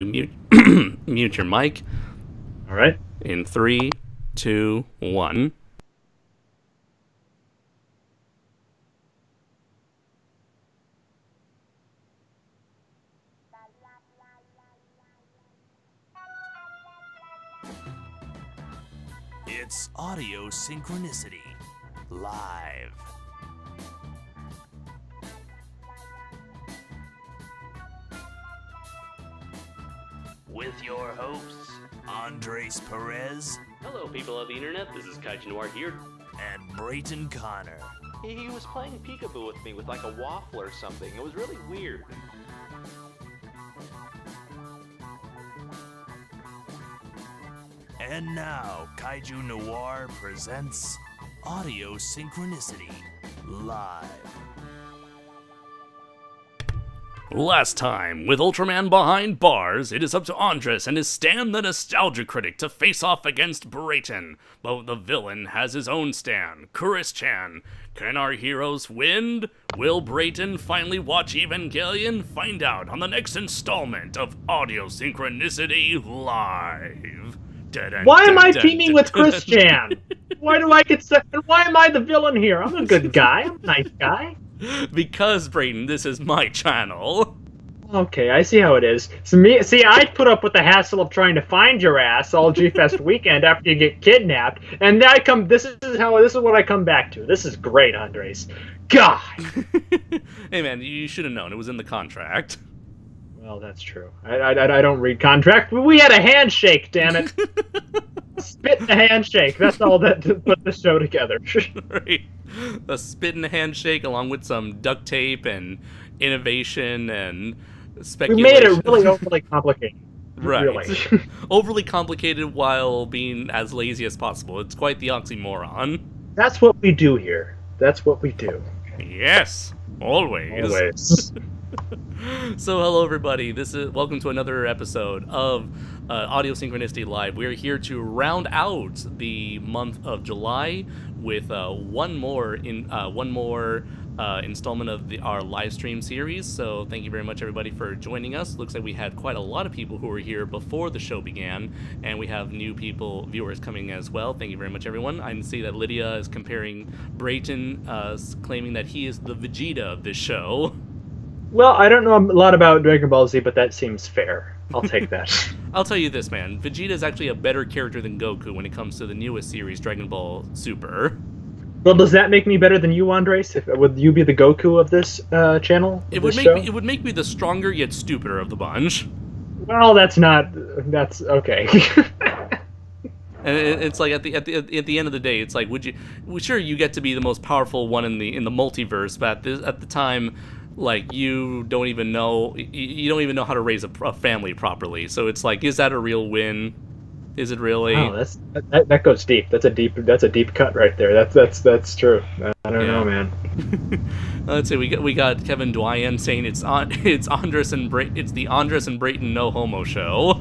mute mute your mic All right. in 3, 2, 1. It's Audio Synchronicity live. With your hosts, Andres Perez Hello, people of the internet. This is Nagoraiar here. and Brayton Connor. He was playing peekaboo with me with like a waffle or something. It was really weird. And now, Kaiju Noir presents Audio Synchronicity live. Last time, with Ultraman behind bars, it is up to Andres and his Stan the Nostalgia Critic to face off against Brayton. But the villain has his own Stan, Kuris-chan. Can our heroes win? Will Brayton finally watch Evangelion? Find out on the next installment of Audio Synchronicity Live. Why am I teaming with Chris-chan? Why do I get stuck? And why am I the villain here? I'm a good guy. I'm a nice guy. Because, Brayton, this is my channel. Okay, I see how it is. See, I put up with the hassle of trying to find your ass all G-Fest weekend after you get kidnapped, and then I come. This is what I come back to. This is great, Andres. God. Hey, man, you should have known. It was in the contract. Well, that's true. I don't read contract. We had a handshake, damn it. Spit in the handshake. That's all that to put the show together. Right. A spit in the handshake along with some duct tape and innovation and We speculation. made it really overly complicated. Right. Really. Overly complicated while being as lazy as possible. It's quite the oxymoron. That's what we do here. That's what we do. Yes. Always. Always. So hello everybody, welcome to another episode of Audio Synchronicity Live. We're here to round out the month of July with one more installment of our live stream series. So thank you very much everybody for joining us. Looks like we had quite a lot of people who were here before the show began, and we have new viewers coming as well. Thank you very much everyone. I can see that Lydia is comparing Brayton, claiming that he is the Vegeta of this show. Well, I don't know a lot about Dragon Ball Z, but that seems fair. I'll take that. I'll tell you this, man. Vegeta is actually a better character than Goku when it comes to the newest series, Dragon Ball Super. Well, does that make me better than you, Andres? Would you be the Goku of this channel? It this would show? it would make me the stronger yet stupider of the bunch. Well, that's okay. And it's like at the end of the day, it's like, sure, you get to be the most powerful one in the multiverse, but at the time, like, you don't even know how to raise a family properly. So it's like, is that a real win? Is it really? Oh, that goes deep. That's a deep cut right there. That's true. I don't know, man. Let's see. We got Kevin Dwyan saying it's the Andres and Brayton no homo show.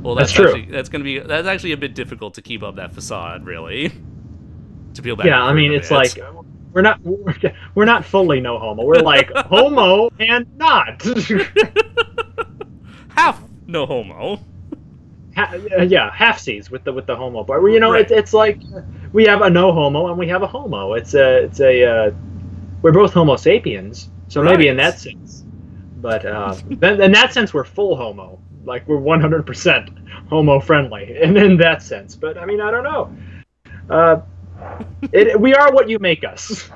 Well, that's true. That's actually a bit difficult to keep up that facade, really. To peel back. Yeah, I mean, it's like we're not fully no homo. We're like homo and not. Half no homo. Yeah, halfsies with the homo part. You know, Right. it's like we have a no homo and we have a homo. We're both Homo sapiens, so maybe in Right. that sense. But then in that sense, we're full homo. Like we're 100% homo friendly, and in that sense. But I mean, I don't know. We are what you make us.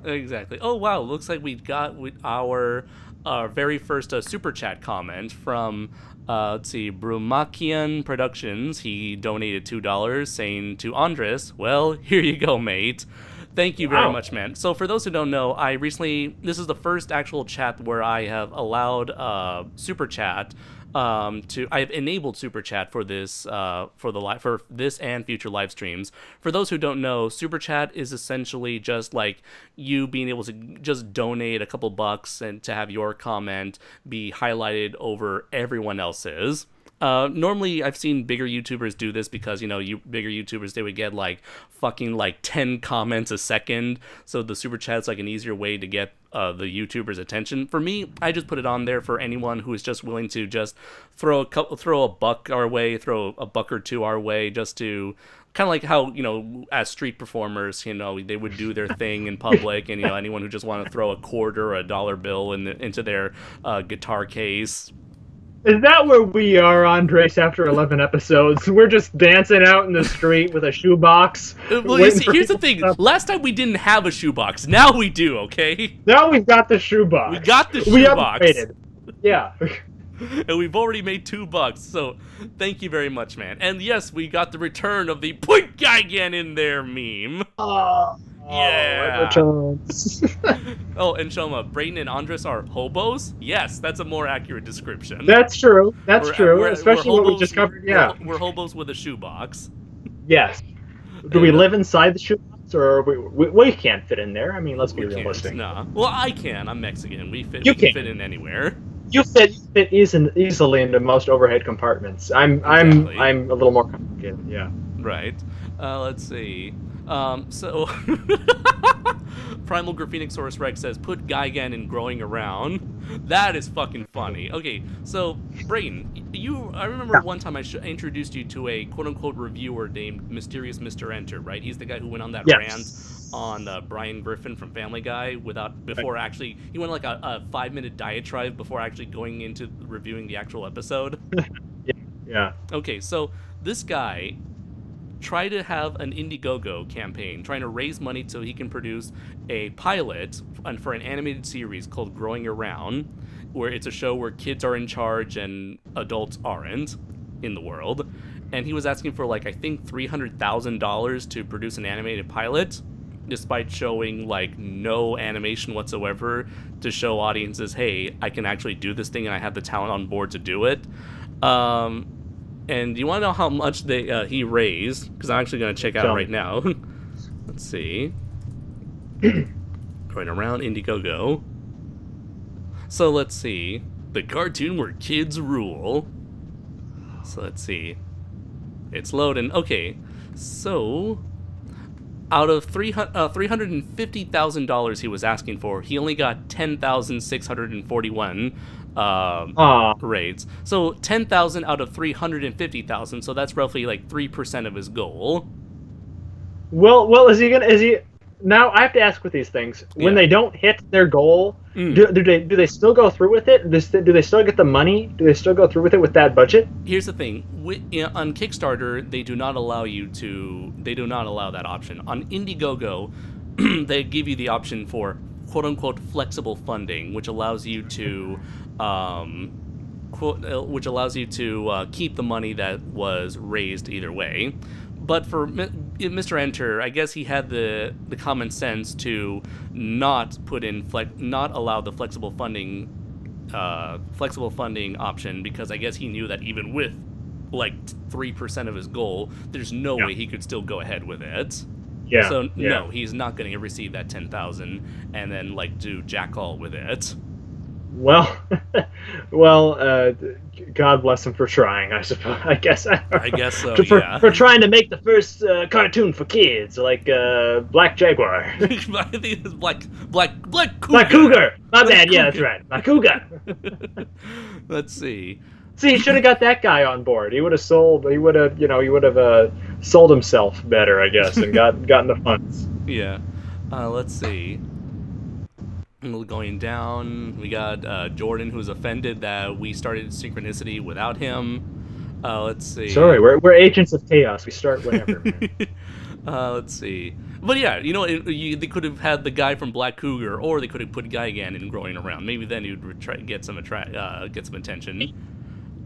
Exactly. Oh wow! Looks like we got our very first super chat comment from let's see, Brumakian Productions. He donated $2, saying to Andres, "Well, here you go, mate." Thank you very Wow. much, man. So for those who don't know, this is the first actual chat where I have allowed super chat. I've enabled super chat for this for this and future live streams. For those who don't know, super chat is essentially just like you being able to just donate a couple bucks and to have your comment be highlighted over everyone else's. Normally, I've seen bigger YouTubers do this because, bigger YouTubers, they would get, fucking, 10 comments a second, so the Super Chat's, an easier way to get the YouTuber's attention. For me, I just put it on there for anyone who is just willing to just throw a buck our way, throw a buck or two our way, just to... Kind of like how, as street performers, they would do their thing in public, and, anyone who just want to throw a quarter or a dollar bill into their guitar case. Is that where we are, Andres, after 11 episodes? We're just dancing out in the street with a shoebox. Well, you see, here's the thing. Last time we didn't have a shoebox. Now we do, okay? Now we've got the shoebox. We got the We shoebox. upgraded. Yeah. And we've already made $2, so thank you very much, man. And yes, we got the return of the "Put Gigan in there" meme. Oh, yeah. it returns. Oh, and Shoma, Brayton and Andres are hobos? Yes, that's a more accurate description. That's true. That's true. Especially we're what we hobos, just covered. Yeah. We're hobos with a shoebox. Yes. Do we live inside the shoebox, or we can't fit in there? I mean, let's be realistic. Nah. Well, I can. I'm Mexican. We can fit in anywhere. You fit easily into most overhead compartments. I'm a little more complicated. Yeah. Right. Let's see. So Primal Graphenic Rex says, "Put Gigan in growing around." That is fucking funny. Okay, so Brayton, I remember one time I introduced you to a quote-unquote reviewer named Mysterious Mr. Enter, right? He's the guy who went on that rant on Brian Griffin from Family Guy he went like a 5-minute diatribe before actually going into reviewing the actual episode. Yeah. Okay, so this guy tried to have an Indiegogo campaign, trying to raise money so he can produce a pilot for an animated series called Growing Around, where it's a show where kids are in charge and adults aren't in the world. And he was asking for I think $300,000 to produce an animated pilot, despite showing no animation whatsoever to show audiences, hey, I can actually do this thing and I have the talent on board to do it. And you want to know how much he raised? Because I'm actually going to check out right now. Let's see. Going around Indiegogo. So let's see. The cartoon where kids rule. So let's see. It's loading. Okay. So out of $350,000 he was asking for, he only got $10,641 raids. So 10,000 out of 350,000. So that's roughly 3% of his goal. Well, is he? Now I have to ask with these things. When they don't hit their goal, do they still go through with it? Do they still get the money? Do they still go through with it with that budget? Here's the thing: on Kickstarter, they do not allow that option. On Indiegogo, they give you the option for "quote unquote" flexible funding, which allows you to keep the money that was raised either way. But for Mr. Enter, I guess he had the common sense to not allow the flexible funding option, because I guess he knew that even with 3% of his goal, there's no way he could still go ahead with it. Yeah. So no, he's not going to receive that 10,000 and then do jack all with it. Well, God bless him for trying, I suppose. I guess so. For trying to make the first cartoon for kids, Black Jaguar. I think it's Black Cougar. Black Cougar. My bad. Yeah, that's right. Black Cougar. Let's see. See, he should have got that guy on board. He would have sold himself better, I guess, and gotten the funds. Yeah. Let's see. Going down, we got Jordan, who's offended that we started Synchronicity without him. Let's see. Sorry, we're agents of chaos. We start whenever. Let's see. But yeah, they could have had the guy from Black Cougar, or they could have put Gigan in Growing Around. Maybe then you'd get some attention.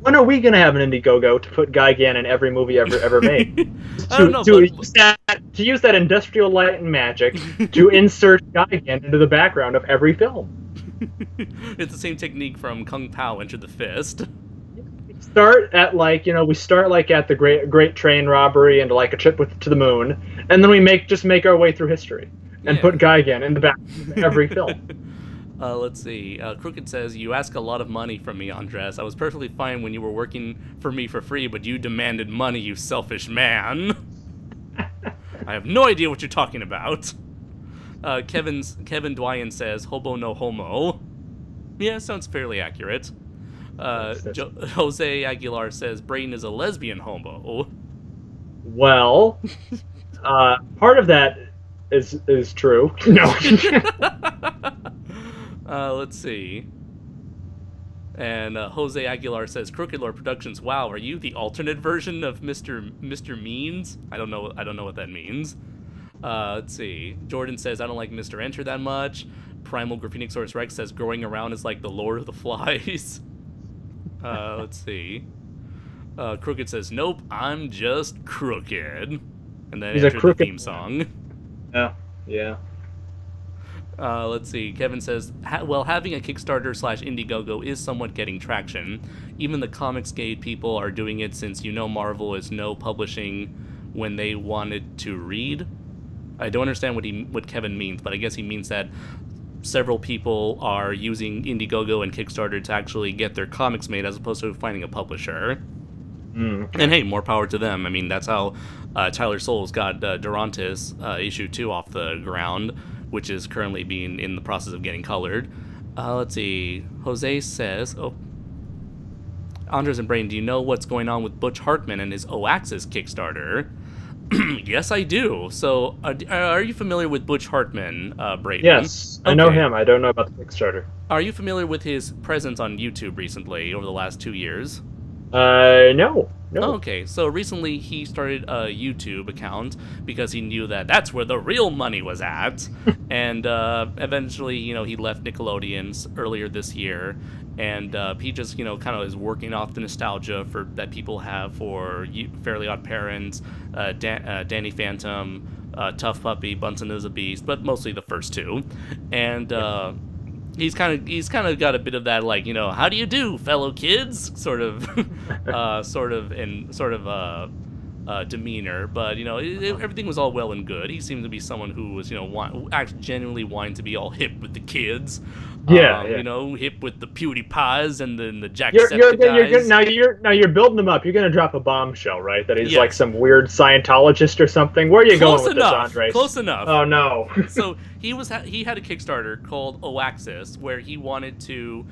When are we gonna have an Indiegogo to put Gigan in every movie ever made? I don't know. To use that industrial light and magic to insert Gigan into the background of every film. It's the same technique from Kung Pao Enter the Fist. Start at we start at the great train robbery and a trip to the moon, and then we make our way through history and put Gigan in the back of every film. Let's see. Crooked says, you ask a lot of money from me, Andres. I was perfectly fine when you were working for me for free, but you demanded money, you selfish man. I have no idea what you're talking about. Kevin Dwyan says, hobo no homo. Yeah, sounds fairly accurate. Jose Aguilar says, Brayton is a lesbian homo. Well, part of that is true. No. Let's see. And Jose Aguilar says, Crooked Lord Productions. Wow, are you the alternate version of Mr. Means? I don't know what that means. Let's see. Jordan says, I don't like Mr. Enter that much. Primal Graphenosaurus Rex says, growing around is like the Lord of the Flies. Let's see. Crooked says, nope, I'm just crooked. And then enter the theme song. Yeah. Let's see. Kevin says, well, having a Kickstarter / Indiegogo is somewhat getting traction. Even the Comicsgate people are doing it since Marvel is no publishing when they wanted to read. I don't understand what Kevin means, but I guess he means that several people are using Indiegogo and Kickstarter to actually get their comics made as opposed to finding a publisher. And hey, more power to them. I mean, that's how Tyler Souls got Durantis issue 2 off the ground, which is currently being in the process of getting colored. Let's see. Jose says, Andres and Brain, do you know what's going on with Butch Hartman and his O-Axis Kickstarter? Yes, I do. So, are you familiar with Butch Hartman, Brayton? Yes, I know him. I don't know about the Kickstarter. Are you familiar with his presence on YouTube recently, over the last 2 years? No. Oh, okay, so recently he started a YouTube account because he knew that that's where the real money was at. And eventually, he left Nickelodeon earlier this year. And he just, kind of is working off the nostalgia that people have for Fairly Odd Parents, Danny Phantom, Tough Puppy, Bunsen is a Beast, but mostly the first two. And he's kind of got a bit of that, like, how do you do, fellow kids, sort of demeanor. But everything was all well and good. He seemed to be someone who was actually genuinely wanting to be all hip with the kids. Hip with the PewDiePies and the Jacksepticeyes. Now you're building them up. You're gonna drop a bombshell, right? That he's like some weird Scientologist or something. Where are you going with this, Andres? Close enough. Oh no. So he had a Kickstarter called O-Axis where he wanted to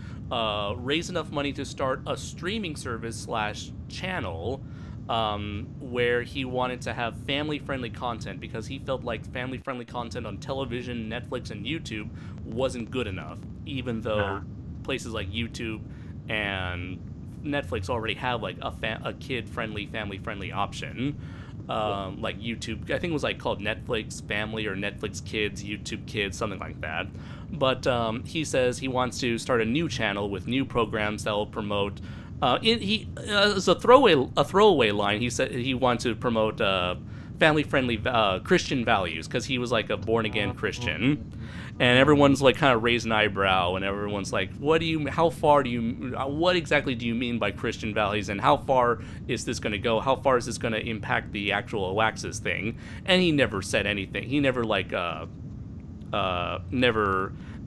raise enough money to start a streaming service / channel. Where he wanted to have family-friendly content because he felt like family-friendly content on television, Netflix, and YouTube wasn't good enough, even though places like YouTube and Netflix already have like a kid-friendly, family-friendly option. Like YouTube, I think it was like called Netflix Family or Netflix Kids, YouTube Kids, something like that. But he says he wants to start a new channel with new programs that will promote. As a throwaway line, he said he wanted to promote family-friendly Christian values because he was like a born-again Christian, and everyone's like kind of raised an eyebrow, and everyone's like, what exactly do you mean by Christian values, and how far is this going to go? How far is this going to impact the actual O-Axis thing? And he never said anything. He never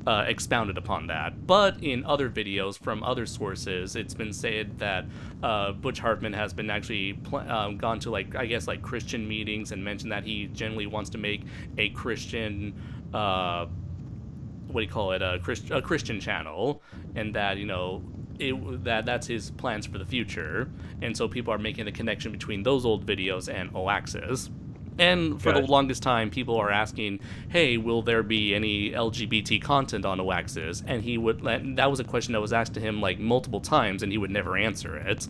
expounded upon that. But in other videos from other sources, it's been said that Butch Hartman has been actually gone to like Christian meetings and mentioned that he generally wants to make a Christian a Christian channel, and that that's his plans for the future. And so people are making the connection between those old videos and O-Axis. And for the longest time, people are asking, hey, will there be any LGBT content on O-Axis? And that was a question that was asked to him like multiple times, and he would never answer it.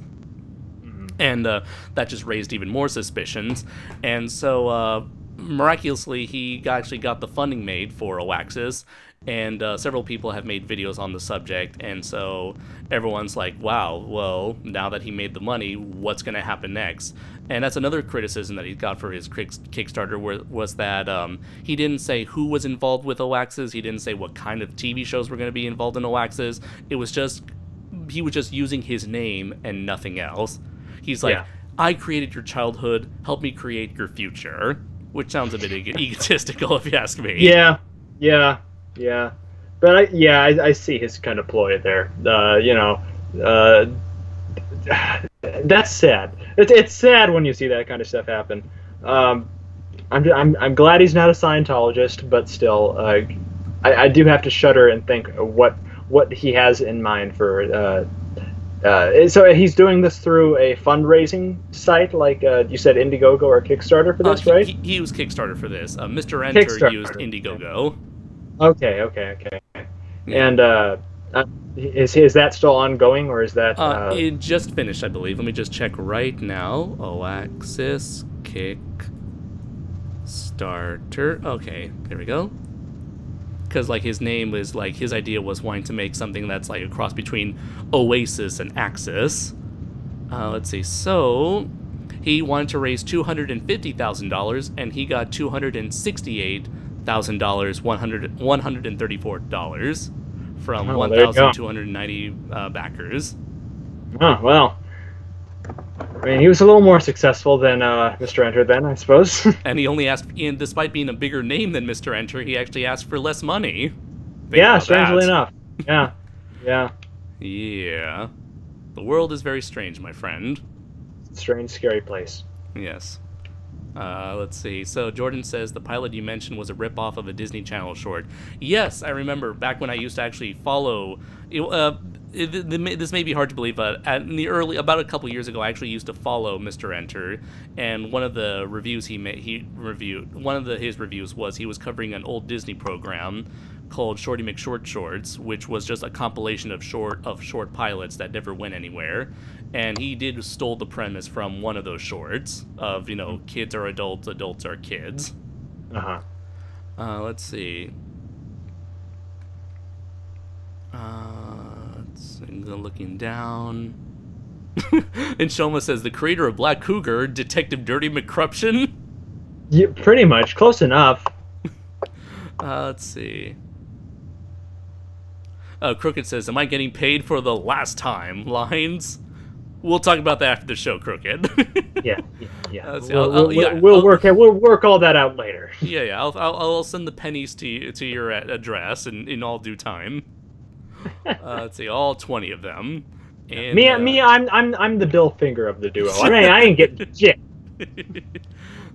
And that just raised even more suspicions. And so miraculously, he actually got the funding made for O-Axis, and several people have made videos on the subject. And so everyone's like, wow, well, now that he made the money, what's going to happen next? And that's another criticism that he got for his Kickstarter was that he didn't say who was involved with O-Axis. He didn't say what kind of TV shows were going to be involved in O-Axis. He was just using his name and nothing else. He's like, I created your childhood, help me create your future, which sounds a bit egotistical if you ask me. Yeah. But I see his kind of ploy there. Uh, that's sad. It's sad when you see that kind of stuff happen. I'm glad he's not a Scientologist, but still, I do have to shudder and think what he has in mind for. So he's doing this through a fundraising site, like you said, Indiegogo or Kickstarter for this, right? He used Kickstarter for this. Mr. Enter used Indiegogo. Okay. Yeah. And is that still ongoing, or is that? It just finished, I believe. Let me just check right now. Oaxis Kickstarter. Okay, there we go. Because like his name was like his idea was wanting to make something that's like a cross between Oasis and Axis. Let's see. So he wanted to raise $250,000, and he got $268,134 from 1,290 backers. Oh well. I mean, he was a little more successful than Mr. Enter then, I suppose. And he only asked, and despite being a bigger name than Mr. Enter, he actually asked for less money. Yeah, strangely enough. Yeah. Yeah. The world is very strange, my friend. Strange, scary place. Yes. Let's see. So Jordan says the pilot you mentioned was a ripoff of a Disney Channel short. Yes, I remember back when I used to actually follow. This may be hard to believe, but about a couple years ago, I actually used to follow Mr. Enter, and one of the reviews his reviews was he was covering an old Disney program called Shorty McShort Shorts, which was just a compilation of short pilots that never went anywhere. And he stole the premise from one of those shorts of, kids are adults, adults are kids. Let's see. Looking down. And Shoma says, the creator of Black Cougar, Detective Dirty McCruption? Yeah, pretty much. Close enough. Let's see. Crooked says, am I getting paid for the last time lines? We'll talk about that after the show, Crooked. Yeah. We'll work all that out later. Yeah. I'll send the pennies to your address in all due time. Let's see, all 20 of them. And, I'm the Bill Finger of the duo. I mean, I ain't getting shit.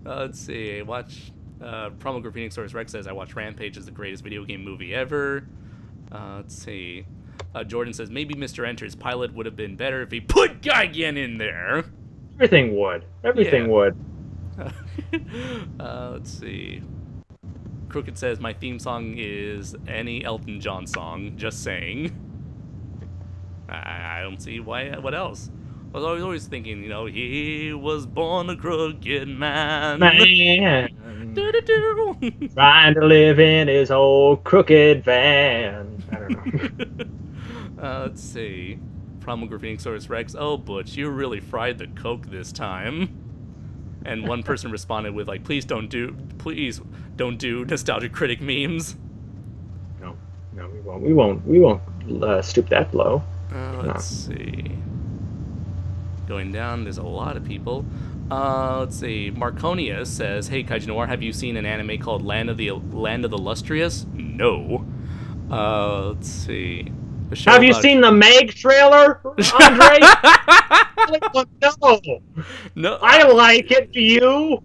Let's see. Watch. Promulgar Phoenix Source Rex says I watch Rampage is the greatest video game movie ever. Let's see. Jordan says maybe Mr. Enter's pilot would have been better if he put Gigan in there. Everything would. Would. Let's see. Crooked says my theme song is any Elton John song. Just saying. I don't see why. What else? I was always thinking, he was born a crooked man. Trying to live in his old crooked van. I don't know. Let's see. Promulgar Phoenix Source Rex. Oh, Butch, you really fried the Coke this time. And one person responded with like, please don't do Nostalgia Critic memes. No, we won't stoop that low. Let's see. Going down, there's a lot of people. Let's see. Marconia says, "Hey, Kaiju Noir, have you seen an anime called Land of the Illustrious?" No. Let's see. Have you seen the Meg trailer, Andre? No. I like it. Do you?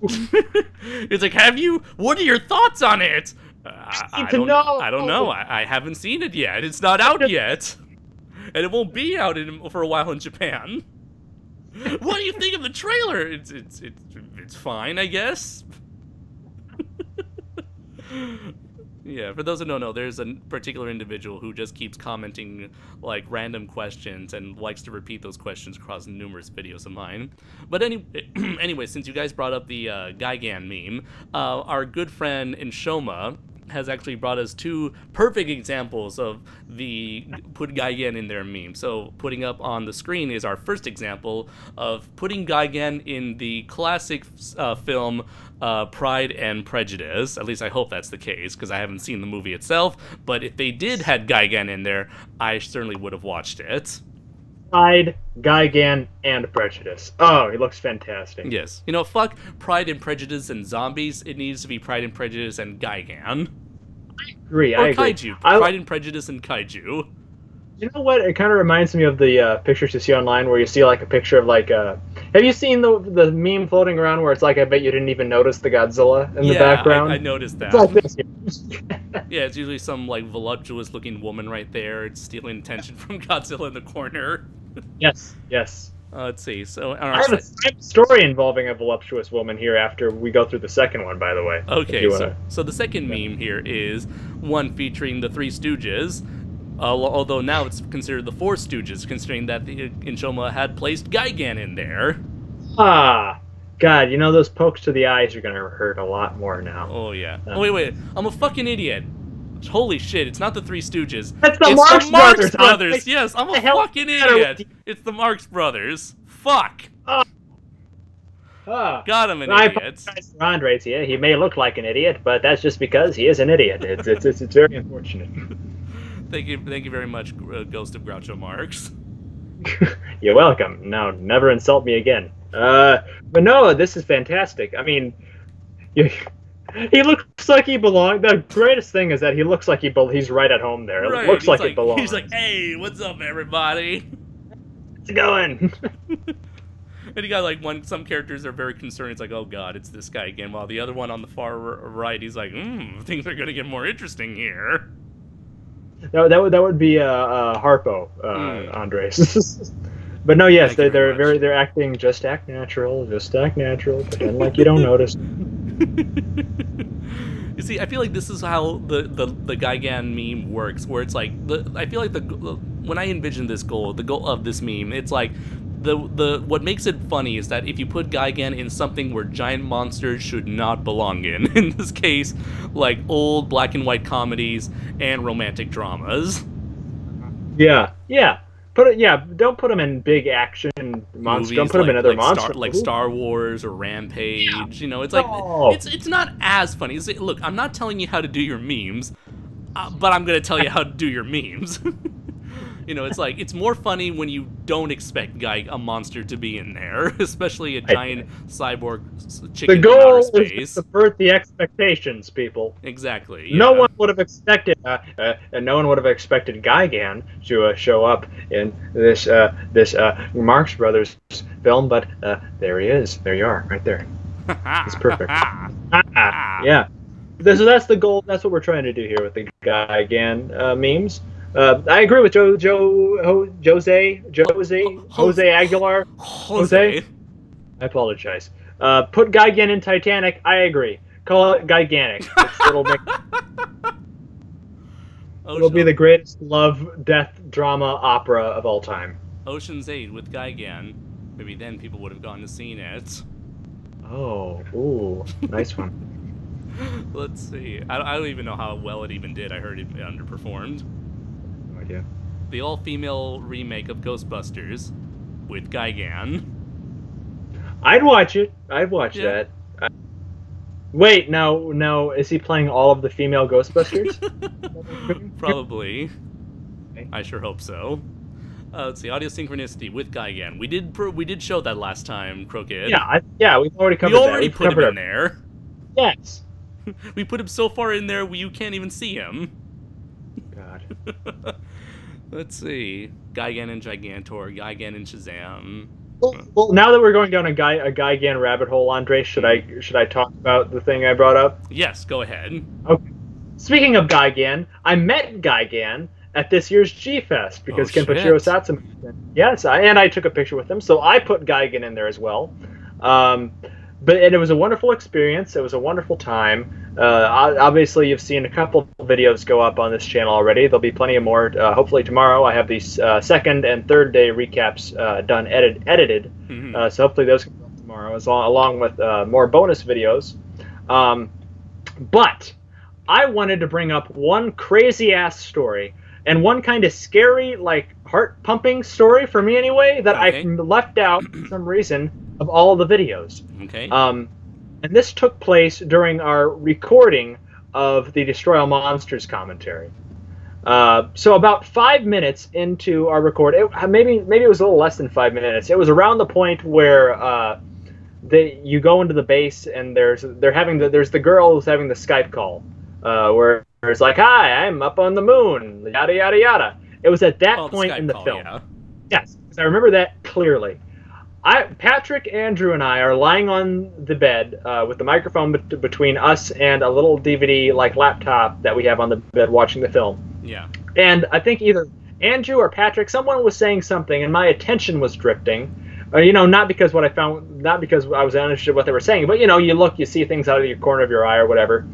It's like, have you? What are your thoughts on it? I don't know. I haven't seen it yet. It's not out yet, and it won't be out for a while in Japan. What do you think of the trailer? It's fine, I guess. Yeah, for those who don't know, there's a particular individual who just keeps commenting like random questions and likes to repeat those questions across numerous videos of mine. But anyway, since you guys brought up the Gigan meme, our good friend Inshoma has actually brought us two perfect examples of the put Gigan in their meme. So putting up on the screen is our first example of putting Gigan in the classic film Pride and Prejudice. At least I hope that's the case, because I haven't seen the movie itself. But if they did had Gigan in there, I certainly would have watched it. Pride, Gigan, and Prejudice. Oh, he looks fantastic. Yes. Fuck Pride and Prejudice and zombies. It needs to be Pride and Prejudice and Gigan. agree. Or I agree. kaiju. Pride and Prejudice and kaiju. You know what? It kind of reminds me of the pictures you see online, where you see like a picture of like Have you seen the meme floating around where it's like, I bet you didn't even notice the Godzilla in the background? I noticed that. It's like this here. Yeah, it's usually some like voluptuous-looking woman right there. It's stealing attention from Godzilla in the corner. Yes. Yes. Let's see. So I have a story involving a voluptuous woman here after we go through the second one, by the way. Okay, so the second meme here is one featuring the Three Stooges, although now it's considered the Four Stooges, considering that the Inshoma had placed Gigan in there. Ah, God, you know those pokes to the eyes are gonna hurt a lot more now. Oh yeah. Oh wait, I'm a fucking idiot. Holy shit, it's not the Three Stooges. That's the It's Marx the Marx Brothers. Yes, I'm a fucking idiot. You? It's the Marx Brothers. Fuck. God, I'm an I idiot. apologize for Andres here. He may look like an idiot, but that's just because he is an idiot. It's very unfortunate. Thank you very much, Ghost of Groucho Marx. You're welcome. Now, never insult me again. But no, this is fantastic. I mean, he looks like he belongs. The greatest thing is that he looks like he's right at home there. Right. It looks like he belongs. He's like, hey, what's up, everybody? How's it going? And you got like some characters are very concerned. It's like, oh god, it's this guy again. While the other one on the far right, he's like, things are gonna get more interesting here. No, that would be Harpo, Andres. But no, yes, they're acting. Just act natural. Just act natural. Pretend like you don't notice. You see, I feel like this is how the Gigan meme works, where it's like I feel like when I envision the goal of this meme, it's like what makes it funny is that if you put Gigan in something where giant monsters should not belong in this case, like old black and white comedies and romantic dramas. Yeah. Don't put them in big action monsters. Don't put them in other monsters. Like Star Wars or Rampage. Yeah. You know, it's like it's not as funny. Look, I'm not telling you how to do your memes, but I'm gonna tell you how to do your memes. You know, it's like it's more funny when you don't expect a monster to be in there, especially a giant cyborg chicken in outer space. The goal is to subvert the expectations, people. Exactly. Yeah. No one would have expected, Gigan to show up in this Marx Brothers film, but there he is. There you are, right there. It's perfect. Yeah. So that's the goal. That's what we're trying to do here with the Gigan memes. I agree with Jose Aguilar. Jose? I apologize. Put Gigan in Titanic. I agree. Call it Gigantic. It'll be the greatest love, death, drama opera of all time. Ocean's 8 with Gigan. Maybe then people would have gone to see it. Oh, ooh, nice one. Let's see. I don't even know how well it even did. I heard it underperformed. Yeah. The all-female remake of Ghostbusters with Gigan. I'd watch it. I'd watch that. Wait, no. Is he playing all of the female Ghostbusters? Probably. Okay. I sure hope so. Let's see. Audio Synchronicity with Gigan. We did show that last time, Crooked. Yeah. We've already covered that. We already put him in there. Yes. We put him so far in there you can't even see him. God. Let's see. Gigan and Gigantor, Gigan and Shazam. Well, now that we're going down a Gigan rabbit hole, Andre, should I talk about the thing I brought up? Yes, go ahead. Okay. Speaking of Gigan, I met Gigan at this year's G-Fest because Kenpachiro Satsuma. Yes, I took a picture with him, so I put Gigan in there as well. But it was a wonderful experience. It was a wonderful time. Obviously, you've seen a couple videos go up on this channel already. There'll be plenty of more. Hopefully tomorrow, I have these second and third day recaps done, edited. Mm-hmm. So hopefully those can go up tomorrow, along with more bonus videos. But I wanted to bring up one crazy-ass story and one kind of scary, like, heart-pumping story, for me anyway, that I left out for some reason of all of the videos. Okay. And this took place during our recording of the Destroy All Monsters commentary. So about 5 minutes into our record, maybe it was a little less than 5 minutes. It was around the point where you go into the base and there's the girl who's having the Skype call, where it's like, "Hi, I'm up on the moon," yada yada yada. It was at that point in the call, film. yeah. Yes, because I remember that clearly. Patrick, Andrew, and I are lying on the bed with the microphone between us and a little DVD like laptop that we have on the bed watching the film. Yeah. And I think either Andrew or Patrick, someone was saying something, and my attention was drifting. Not because I was uninterested in what they were saying, but you look, you see things out of your corner of your eye or whatever.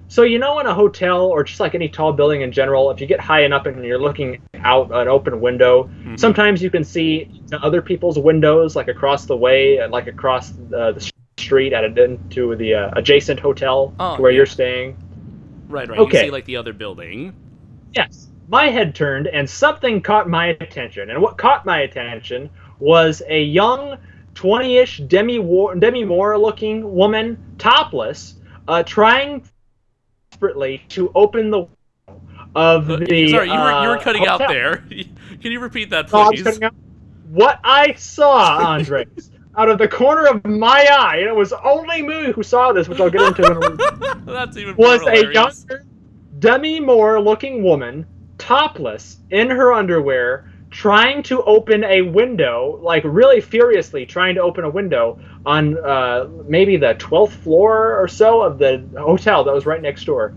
So in a hotel or just like any tall building in general, if you get high enough and you're looking out an open window, sometimes you can see other people's windows, like across the way, like across the street into the adjacent hotel to where you're staying. Right. Okay. You can see like the other building. Yes. My head turned and something caught my attention. And what caught my attention was a young 20-ish Demi Moore looking woman, topless, trying desperately to open the window of the Sorry, you were cutting hotel. out there. Can you repeat that, Oh, I was please? cutting out. What I saw, Andres, out of the corner of my eye, and it was only me who saw this, which I'll get into in a little That's even was more a hilarious. younger Demi Moore looking woman, topless, in her underwear, trying to open a window, like really furiously trying to open a window on maybe the 12th floor or so of the hotel that was right next door.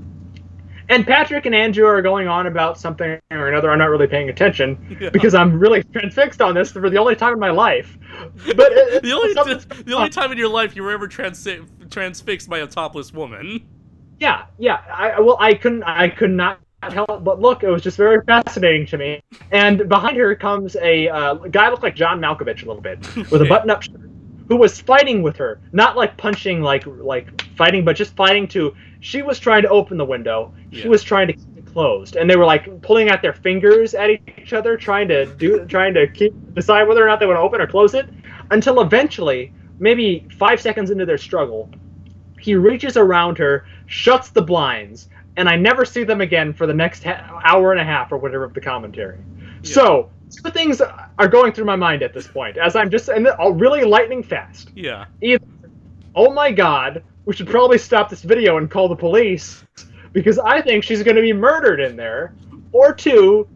And Patrick and Andrew are going on about something or another. I'm not really paying attention because I'm really transfixed on this for the only time in my life. But the only time in your life you were ever transfixed by a topless woman. Yeah. I could not help but look. It was just very fascinating to me. And behind her comes a guy looked like John Malkovich a little bit with a button-up shirt, who was fighting with her, not like punching, like fighting, but just fighting to. She was trying to open the window. Yeah. He was trying to keep it closed, and they were like pulling out their fingers at each other, trying to decide whether or not they want to open or close it, until eventually, maybe 5 seconds into their struggle, he reaches around her, shuts the blinds, and I never see them again for the next hour and a half or whatever of the commentary. Yeah. So, two things are going through my mind at this point, as I'm just really lightning fast. Yeah. Either, oh my god, we should probably stop this video and call the police, because I think she's going to be murdered in there. Or two,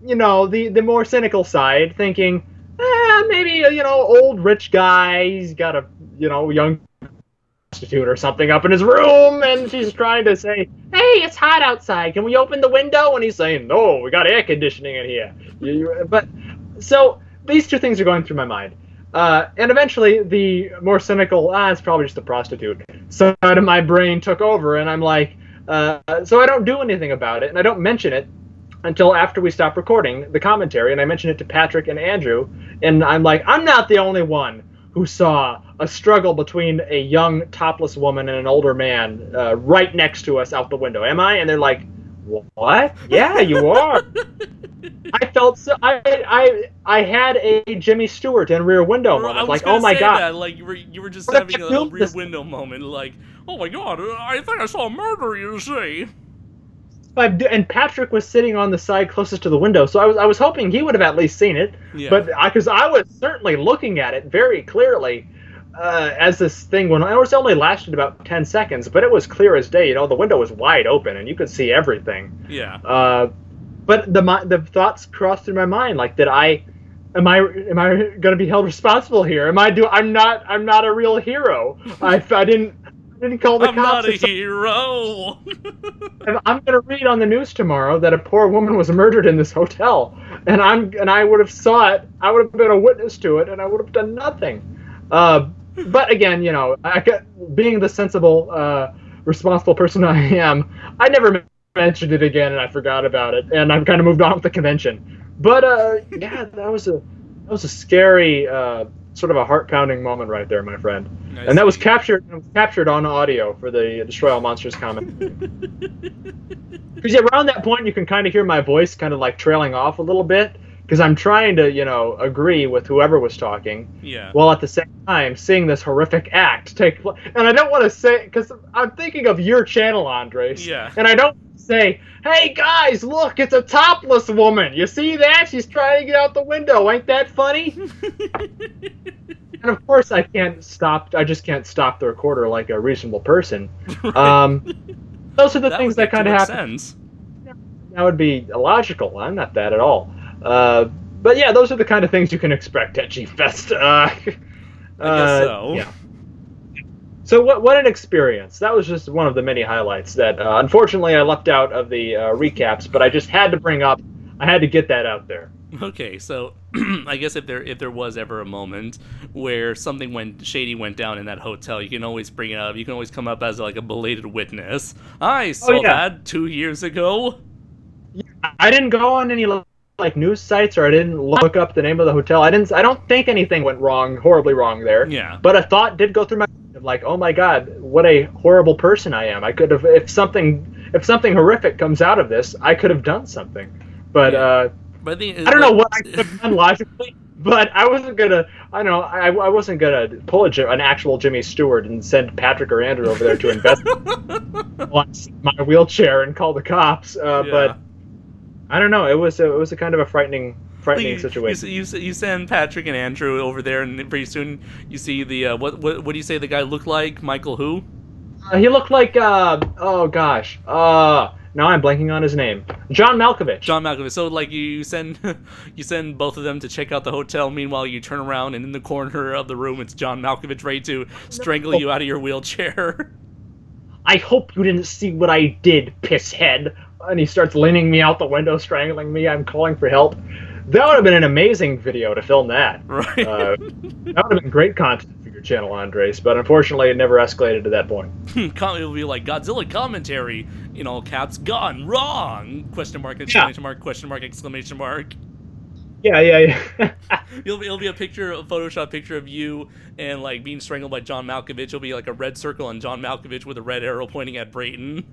the more cynical side, thinking, maybe, old rich guy, he's got a, young prostitute or something up in his room, and she's trying to say, hey, it's hot outside, can we open the window? And he's saying, no, we got air conditioning in here. But so these two things are going through my mind, and eventually the more cynical, it's probably just a prostitute side of my brain took over, and I'm like, so I don't do anything about it, and I don't mention it until after we stop recording the commentary, and I mention it to Patrick and Andrew, and I'm like, I'm not the only one who saw a struggle between a young topless woman and an older man right next to us out the window. Am I? And they're like, what? Yeah, you are. I felt so. I had a Jimmy Stewart in Rear Window moment. Like, oh my god! That. Like you were just having a Rear Window moment. Like, oh my god! I think I saw a murder. You see. And Patrick was sitting on the side closest to the window, so I was hoping he would have at least seen it. Yeah. But because I was certainly looking at it very clearly as this thing went on. It was only lasted about 10 seconds, but it was clear as day. The window was wide open, and you could see everything. Yeah. But the thoughts crossed through my mind, like, am I going to be held responsible here? I'm not a real hero. I didn't call the cops. I'm not a hero. I'm going to read on the news tomorrow that a poor woman was murdered in this hotel, and I would have saw it. I would have been a witness to it, and I would have done nothing. But again, being the sensible, responsible person I am, I never mentioned it again, and I forgot about it, and I've kind of moved on with the convention. But yeah, that was a scary, sort of a heart-pounding moment right there, my friend. And that was captured on audio for the Destroy All Monsters comment. Because around that point, you can kind of hear my voice kind of like trailing off a little bit, because I'm trying to, agree with whoever was talking. Yeah. While at the same time seeing this horrific act take place. And I don't want to say, because I'm thinking of your channel, Andres. Yeah. And I don't say, hey guys, look, it's a topless woman. You see that? She's trying to get out the window. Ain't that funny? And of course, I just can't stop the recorder like a reasonable person. those are the things that kind of happen. Sense. That would be illogical. I'm not that at all. But yeah, those are the kind of things you can expect at G-Fest. I guess so. Yeah. So what an experience. That was just one of the many highlights that unfortunately I left out of the recaps, but I just had to bring up. I had to get that out there. Okay, so I guess if there was ever a moment where something shady went down in that hotel, you can always bring it up. You can always come up as like a belated witness. I saw that 2 years ago. I didn't go on any like news sites, or I didn't look up the name of the hotel. I don't think anything went horribly wrong there. Yeah. But a thought did go through my mind, like, oh my God, what a horrible person I am. I could have, if something horrific comes out of this, I could have done something. But But I don't know what I could have done logically, but I wasn't gonna. I wasn't gonna pull an actual Jimmy Stewart and send Patrick or Andrew over there to investigate my wheelchair and call the cops. But I don't know. It was a kind of a frightening situation. You send Patrick and Andrew over there, and pretty soon you see the what do you say the guy looked like? Michael who? He looked like oh gosh. Now I'm blanking on his name. John Malkovich. John Malkovich. So like you send both of them to check out the hotel. Meanwhile, you turn around and in the corner of the room, it's John Malkovich ready to strangle you out of your wheelchair. I hope you didn't see what I did, pisshead. And he starts leaning me out the window, strangling me. I'm calling for help. That would have been an amazing video to film that. Right. That would have been great content for your channel, Andres. But unfortunately, it never escalated to that point. It will be like Godzilla commentary, in all caps, gone wrong! Question mark, exclamation mark, question mark, exclamation mark. Yeah. It'll be a Photoshop picture of you and like being strangled by John Malkovich. It'll be like a red circle on John Malkovich with a red arrow pointing at Brayton.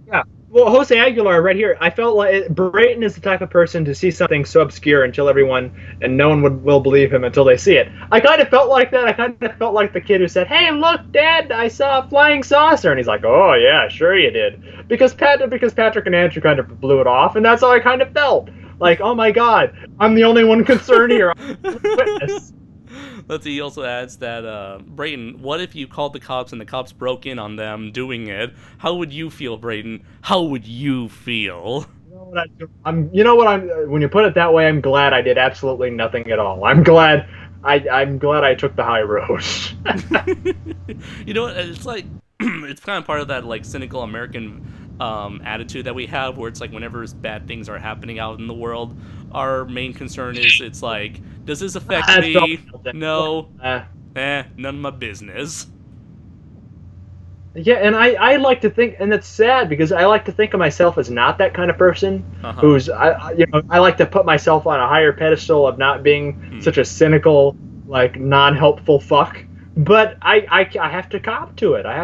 Yeah. Well, Jose Aguilar, right here, I felt like Brayton is the type of person to see something so obscure and no one will believe him until they see it. I kind of felt like that. I kind of felt like the kid who said, "Hey, look, Dad, I saw a flying saucer," and he's like, "Oh yeah, sure you did," because Patrick and Andrew kind of blew it off, and that's how I kind of felt. Like, oh my God, I'm the only one concerned here. I'm a witness. Let's see, he also adds that, Brayton, what if you called the cops and the cops broke in on them doing it? How would you feel, Brayton? How would you feel? When you put it that way, I'm glad I did absolutely nothing at all. I'm glad I took the high road. You know what, it's like, it's kind of part of that, like, cynical American attitude that we have, where it's like whenever bad things are happening out in the world, our main concern is, it's like, does this affect me? No. None of my business. Yeah, and I like to think, and it's sad because I like to think of myself as not that kind of person who's, I like to put myself on a higher pedestal of not being such a cynical, like, non-helpful fuck. But I have to cop to it. I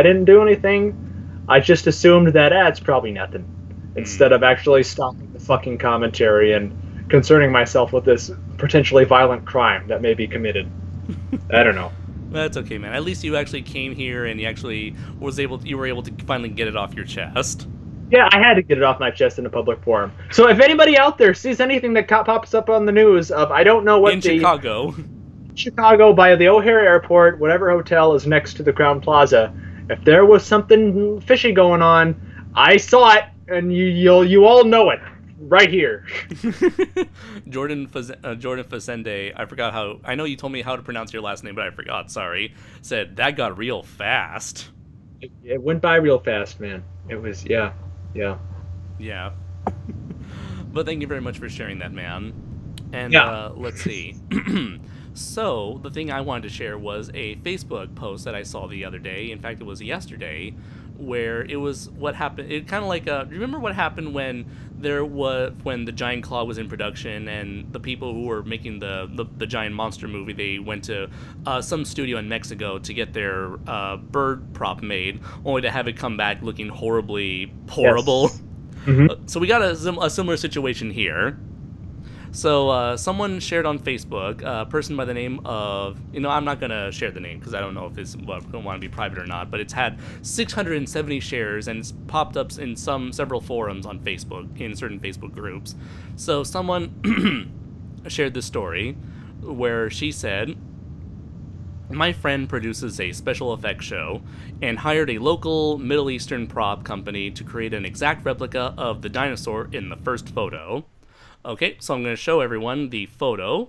didn't do anything. I just assumed that it's probably nothing, instead of actually stopping the fucking commentary and concerning myself with this potentially violent crime that may be committed. I don't know. That's okay, man. At least you actually came here and you were able to finally get it off your chest. Yeah, I had to get it off my chest in a public forum. So if anybody out there sees anything that pops up on the news of, I don't know what in Chicago by the O'Hare Airport, whatever hotel is next to the Crown Plaza, if there was something fishy going on, I saw it, and you all know it right here. Jordan Fazende, I forgot how. I know you told me how to pronounce your last name, but I forgot. Sorry. Said that got real fast. It went by real fast, man. It was yeah. But thank you very much for sharing that, man. And let's see. So, the thing I wanted to share was a Facebook post that I saw the other day. In fact, it was yesterday, where it was what happened. It kind of like, remember what happened when the Giant Claw was in production, and the people who were making the Giant Monster movie, they went to some studio in Mexico to get their bird prop made, only to have it come back looking horribly horrible. Yes. Mm-hmm. So we got a similar situation here. So someone shared on Facebook, a person by the name of, I'm not going to share the name because I don't know if it's going to want to be private or not, but it's had 670 shares and it's popped up in several forums on Facebook, in certain Facebook groups. So someone shared this story where she said, My friend produces a special effects show and hired a local Middle Eastern prop company to create an exact replica of the dinosaur in the first photo. Okay, so I'm going to show everyone the photo.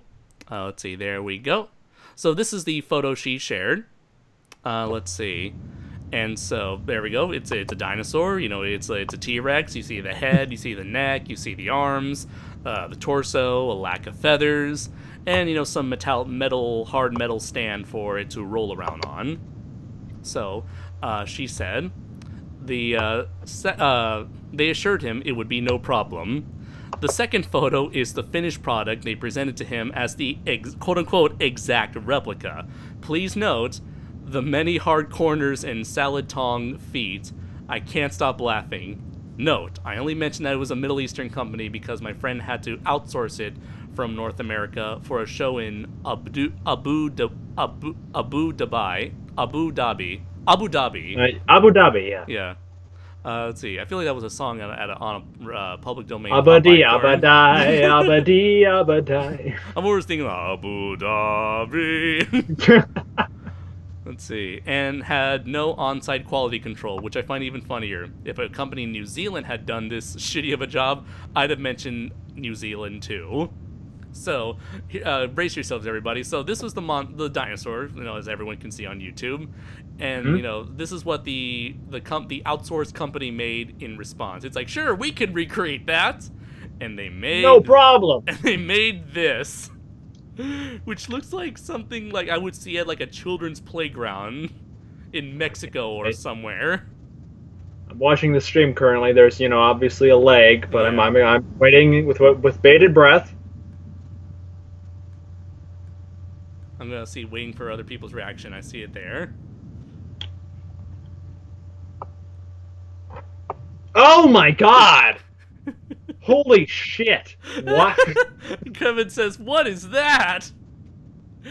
Let's see, there we go. So this is the photo she shared. Let's see. And so there we go. It's a dinosaur. You know, it's a T-Rex. You see the head, you see the neck, you see the arms, the torso, a lack of feathers, and, you know, some hard metal stand for it to roll around on. So she said they assured him it would be no problem. The second photo is the finished product they presented to him as the quote-unquote exact replica. Please note the many hard corners and salad tong feet. I can't stop laughing. Note, I only mentioned that it was a Middle Eastern company because my friend had to outsource it from North America for a show in Abu Dhabi. Abu Dhabi, yeah. Yeah. Let's see. I feel like that was a song on a public domain. Abadi, abadai, abadi, abadai. I'm always thinking Abu Dhabi. Let's see. And had no on-site quality control, which I find even funnier. If a company in New Zealand had done this shitty of a job, I'd have mentioned New Zealand too. So, brace yourselves, everybody. So this was the dinosaur, you know, as everyone can see on YouTube, and you know, this is what the outsourced company made in response. It's like, sure, we can recreate that, and they made no problem. And they made this, which looks like something like I would see at like a children's playground in Mexico or somewhere. I'm watching the stream currently. There's, you know, obviously a leg, but yeah. I'm waiting with bated breath. I'm gonna see, waiting for other people's reaction. I see it there. Oh my god! Holy shit! What? Kevin says, "What is that?"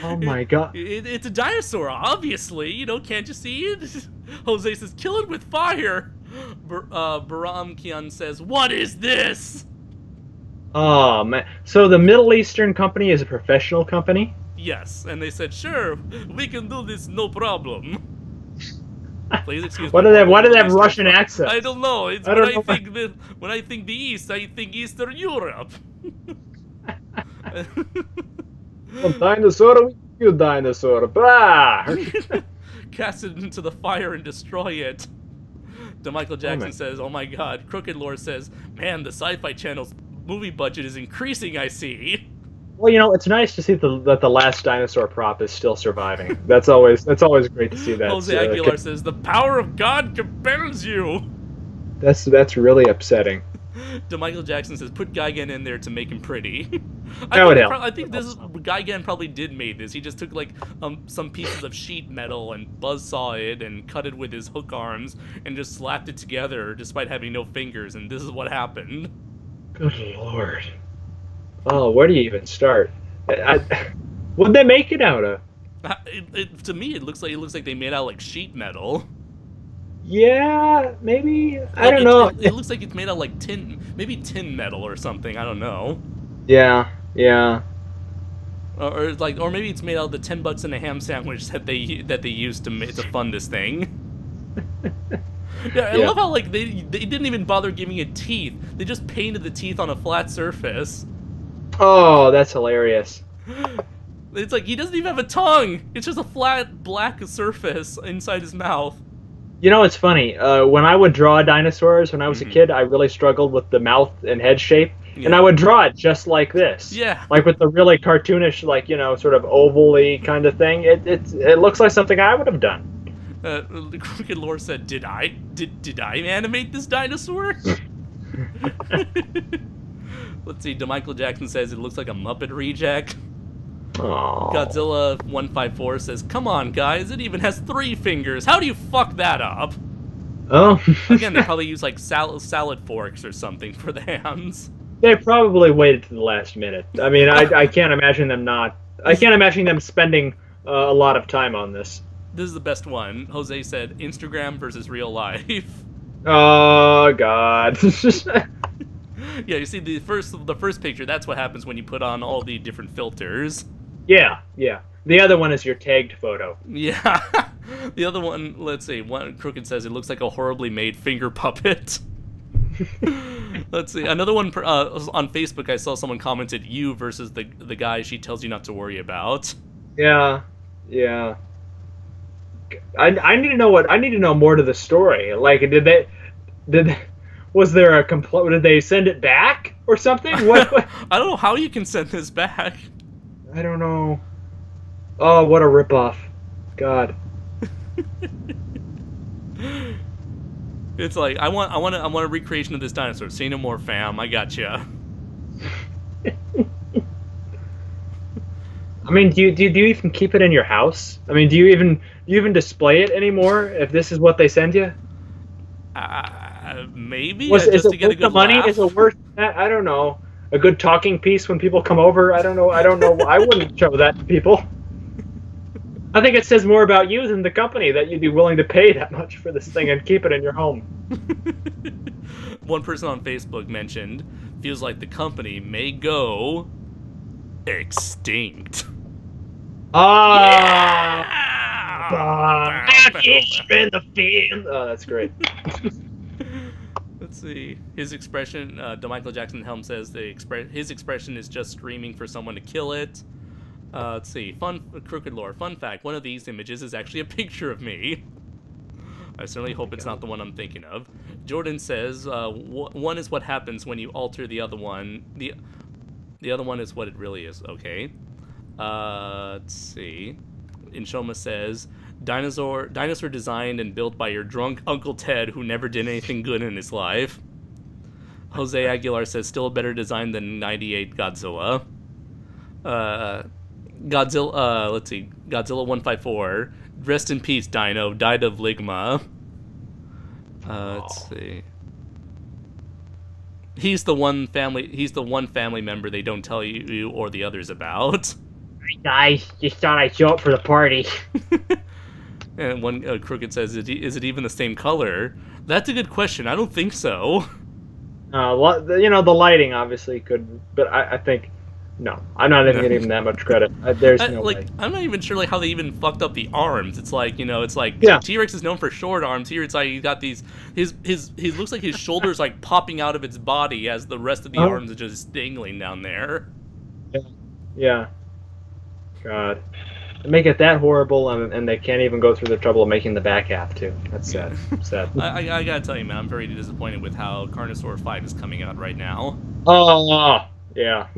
Oh my god! It's a dinosaur, obviously. You know, can't you see it? Jose says, "Kill it with fire." Baram Kian says, "What is this?" Oh man! So the Middle Eastern company is a professional company? Yes, and they said, "Sure, we can do this, no problem." Please excuse me. What did that Russian accent? I don't know. It's when I think the East, I think Eastern Europe. Well, dinosaur, you dinosaur, bah! Cast it into the fire and destroy it. DeMichael Jackson says, "Oh my God." Crooked Lore says, "Man, the Sci-Fi Channel's movie budget is increasing. I see." Well, you know, it's nice to see that the last dinosaur prop is still surviving. That's always great to see that. Jose Aguilar says, "The power of God compels you." That's really upsetting. DeMichael Jackson says, "Put Gigan in there to make him pretty." I think Gigan probably did make this. He just took like some pieces of sheet metal and buzzsaw it and cut it with his hook arms and just slapped it together despite having no fingers, and this is what happened. Good lord. Oh, where do you even start? What'd they make it out of? To me, it looks like they made out like sheet metal. Yeah, maybe. I don't know. It looks like it's made out like maybe tin metal or something. I don't know. Yeah. Or maybe it's made out of the $10 in a ham sandwich that they used to fund this thing. Yeah, I love how like they didn't even bother giving it teeth. They just painted the teeth on a flat surface. Oh, that's hilarious. It's like he doesn't even have a tongue. It's just a flat black surface inside his mouth. You know, it's funny. When I would draw dinosaurs when I was a kid, I really struggled with the mouth and head shape. Yeah. And I would draw it just like this. Yeah. Like with the really cartoonish, like, you know, sort of oval-y kind of thing. It looks like something I would have done. The Crooked Lore said, Did I animate this dinosaur? Let's see, DeMichael Jackson says it looks like a Muppet reject. Aww. Godzilla 154 says, "Come on, guys, it even has 3 fingers. How do you fuck that up?" Oh. Again, they probably use like salad forks or something for the hands. They probably waited to the last minute. I mean, I can't imagine them not. I can't imagine them spending a lot of time on this. This is the best one. Jose said, "Instagram versus real life." Oh God. Yeah, you see the first picture. That's what happens when you put on all the different filters. Yeah. The other one is your tagged photo. Yeah. The other one, let's see. One Crooked says it looks like a horribly made finger puppet. Let's see. Another one on Facebook. I saw someone commented you versus the guy she tells you not to worry about. Yeah. I need to know I need to know more to the story. Like, was there a complaint? Did they send it back or something? What? I don't know how you can send this back. I don't know. Oh, what a ripoff! God. It's like I want a recreation of this dinosaur. Say no more, fam. I gotcha. I mean, do you even keep it in your house? I mean, do you even display it anymore? If this is what they send you, maybe is just it to get a worth good the money? laugh. Is it worth that? I don't know. A good talking piece when people come over. I don't know. I wouldn't show that to people. I think it says more about you than the company that you'd be willing to pay that much for this thing and keep it in your home. One person on Facebook mentioned, feels like the company may go extinct. In the field. Oh, that's great. Let's see. His expression, DeMichael Jackson Helm says his expression is just screaming for someone to kill it. Let's see. Crooked Lore. Fun fact, one of these images is actually a picture of me. I certainly hope it's not the one I'm thinking of. Jordan says, one is what happens when you alter the other one. The other one is what it really is. Okay. Let's see. Inshoma says, dinosaur designed and built by your drunk Uncle Ted who never did anything good in his life. Jose Aguilar says, still a better design than 98 Godzilla. Let's see. Godzilla 154. Rest in peace, Dino. Died of ligma. Let's see. He's the one family member they don't tell you or the others about. Guys, just thought I'd show up for the party. And one Crooked says, is it even the same color? That's a good question. I don't think so. The lighting obviously could, but I think, no. I'm not even giving him that much credit. There's no way. I'm not even sure how they even fucked up the arms. It's like, Yeah. T-Rex is known for short arms. Here it's like he's got these, he looks like his shoulders like popping out of its body as the rest of the arms are just dangling down there. Yeah. God. They make it that horrible, and they can't even go through the trouble of making the back half, too. That's sad. I gotta tell you, man, I'm very disappointed with how Carnosaur 5 is coming out right now. Oh, yeah.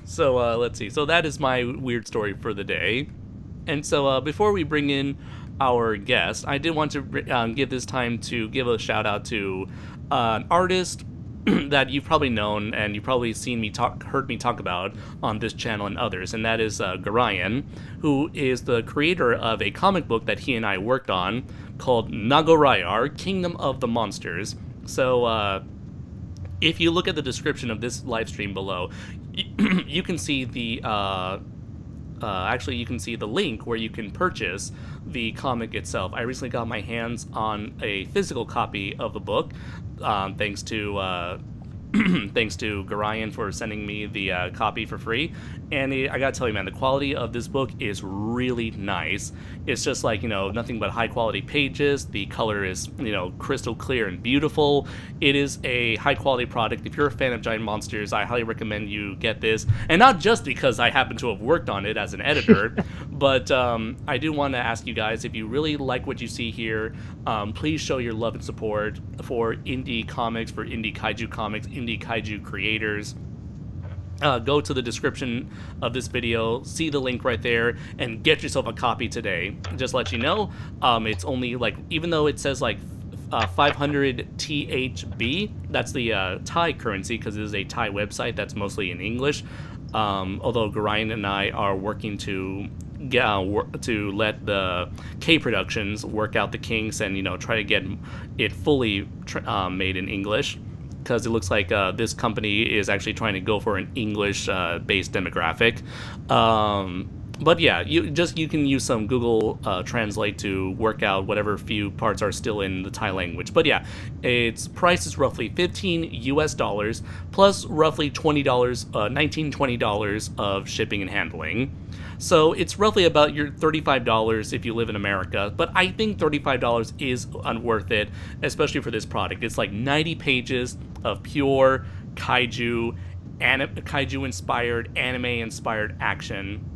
So, let's see. So that is my weird story for the day. And so, before we bring in our guest, I did want to give this time to give a shout-out to an artist that you've probably known and you've probably heard me talk about on this channel and others, and that is Nagoraiar, who is the creator of a comic book that he and I worked on called Nagoraiar, Kingdom of the Monsters. So, if you look at the description of this live stream below, you can see the actually you can see the link where you can purchase the comic itself. I recently got my hands on a physical copy of the book, thanks to thanks to Garayan for sending me the copy for free. And I gotta tell you, man, the quality of this book is really nice. It's just like, nothing but high quality pages. The color is, crystal clear and beautiful. It is a high quality product. If you're a fan of giant monsters, I highly recommend you get this. And not just because I happen to have worked on it as an editor, but I do want to ask you guys, if you really like what you see here, please show your love and support for indie comics, for indie kaiju comics, indie kaiju creators. Go to the description of this video, see the link right there, and get yourself a copy today. Just let you know, it's only even though it says 500 THB, that's the Thai currency, because it is a Thai website that's mostly in English. Although Garayan and I are working to to let the K Productions work out the kinks and try to get it fully made in English. Because it looks like this company is actually trying to go for an English-based demographic. But yeah, you can use some Google Translate to work out whatever few parts are still in the Thai language. But yeah, its price is roughly $15 plus roughly $20, $19-20 of shipping and handling. So it's roughly about your $35 if you live in America. But I think $35 is unworth it, especially for this product. It's like 90 pages of pure kaiju inspired, anime inspired action.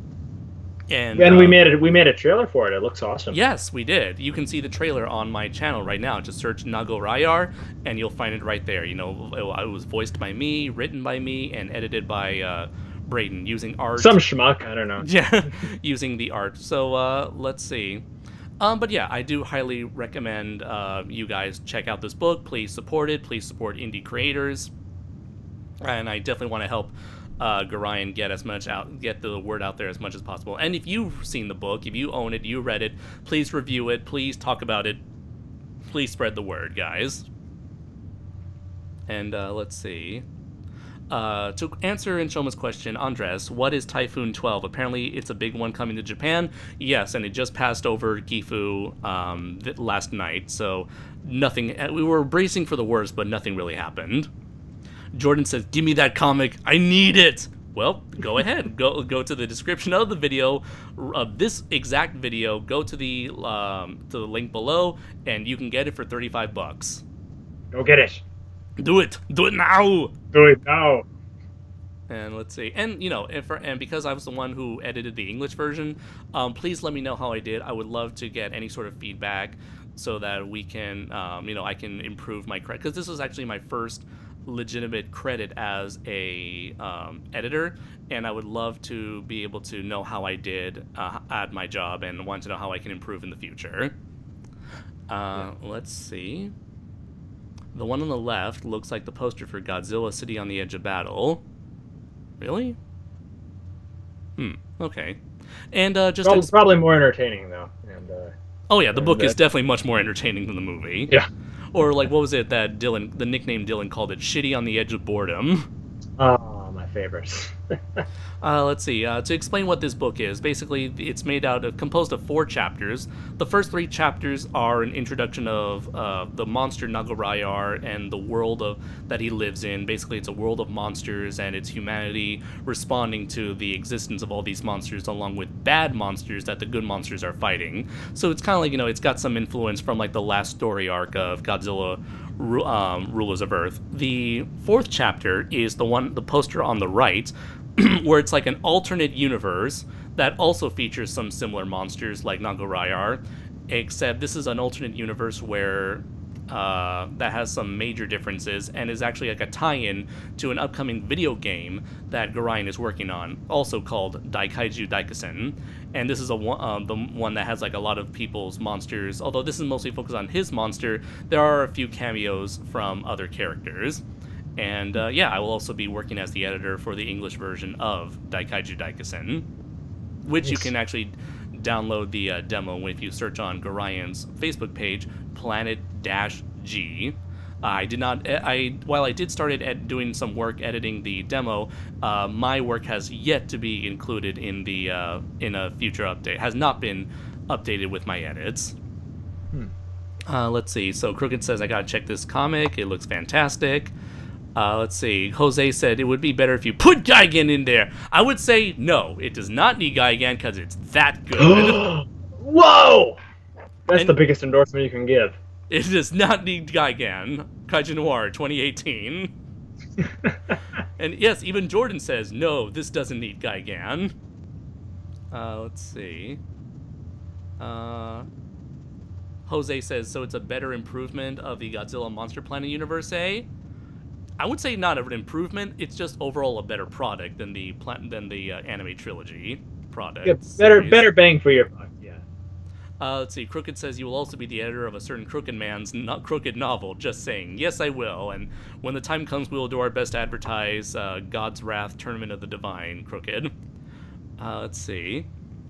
And we made a trailer for it. It looks awesome. Yes, we did. You can see the trailer on my channel right now. Just search Nagoraiar, and you'll find it right there. You know, it was voiced by me, written by me, and edited by Brayton using art. Some schmuck, I don't know. Yeah, using the art. So let's see. But yeah, I do highly recommend you guys check out this book. Please support it. Please support indie creators. And I definitely want to help Gorion get the word out there as much as possible. And if you've seen the book, if you own it, you read it, please review it, please talk about it, please spread the word, guys. And let's see. To answer Inshoma's question, Andres, what is Typhoon 12? Apparently it's a big one coming to Japan. Yes, and it just passed over Gifu last night, so nothing. We were bracing for the worst, but nothing really happened. Jordan says, "Give me that comic. I need it." Well, go ahead. Go to the description of the video, of this exact video. Go to the link below, and you can get it for $35. Go get it. Do it. Do it now. Do it now. And let's see. And you know, and because I was the one who edited the English version, please let me know how I did. I would love to get any sort of feedback so that we can, you know, I can improve my credit, because this was actually my first legitimate credit as a editor, and I would love to be able to know how I did at my job, and want to know how I can improve in the future. Let's see. The one on the left looks like the poster for Godzilla City on the Edge of Battle. Really? Okay. And probably more entertaining though. And oh yeah, the book is definitely much more entertaining than the movie. Yeah. Or like, what was it that the nickname Dylan called it? Shitty on the Edge of Boredom. Oh, my favorites. Let's see. To explain what this book is, basically, it's composed of 4 chapters. The first 3 chapters are an introduction of the monster Nagoraiar and the world that he lives in. Basically, it's a world of monsters, and it's humanity responding to the existence of all these monsters, along with bad monsters that the good monsters are fighting. So it's kind of like, you know, it's got some influence from like the last story arc of Godzilla Rulers of Earth. The 4th chapter is the poster on the right, where it's like an alternate universe that also features some similar monsters like Nagoraiar, except this is an alternate universe where that has some major differences and is actually like a tie-in to an upcoming video game that Gorion is working on, also called Daikaiju Daikasen. And this is the one that has like a lot of people's monsters. Although this is mostly focused on his monster, there are a few cameos from other characters. And yeah, I will also be working as the editor for the English version of Daikaiju Daikasen, which you can actually download the demo if you search on Gorion's Facebook page, Planet-G. While I did start doing some work editing the demo, my work has yet to be included in a future update. Has not been updated with my edits. Let's see. So Crooked says I gotta check this comic. It looks fantastic. Let's see. Jose said it would be better if you put Gigan in there. I would say no. It does not need Gigan because it's that good. Whoa! That's the biggest endorsement you can give. It does not need Gigan. Kaiju Noir 2018. And yes, even Jordan says, no, this doesn't need Gigan. Let's see. Jose says, so it's a better improvement of the Godzilla Monster Planet universe, eh? I would say not an improvement. It's just overall a better product than the anime trilogy product. Yeah, better bang for your buck. Yeah. Let's see. Crooked says you will also be the editor of a certain Crooked man's Crooked novel. Just saying. Yes, I will. And when the time comes, we will do our best to advertise God's Wrath: Tournament of the Divine. Crooked. Let's see.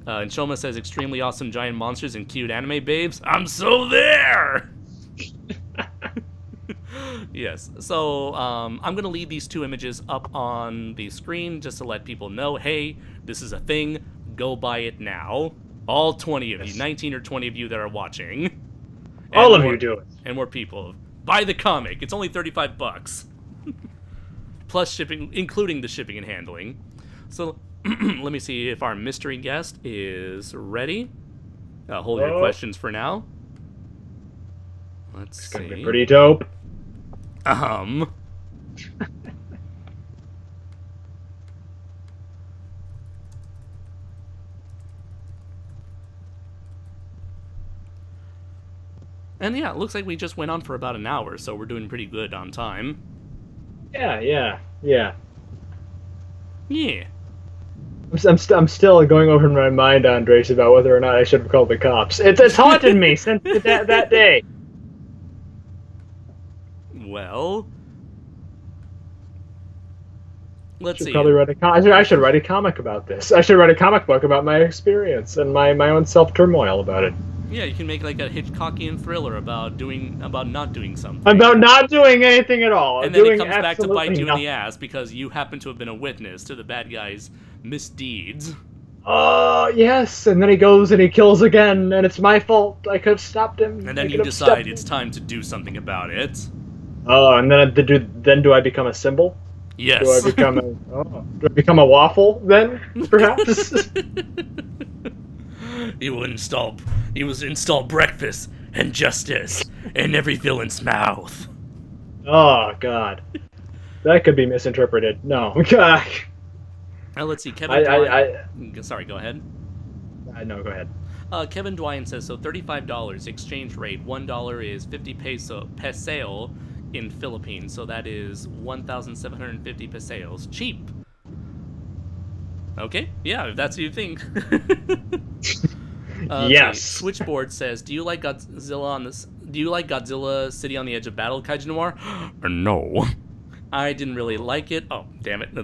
And Shoma says extremely awesome giant monsters and cute anime babes. I'm so there. Yes, so I'm going to leave these 2 images up on the screen just to let people know, hey, this is a thing. Go buy it now. All 20 of you, 19 or 20 of you that are watching. All of you do it. And more people. Buy the comic. It's only $35. Plus shipping, including the shipping and handling. So let me see if our mystery guest is ready. Hold your questions for now. Let's see. It's gonna be pretty dope. And yeah, it looks like we just went on for about an hour, so we're doing pretty good on time. Yeah. Yeah. I'm still going over in my mind, Andres, about whether or not I should have called the cops. It's haunted me since that day. Well, let's see. I should write a comic about this. I should write a comic book about my experience and my own self-turmoil about it. Yeah, you can make like a Hitchcockian thriller about not doing something. About not doing anything at all. And then it comes back to bite you in the ass because you happen to have been a witness to the bad guy's misdeeds. Oh, yes, and then he goes and he kills again, and it's my fault. I could have stopped him. And then you decide it's time to do something about it. Oh, and then do I become a symbol? Yes. Do I become a waffle then, perhaps? He will install breakfast and justice in every villain's mouth. Oh, God. That could be misinterpreted. No. God. Let's see, Kevin Dwyer. Sorry, go ahead. No, go ahead. Kevin Dwyer says, so $35 exchange rate. $1 is 50 peso in Philippines, so that is 1,750 pesos. Cheap. Okay, yeah, if that's what you think. Yes. Switchboard says, do you like Godzilla City on the Edge of Battle, Kaiju Noir? No. I didn't really like it. Oh, damn it.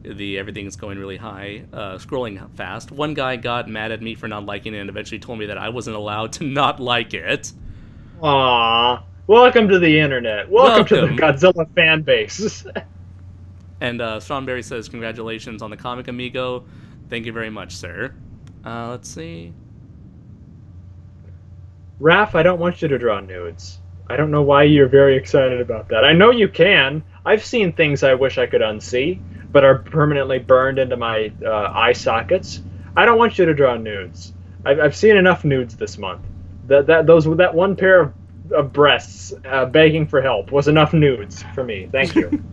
The everything's going really high, scrolling fast. One guy got mad at me for not liking it and eventually told me that I wasn't allowed to not like it. Aww. Welcome to the internet. Welcome to the Godzilla fan base. And Strawberry says, congratulations on the comic, amigo. Thank you very much, sir. Let's see. Raph, I don't want you to draw nudes. I don't know why you're very excited about that. I know you can. I've seen things I wish I could unsee, but are permanently burned into my eye sockets. I don't want you to draw nudes. I've seen enough nudes this month. That one pair of breasts begging for help was enough nudes for me. Thank you.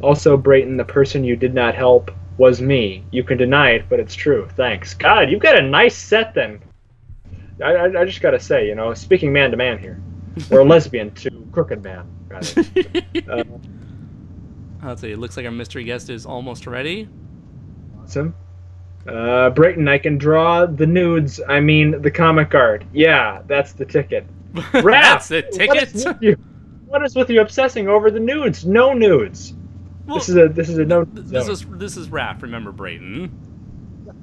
Also, Brayton, the person you did not help was me. You can deny it, but it's true. Thanks. God, you've got a nice set then. I just gotta say, you know, speaking man to man here. Or lesbian to crooked man, rather. Let's see, it looks like our mystery guest is almost ready. Awesome. Brayton, I can draw the nudes, I mean the comic art. Yeah, that's the ticket. That's the ticket? What is with you obsessing over the nudes? No nudes. Well, this is a no. This is Raph. Remember, Brayton.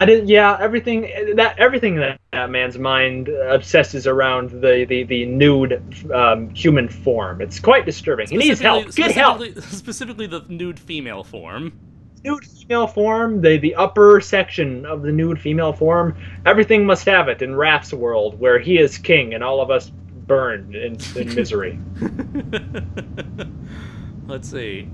I didn't. Yeah, everything that man's mind obsesses around the nude human form. It's quite disturbing. He needs help. Get help. Specifically, the nude female form. Nude female form. The upper section of the nude female form. Everything must have it in Raph's world, where he is king and all of us burn in misery. Let's see.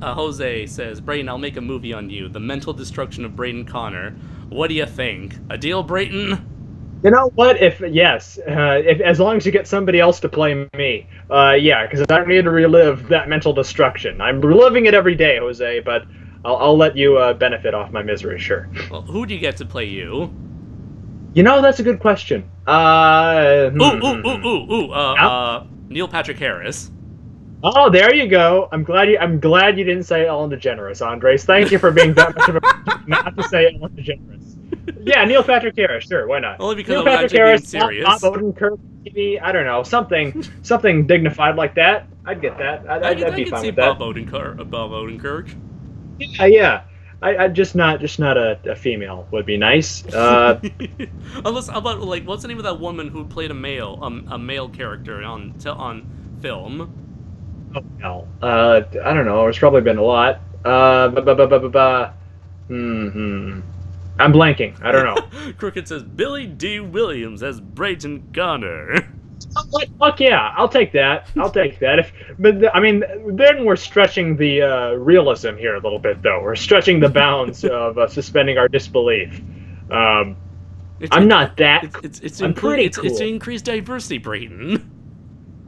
Jose says, Brayton, I'll make a movie on you. The mental destruction of Brayton Connor. What do you think? A deal, Brayton? You know what? If as long as you get somebody else to play me, yeah, because I don't need to relive that mental destruction. I'm reliving it every day, Jose, but I'll let you benefit off my misery, sure. Well, who do you get to play you? You know, that's a good question. Neil Patrick Harris. Oh, there you go. I'm glad you didn't say Ellen DeGeneres, Andres. Thank you for being that much of a not to say Ellen DeGeneres. Yeah, Neil Patrick Harris, sure, why not? Only because Neil Patrick Harris, being serious. Bob Odenkirk, maybe, I don't know, something dignified like that. I'd get that. I'd be fine with that. Bob Odenkirk. Yeah. I just not a female would be nice. Unless, how about, like, what's the name of that woman who played a male character on film? Oh, no. I don't know. There's probably been a lot. I'm blanking. I don't know. Crooked says Billy D. Williams as Brayton Connor. Fuck yeah, I'll take that. I'll take that. I mean, then we're stretching the realism here a little bit, though. We're stretching the bounds of suspending our disbelief. I'm not that. I'm pretty cool. It's increased diversity, Brayton.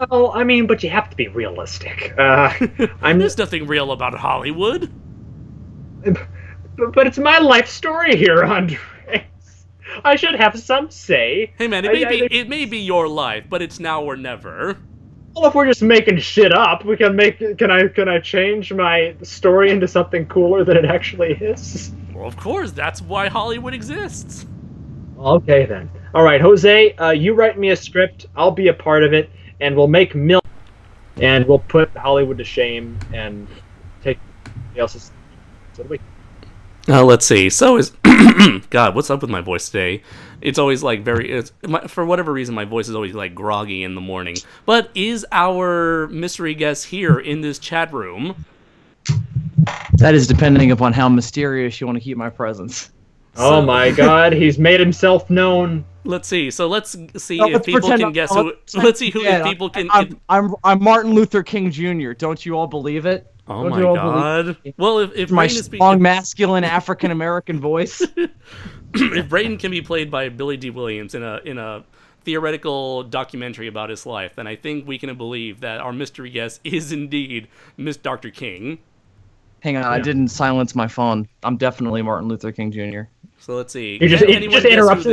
Well, I mean, but you have to be realistic. There's nothing real about Hollywood. But it's my life story here, Andres. I should have some say. Hey man, it may be your life, but it's now or never. Well, if we're just making shit up, we can make. Can I change my story into something cooler than it actually is? Well, of course, that's why Hollywood exists. Okay then. All right, Jose, you write me a script. I'll be a part of it, and we'll make millions, and we'll put Hollywood to shame and take somebody else's. So do we. Let's see. So is God, what's up with my voice today? It's always like for whatever reason, my voice is always like groggy in the morning. But is our mystery guest here in this chat room? That is depending upon how mysterious you want to keep my presence. Oh my God, he's made himself known. Let's see. So let's see if people can guess who. Let's see who if people can. I'm Martin Luther King Jr. Don't you all believe it? Oh my God! Well, if my Brayton strong, masculine African American voice, if Brayton can be played by Billy D. Williams in a theoretical documentary about his life, then I think we can believe that our mystery guest is indeed Miss Dr. King. Hang on, I didn't silence my phone. I'm definitely Martin Luther King Jr. So let's see. He just interrupts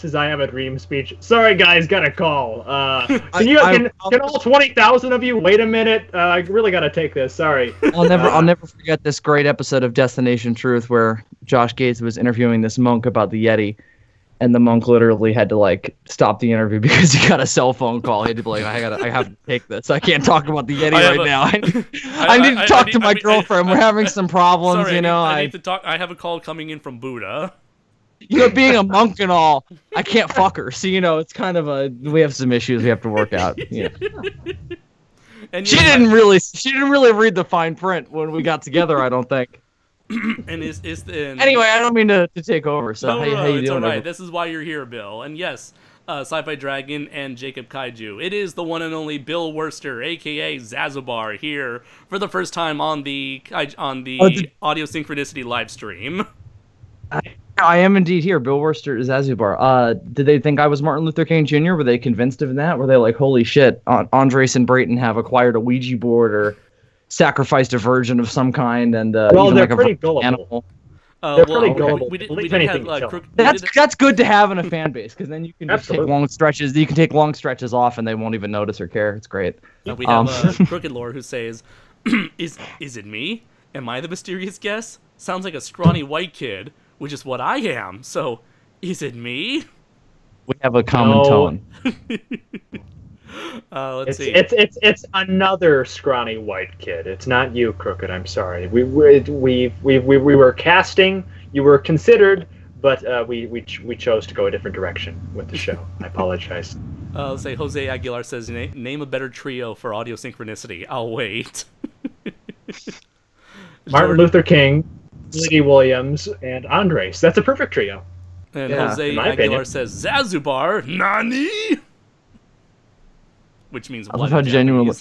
his I have a dream speech. Sorry guys, got a call. Can all 20,000 of you wait a minute? I really gotta take this. Sorry. I'll never forget this great episode of Destination Truth where Josh Gates was interviewing this monk about the Yeti, and the monk literally had to like stop the interview because he got a cell phone call. He had to be like, I have to take this. I can't talk about the Yeti right now. I need to talk to my girlfriend. We're having some problems, sorry, you know. I need to talk. I have a call coming in from Buddha. You know, being a monk and all, I can't fuck her. So, you know, it's kind of we have some issues we have to work out. You know. And she didn't really read the fine print when we got together, I don't think. And anyway, I don't mean to take over. So how you it's doing? All right. This is why you're here, Bill. And yes, Sci-Fi Dragon and Jacob Kaiju. It is the one and only Bill Worster, aka Zazubar, here for the first time on the Audio Synchronicity live stream. I am indeed here. Bill Worster is Zazubar. Did they think I was Martin Luther King Jr.? Were they convinced of that? Were they like, holy shit, Andres and Brayton have acquired a Ouija board or sacrificed a virgin of some kind, and well, they're like pretty gullible. Animal. They're pretty gullible. We didn't have that's good to have in a fan base because then you can just take long stretches. You can take long stretches off, and they won't even notice or care. It's great. We have Crooked Lore who says, "Is it me? Am I the mysterious guest? Sounds like a scrawny white kid, which is what I am. So, is it me?" We have a common tone. Let's see. It's another scrawny white kid. It's not you, Crooked. I'm sorry. We were casting. You were considered, but we chose to go a different direction with the show. I apologize. Let's say Jose Aguilar says, "Name a better trio for Audio Synchronicity." I'll wait. Martin Luther King, Billy D. Williams, and Andres. That's a perfect trio. And Jose Aguilar says, "Zazubar, Nani?" Which means I love how genuinely.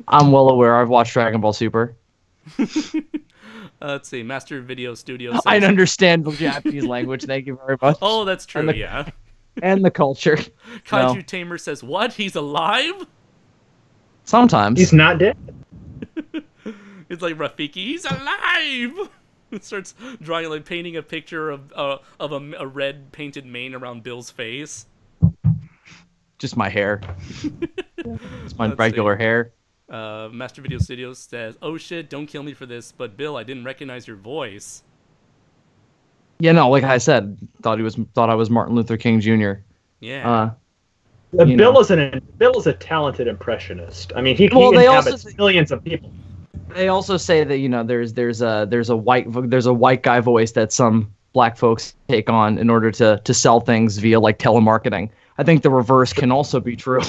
I'm well aware. I've watched Dragon Ball Super. Let's see. Master Video Studio says, I understand the Japanese language. Thank you very much. Oh, that's true. And the culture. Kaiju Tamer says, "What? He's alive?" Sometimes. He's not dead. It's like Rafiki. He's alive. It starts drawing, like painting a picture of a red painted mane around Bill's face. Just my hair. It's my regular hair. Master Video Studios says, "Oh shit, don't kill me for this, but Bill, I didn't recognize your voice." Yeah, no, like I said, thought I was Martin Luther King Jr. Yeah. Bill is a talented impressionist. I mean, he inhabits millions of people. They also say that there's a white guy voice that some black folks take on in order to sell things via like telemarketing. I think the reverse can also be true.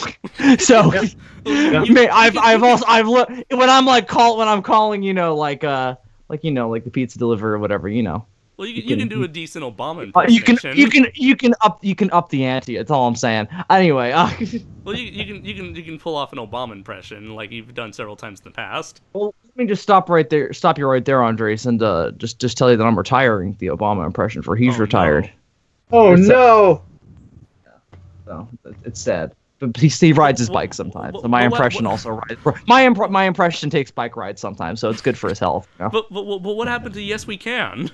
So, when I'm calling, like the pizza deliverer or whatever, Well, you can do a decent Obama impersonation. you can up the ante. That's all I'm saying. Anyway, well, you can pull off an Obama impression like you've done several times in the past. well, let me just stop right there. Stop you right there, Andres, and just tell you that I'm retiring the Obama impression for he's retired. Oh no! So it's sad. But he rides his bike sometimes. So my impression also rides. My impression takes bike rides sometimes, so it's good for his health. But what happened to Yes We Can?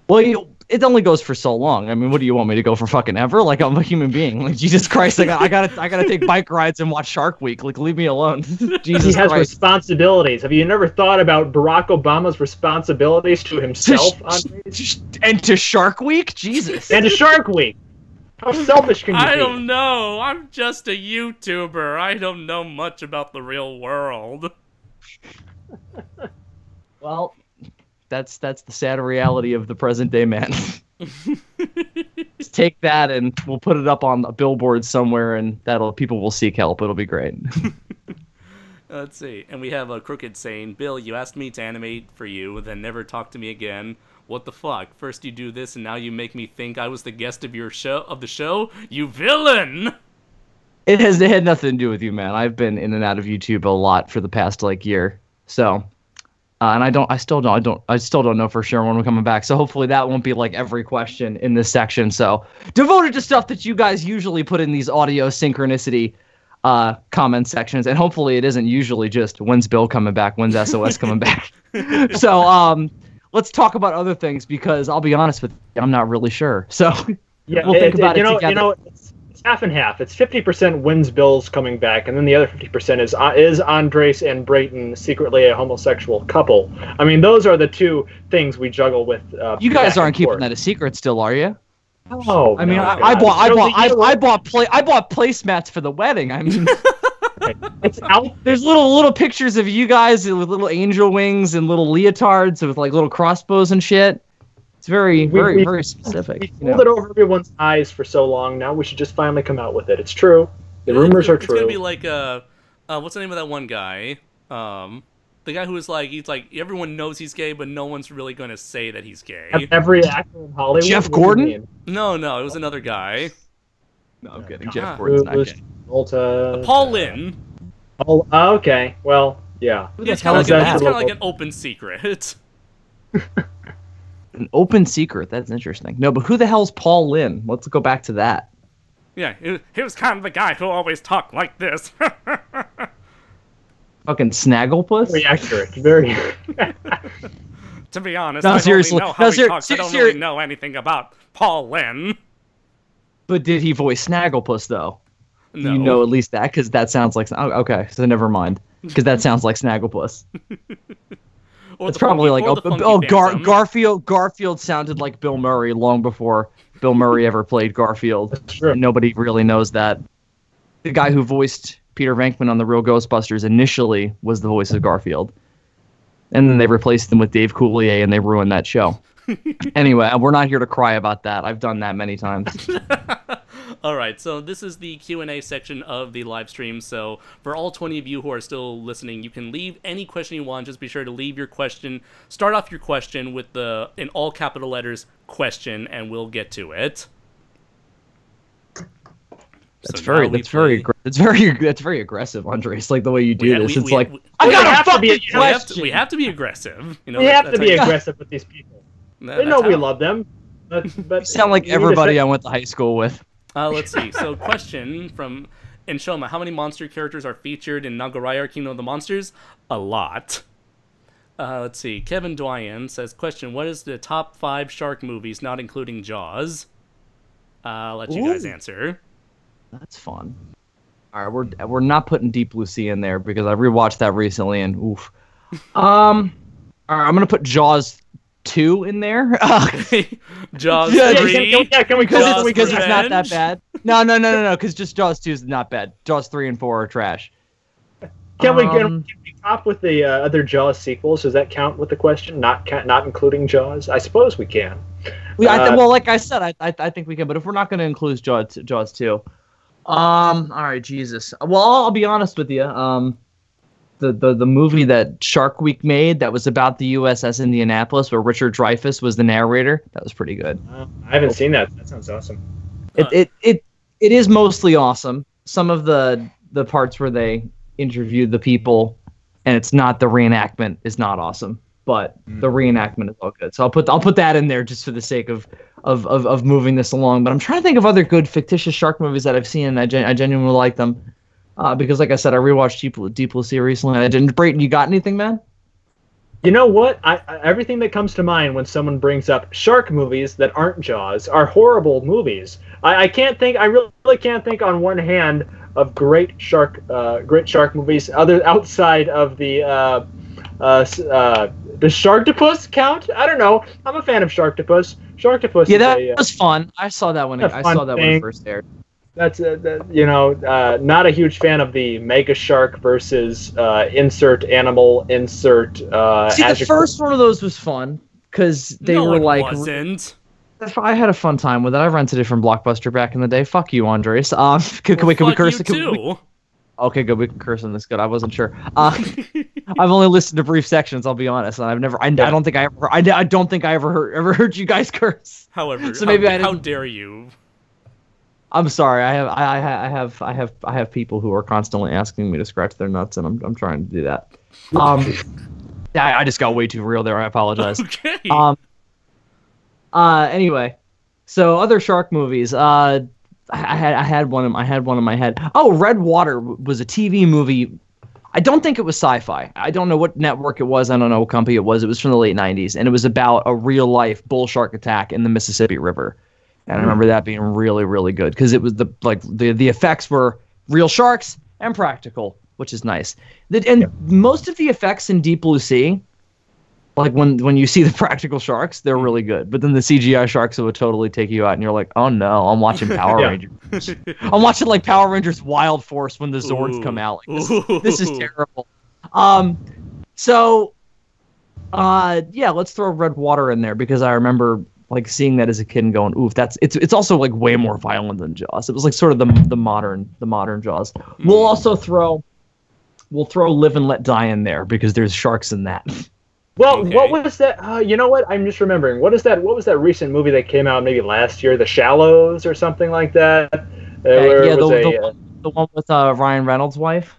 Well, it only goes for so long. I mean, what do you want me to go for fucking ever? Like, I'm a human being. Like, Jesus Christ, I gotta take bike rides and watch Shark Week. Like, leave me alone. Jesus He has Christ. responsibilities. Have you never thought about Barack Obama's responsibilities to himself And to Shark Week? Jesus. and to Shark Week? How selfish can you be? I don't know. I'm just a YouTuber. I don't know much about the real world. Well, that's the sad reality of the present day man. Just take that and we'll put it up on a billboard somewhere, and people will seek help. It'll be great. Let's see. And we have a Crooked saying, Bill, you asked me to animate for you, then never talk to me again. What the fuck? First you do this, and now you make me think I was the guest of the show? You villain! It had nothing to do with you, man. I've been in and out of YouTube a lot for the past year. So, and I still don't know for sure when we're coming back. So hopefully that won't be every question in this section. So devoted to stuff that you guys usually put in these audio synchronicity comment sections, and hopefully it isn't usually just when's Bill coming back, when's SOS coming back. So let's talk about other things, because I'll be honest with you, I'm not really sure. So Yeah, we'll think about it together. It's half and half. It's 50% wins Bill's coming back, and then the other 50% is Andres and Brayton secretly a homosexual couple. I mean, those are the two things we juggle with. You guys aren't keeping forth. that a secret still, are you? Oh, I mean, no, I God. bought placemats for the wedding. I mean, It's out. there's little pictures of you guys with little angel wings and little leotards with little crossbows and shit. It's very specific. We pulled it over everyone's eyes for so long. Now we should just finally come out with it. It's true. The rumors are true. It's gonna be like what's the name of that one guy? The guy who is everyone knows he's gay, but no one's really gonna say that he's gay. Every actor in Hollywood. Jeff What do you Gordon? mean? No, it was another guy. No, I'm kidding. Ah. Jeff Gordon's not Bruce, gay. Volta, Paul Lynn. Oh, okay. Well, yeah. Who the He's hell kind is of that? like an open secret. An open secret. That's interesting. No, but who the hell's Paul Lynn? Let's go back to that. Yeah, he was kind of the guy who always talked like this. Fucking Snagglepuss? Very accurate. Very. To be honest, No, I seriously. don't really know how No, he talks. I don't seri- really know anything about Paul Lynn. But did he voice Snagglepuss, though? No. You know at least that, because that sounds like... Oh, okay, so never mind. Because that sounds like Snagglepuss. Or It's the probably funky Phantom. Garfield sounded like Bill Murray long before Bill Murray ever played Garfield. That's true. And nobody really knows that. The guy who voiced Peter Venkman on The Real Ghostbusters initially was the voice of Garfield. And then they replaced him with Dave Coulier, and they ruined that show. Anyway, we're not here to cry about that. I've done that many times. All right, so this is the Q&A section of the live stream. So for all 20 of you who are still listening, you can leave any question you want. Just be sure to leave your question. Start off your question with in all capital letters, question, and we'll get to it. That's So now very aggressive, Andres. Like the way you do this. It's like I we got have a to be- fucking question. we have to be aggressive. You know, We have to that's be how you- aggressive with these people. that- They know that's we how- love them. But You sound like we need to everybody say- I went to high school with. Let's see. So, question from Inshoma: how many monster characters are featured in Nagoraiar Kingdom of the Monsters? A lot. Let's see. Kevin Dwyan says, question: what is the top 5 shark movies, not including Jaws? I'll let you guys Ooh. answer. That's fun. All right, we're not putting Deep Blue Sea in there because I rewatched that recently and oof. All right, I'm gonna put Jaws 2 in there. Jaws Yeah, 3. Can we Jaws because it's not that Revenge. bad. No, because just Jaws 2 is not bad. Jaws 3 and 4 are trash. Can we top with the other Jaws sequels? Does that count with the question? Not including Jaws? I suppose we can. Well, like I said, I think we can. But if we're not going to include Jaws 2, all right, Jesus. Well, I'll be honest with you. The movie that Shark Week made that was about the USS Indianapolis, where Richard Dreyfuss was the narrator, that was pretty good. I haven't seen that. That sounds awesome. It is mostly awesome. Some of the parts where they interviewed the people, and it's not the reenactment, is not awesome. But the reenactment is all good. So I'll put that in there just for the sake of moving this along. But I'm trying to think of other good fictitious shark movies that I've seen, and I genuinely like them. Because, like I said, I rewatched Deep Blue Sea recently. Brayton, you got anything, man? You know what? Everything that comes to mind when someone brings up shark movies that aren't Jaws are horrible movies. I really can't think on one hand of great shark movies outside of the does Sharktopus count? I don't know. I'm a fan of Sharktopus. Yeah, that was fun. I saw that when it first aired. That's not a huge fan of the Mega Shark versus insert animal insert. See, the first one of those was fun because they were like. Wasn't. I had a fun time with it. I rented it from Blockbuster back in the day. Fuck you, Andres. Can we curse? Okay, good. We can curse on this. Good. I wasn't sure. I've only listened to brief sections. I'll be honest. And I've never. I don't think I ever heard you guys curse. However, so maybe how dare you? I'm sorry. I have people who are constantly asking me to scratch their nuts, and I'm trying to do that. I just got way too real there. I apologize. Okay. Anyway, so other shark movies. I had one in my head. Oh, Red Water was a TV movie. I don't think it was sci-fi. I don't know what network it was. I don't know what company it was. It was from the late 90s, and it was about a real-life bull shark attack in the Mississippi River. And I remember that being really, really good because it was the effects were real sharks and practical, which is nice. Most of the effects in Deep Blue Sea, like when you see the practical sharks, they're really good. But then the CGI sharks would totally take you out, and you're like, oh no, I'm watching Power Rangers. I'm watching like Power Rangers Wild Force when the Zords come out. Like, this is terrible. Let's throw Red Water in there because I remember like seeing that as a kid and going, oof, it's also like way more violent than Jaws. It was like sort of the modern Jaws. We'll also throw Live and Let Die in there because there's sharks in that. Well, okay. What was that? You know what? I'm just remembering. What was that recent movie that came out maybe last year? The Shallows or something like that? The one with Ryan Reynolds' wife?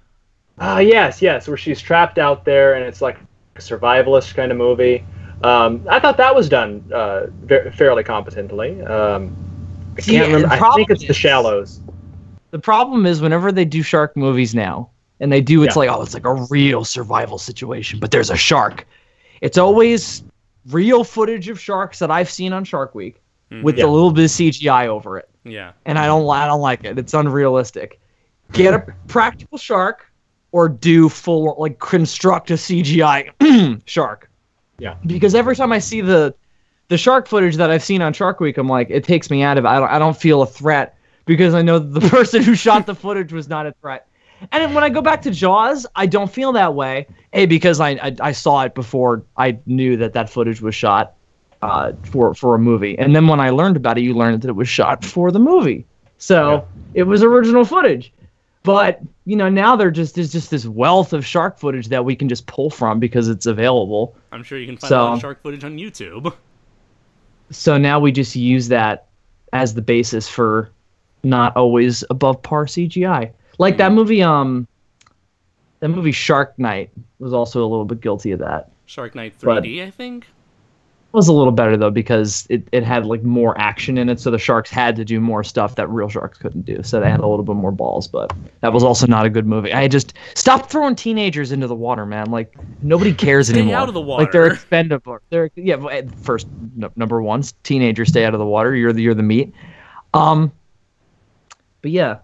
Yes, where she's trapped out there and it's like a survivalist kind of movie. I thought that was done fairly competently. I can't remember. I think it's The Shallows. The problem is whenever they do shark movies now, and they do, it's like a real survival situation, but there's a shark. It's always real footage of sharks that I've seen on Shark Week with a little bit of CGI over it. Yeah. And I don't like it. It's unrealistic. Get a practical shark or do full, like, construct a CGI shark. Yeah. Because every time I see the shark footage that I've seen on Shark Week, I'm like, it takes me out of it. I don't feel a threat because I know the person who shot the footage was not a threat. And when I go back to Jaws, I don't feel that way. Because I saw it before I knew that footage was shot for a movie. And then when I learned about it, you learned that it was shot for the movie. So it was original footage. But, now there's just this wealth of shark footage that we can just pull from because it's available. I'm sure you can find a lot of shark footage on YouTube. So now we just use that as the basis for not always above par CGI. Like that movie Shark Night was also a little bit guilty of that. Shark Night 3D, I think? It was a little better, though, because it had like more action in it, so the sharks had to do more stuff that real sharks couldn't do. So they had a little bit more balls, but that was also not a good movie. I just stopped throwing teenagers into the water, man. Like, nobody cares anymore. Stay out of the water. Like, they're expendable. First, number one, teenagers stay out of the water. You're the meat. But yeah.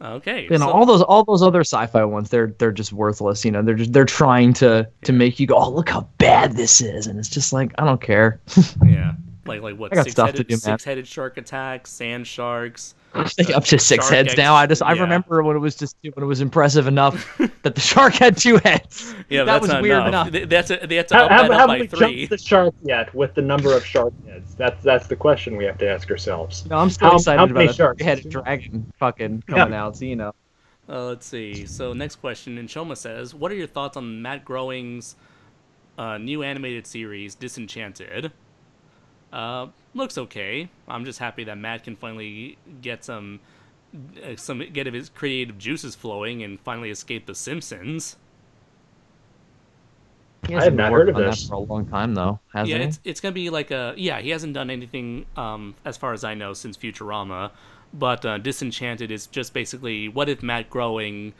Okay. All those other sci-fi ones, they're just worthless. They're trying to make you go, oh, look how bad this is, and it's just like, I don't care. Yeah. Like what? I got stuff to do, man. Six-headed shark attacks, sand sharks. I think up to 6 shark heads now. I yeah. remember when it was impressive enough that the shark had 2 heads. Yeah, that that's was not weird enough. enough. They had to up that up Haven't by we 3. jumped the shark yet with the number of shark heads? That's the question we have to ask ourselves. No, I'm still excited how many about a sharks? 3-headed dragon fucking coming out. So Let's see. So next question, Inchoma says, "What are your thoughts on Matt Groening's new animated series, Disenchanted?" Looks okay. I'm just happy that Matt can finally get get his creative juices flowing and finally escape The Simpsons. He I have hasn't not been heard of working on this. that for a long time though, hasn't Yeah, he? it's gonna be like he hasn't done anything as far as I know since Futurama, but Disenchanted is just basically what if Matt Groening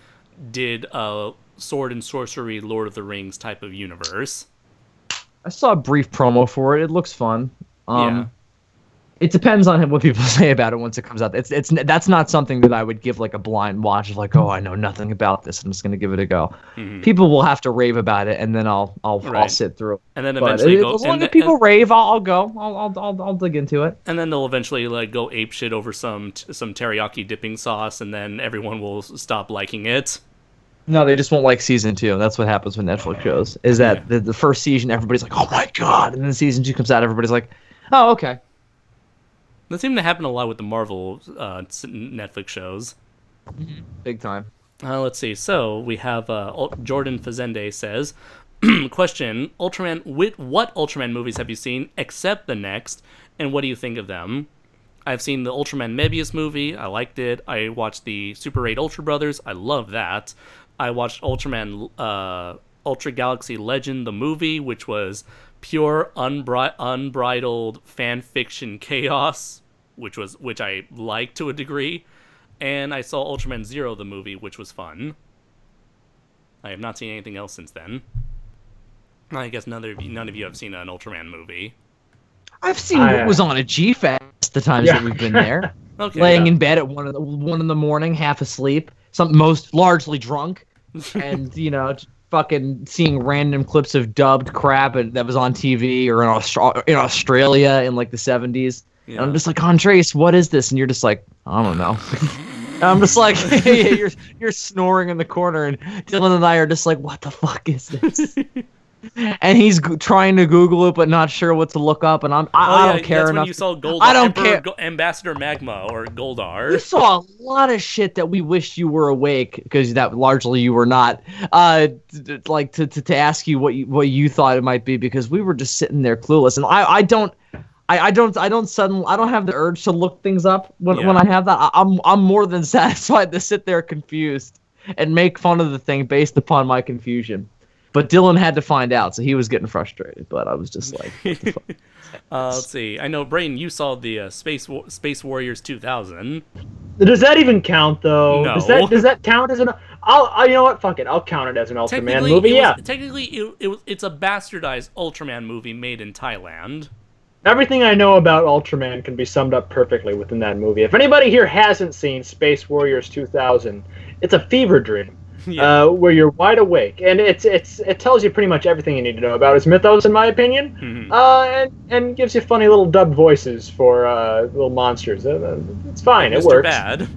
did a sword and sorcery Lord of the Rings type of universe. I saw a brief promo for it. It looks fun. Yeah. It depends on what people say about it once it comes out. That's not something that I would give like a blind watch of like, oh, I know nothing about this. I'm just gonna give it a go. Mm-hmm. People will have to rave about it, and then I'll sit through it. And then But eventually as long as people rave, I'll go. I'll dig into it. And then they'll eventually like go apeshit over some teriyaki dipping sauce, and then everyone will stop liking it. No, they just won't like season 2. That's what happens with Netflix shows. Is that the first season, everybody's like, oh my god, and then season 2 comes out, everybody's like, oh okay. That seemed to happen a lot with the Marvel Netflix shows. Big time. Let's see. So we have Jordan Fazende says, question, Ultraman, what Ultraman movies have you seen except the next, and what do you think of them? I've seen the Ultraman Mebius movie. I liked it. I watched the Super 8 Ultra Brothers. I love that. I watched Ultraman Ultra Galaxy Legend, the movie, which was pure unbridled fan fiction chaos, which I liked to a degree. And I saw Ultraman Zero, the movie, which was fun. I have not seen anything else since then. I guess none of you have seen an Ultraman movie. I've seen what was on a G-Fest the times that we've been there. Okay, laying in bed at 1 in the morning, half asleep, most largely drunk, and fucking seeing random clips of dubbed crap that was on TV or in Australia in like the 70s. Yeah. And I'm just like, Andres, what is this? And you're just like, I don't know. I'm just like, hey, you're snoring in the corner, and Dylan and I are just like, what the fuck is this? And he's trying to Google it, but not sure what to look up. And I don't care that's enough. When you saw Goldar, I don't care. Ambassador Magma or Goldar. We saw a lot of shit that we wished you were awake, because that largely you were not. Like to ask you what you thought it might be, because we were just sitting there clueless. And I don't have the urge to look things up when I have that. I'm more than satisfied to sit there confused and make fun of the thing based upon my confusion. But Dylan had to find out, so he was getting frustrated. But I was just like, what the fuck? Let's see. I know, Brayton, you saw the Space Warriors 2000. Does that even count, though? No. Does that count as an? You know what? Fuck it. I'll count it as an Ultraman movie. Technically, it's a bastardized Ultraman movie made in Thailand. Everything I know about Ultraman can be summed up perfectly within that movie. If anybody here hasn't seen Space Warriors 2000, it's a fever dream. Yeah. Where you're wide awake, and it tells you pretty much everything you need to know about its mythos, in my opinion, and gives you funny little dubbed voices for little monsters. It's fine, it works. Bad.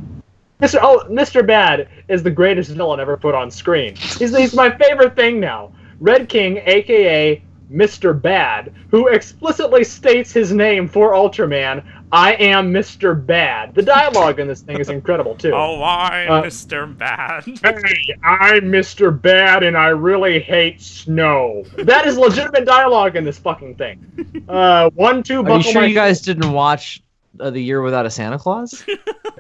Mr. Bad is the greatest villain ever put on screen. He's my favorite thing now. Red King, aka Mr. Bad, who explicitly states his name for Ultraman. I am Mr. Bad. The dialogue in this thing is incredible, too. Oh, I'm Mr. Bad. Hey, I'm Mr. Bad, and I really hate snow. That is legitimate dialogue in this fucking thing. 1, 2, Are you sure you guys didn't watch The Year Without a Santa Claus?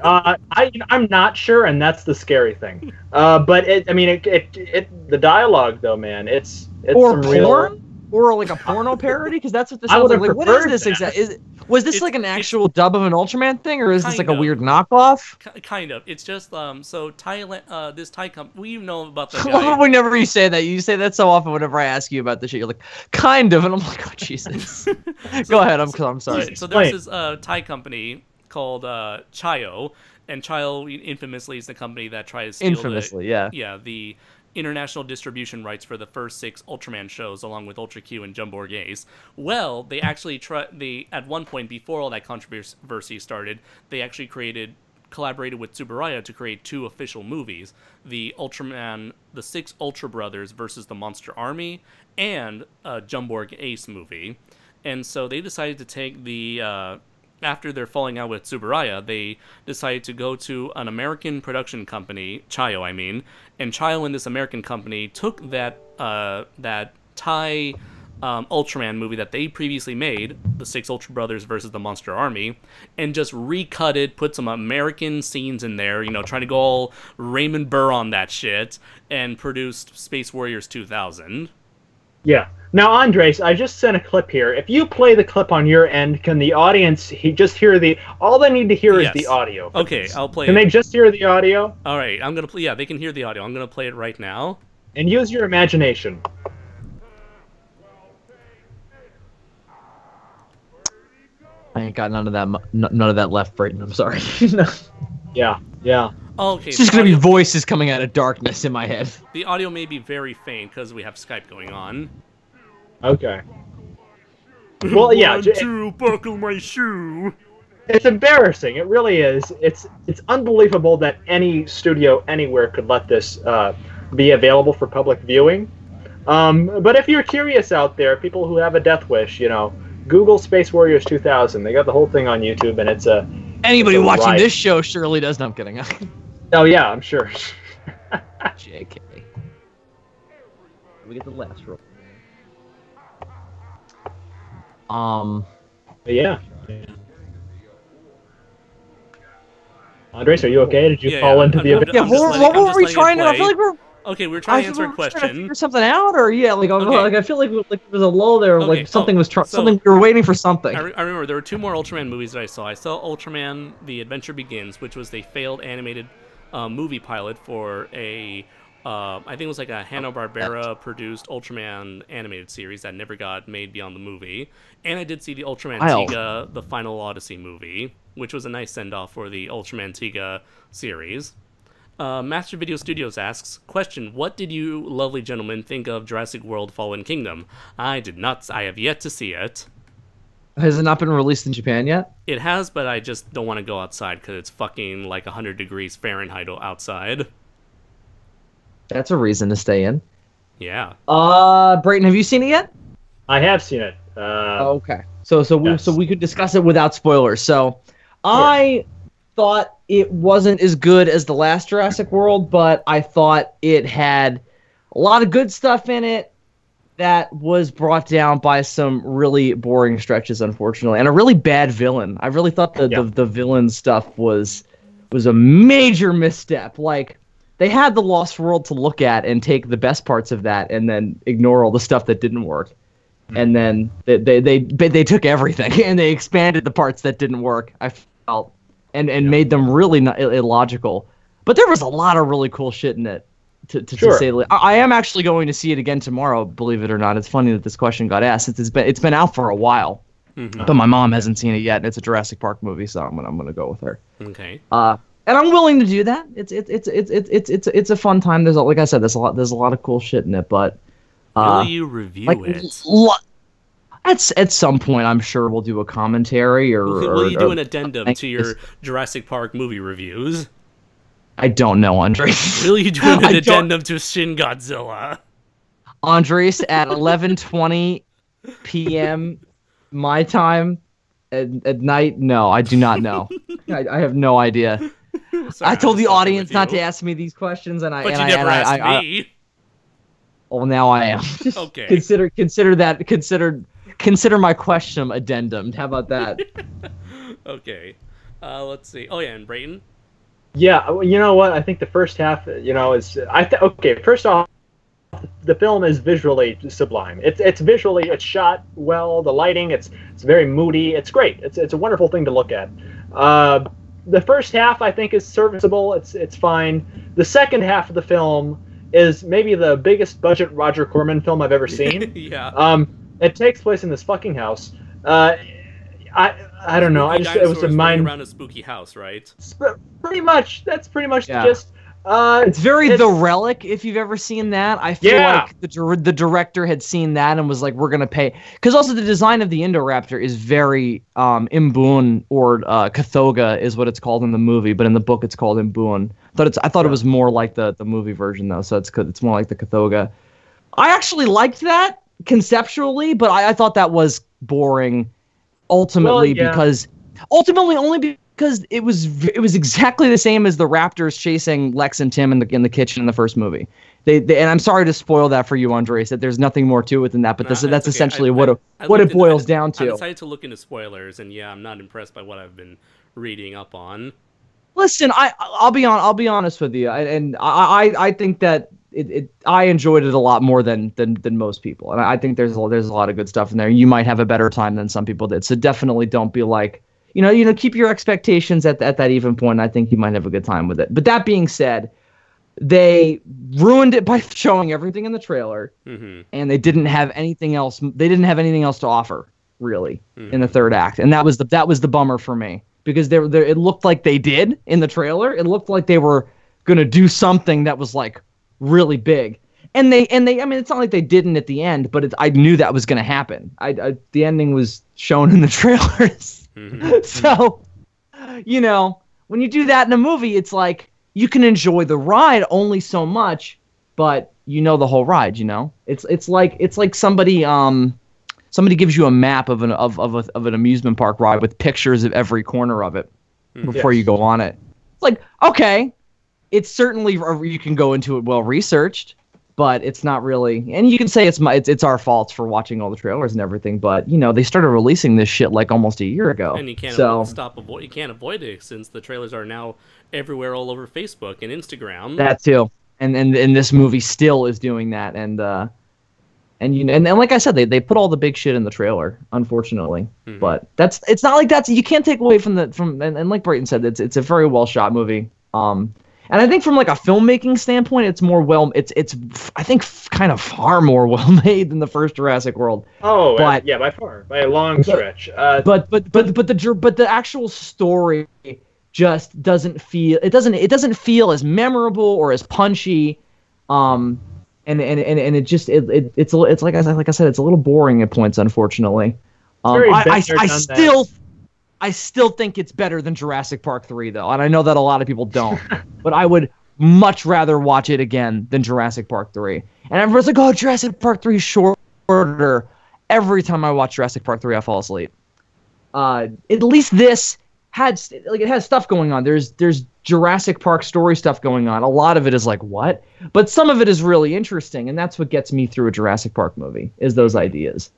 I'm not sure, and that's the scary thing. But the dialogue, though, man, it's or some porn? real... Or like a porno parody? Because that's what this sounds like. What is this exactly? Was this like an actual dub of an Ultraman thing, or is this like a weird knockoff? Kind of. It's just so Thailand. This Thai company. We know about the guy. Whenever you say that, you say that so often. Whenever I ask you about this shit, you're like, kind of, and I'm like, oh Jesus. Go ahead. I'm sorry. So there's this Thai company called Chayo, and Chayo infamously is the company that tries to steal the international distribution rights for the first 6 Ultraman shows, along with Ultra Q and Jumbo Ace. Well, they actually at one point, before all that controversy started, they actually collaborated with Tsuburaya to create 2 official movies: the 6 Ultra Brothers versus the Monster Army, and a Jumbo Ace movie. And so they decided to take after their falling out with Tsuburaya, they decided to go to an American production company, Chayo, and Chayo and this American company took that Thai Ultraman movie that they previously made, the 6 Ultra Brothers versus the Monster Army, and just recut it, put some American scenes in there, trying to go all Raymond Burr on that shit, and produced Space Warriors 2000. Yeah. Now, Andres, I just sent a clip here. If you play the clip on your end, can the audience just hear the... All they need to hear is the audio. Okay, I'll play Can they just hear the audio? All right, I'm going to play... Yeah, they can hear the audio. I'm going to play it right now. And use your imagination. I ain't got none of that left, Brayton. I'm sorry. No. Yeah. Okay. It's just going to be voices coming out of darkness in my head. The audio may be very faint because we have Skype going on. Okay. Well, yeah. 1, 2, buckle my shoe. It's embarrassing. It really is. It's unbelievable that any studio anywhere could let this be available for public viewing. But if you're curious out there, people who have a death wish, Google Space Warriors 2000. They got the whole thing on YouTube, and it's a... Anybody watching this show surely does. No, I'm kidding. Oh, yeah, I'm sure. JK. We get the last roll. Yeah. Andres, are you okay? Did you fall into the abyss? Yeah, what were we trying to... I feel like we're... Okay, we were trying to answer a question. Trying to figure something out, or I feel like there was a lull there. Okay. Something was something. We were waiting for something. I remember there were 2 more Ultraman movies that I saw. I saw Ultraman: The Adventure Begins, which was the failed animated movie pilot for a I think it was like a Hanna-Barbera produced Ultraman animated series that never got made beyond the movie. And I did see the Ultraman Tiga: The Final Odyssey movie, which was a nice send-off for the Ultraman Tiga series. Master Video Studios asks, question, what did you lovely gentlemen think of Jurassic World Fallen Kingdom? I have yet to see it. Has it not been released in Japan yet? It has, but I just don't want to go outside because it's fucking like 100 degrees Fahrenheit outside. That's a reason to stay in. Yeah. Brayton, have you seen it yet? I have seen it. Okay. So we could discuss it without spoilers. So, I thought it wasn't as good as the last Jurassic World, but I thought it had a lot of good stuff in it that was brought down by some really boring stretches, unfortunately, and a really bad villain. I really thought the villain stuff was a major misstep. Like, they had the Lost World to look at and take the best parts of that and then ignore all the stuff that didn't work. And then they took everything and they expanded the parts that didn't work, I felt, and made them really illogical. But there was a lot of really cool shit in it, to say the least. I am actually going to see it again tomorrow, believe it or not. It's funny that this question got asked. It's been out for a while, but my mom hasn't seen it yet. It's a Jurassic Park movie, so I'm gonna go with her. Okay. And I'm willing to do that. It's a fun time. Like I said, there's a lot of cool shit in it, but will you review it? At some point, I'm sure we'll do a commentary will you do an addendum to your Jurassic Park movie reviews? I don't know, Andres. Will you do an addendum to Shin Godzilla? Andres, at 11:20 p.m. my time at night? No, I do not know. I have no idea. Sorry, I told the audience not to ask me these questions, and you never asked me. Well, now I am. Okay. Consider my question addendum. How about that? Okay. Let's see. Oh yeah, and Brayton. Yeah, you know what? I think the first half, is okay. First off, the film is visually sublime. It's shot well. The lighting, it's very moody. It's great. It's a wonderful thing to look at. The first half, I think, is serviceable. It's fine. The second half of the film is maybe the biggest budget Roger Corman film I've ever seen. Yeah. It takes place in this fucking house. I don't know. It was a mind around a spooky house, right? Pretty much. That's pretty much the gist. It's very The Relic, if you've ever seen that. I feel like the director had seen that and was like, we're going to pay. Because also the design of the Indoraptor is very Imboon, or Cathoga is what it's called in the movie, but in the book it's called Imboon. I thought it was more like the movie version, though, so it's more like the Cathoga. I actually liked that conceptually, but I thought that was boring ultimately because it was exactly the same as the Raptors chasing Lex and Tim in the kitchen in the first movie. They and I'm sorry to spoil that for you, Andres, that there's nothing more to it than that, but that's okay. Essentially what it boils down to. I decided to look into spoilers, and I'm not impressed by what I've been reading up on. Listen, I'll be honest with you, and I think that I enjoyed it a lot more than most people, and I think there's a lot of good stuff in there. You might have a better time than some people did, so definitely don't be like. Keep your expectations at that even point. I think you might have a good time with it. But that being said, they ruined it by showing everything in the trailer, and they didn't have anything else. They didn't have anything else to offer really in the third act, and that was the bummer for me because it looked like they did in the trailer. It looked like they were gonna do something that was like really big, and they. I mean, it's not like they didn't at the end, but I knew that was gonna happen. The ending was shown in the trailers. So, when you do that in a movie, it's like you can enjoy the ride only so much, but the whole ride. It's like somebody gives you a map of an amusement park ride with pictures of every corner of it before you go on it. It's like, okay, it's certainly you can go into it well researched, but it's not really. And you can say it's our fault for watching all the trailers and everything, but they started releasing this shit like almost a year ago. And you can't you can't avoid it since the trailers are now everywhere, all over Facebook and Instagram. That too, and this movie still is doing that, and like I said, they put all the big shit in the trailer, unfortunately. But it's not like you can't take away from and like Brayton said, it's a very well shot movie. And I think from like a filmmaking standpoint, it's more it's I think kind of far more well made than the first Jurassic World. Oh, but, by far, by a long stretch. But the actual story just doesn't feel it doesn't feel as memorable or as punchy. And it just it's like I said, it's a little boring at points, unfortunately. I still think it's better than Jurassic Park 3, though, and I know that a lot of people don't, but I would much rather watch it again than Jurassic Park 3. And everyone's like, oh, Jurassic Park 3 is shorter. Every time I watch Jurassic Park 3, I fall asleep. At least this it has stuff going on. There's Jurassic Park story stuff going on. A lot of it is like, what? But some of it is really interesting, and that's what gets me through a Jurassic Park movie, is those ideas,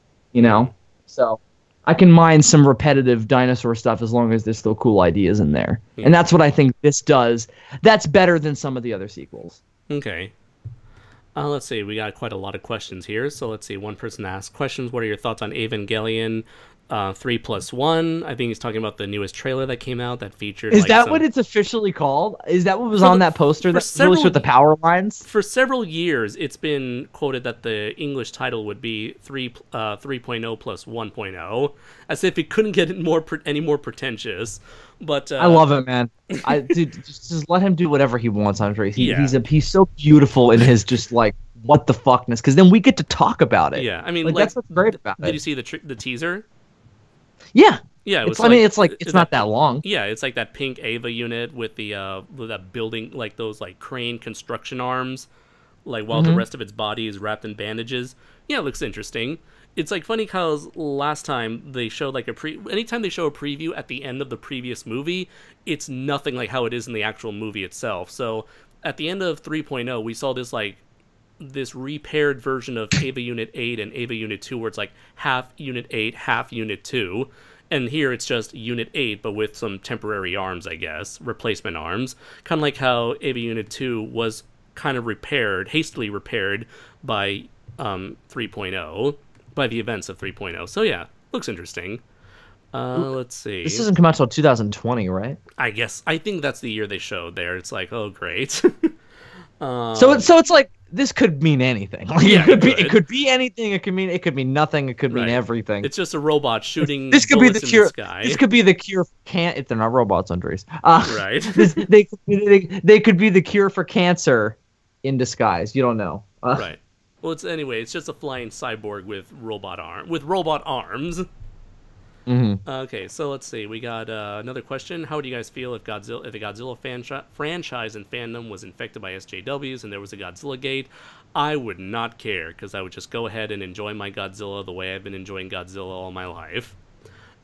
So I can mine some repetitive dinosaur stuff as long as there's still cool ideas in there. Yeah. And that's what I think this does. That's better than some of the other sequels. Okay. Let's see. We got quite a lot of questions here. So let's see. One person asked questions. What are your thoughts on Evangelion 3+1? I think he's talking about the newest trailer that came out that featured... Is that what it's officially called? Is that what was on that poster that really showed the power lines? For several years, it's been quoted that the English title would be 3.0 plus 1.0, as if it couldn't get any more pretentious. But I love it, man. Dude, just let him do whatever he wants, Andre. He's so beautiful in his just like what the fuckness, because then we get to talk about it. Yeah, I mean, that's what's great about it. Did you see the teaser? Yeah. Yeah, it's not that long. Yeah, it's like that pink Ava unit with that building, like those like crane construction arms, like while the rest of its body is wrapped in bandages. Yeah, it looks interesting. It's like funny because last time they showed like anytime they show a preview at the end of the previous movie, it's nothing like how it is in the actual movie itself. So at the end of 3.0, we saw this repaired version of Ava Unit 8 and Ava Unit 2 where it's like half Unit 8, half Unit 2. And here it's just Unit 8, but with some temporary arms, I guess. Replacement arms. Kind of like how Ava Unit 2 was kind of hastily repaired by 3.0, by the events of 3.0. So yeah, looks interesting. Let's see. This doesn't come out until 2020, right? I think that's the year they showed there. It's like, oh, great. So it's like this could mean anything. Like, Yeah, it could be anything. It could mean nothing. It could mean Right. everything. It's just a robot shooting This could be bullets the in cure. the sky. This could be the cure for cancer. They're not robots, Andres. Right. They could be the cure for cancer in disguise. You don't know. Right. Well, it's just a flying cyborg with robot arms. Mm-hmm. Okay, so let's see. We got another question. How would you guys feel if the Godzilla franchise and fandom was infected by SJWs and there was a Godzilla Gate? I would not care, because I would just go ahead and enjoy my Godzilla the way I've been enjoying Godzilla all my life.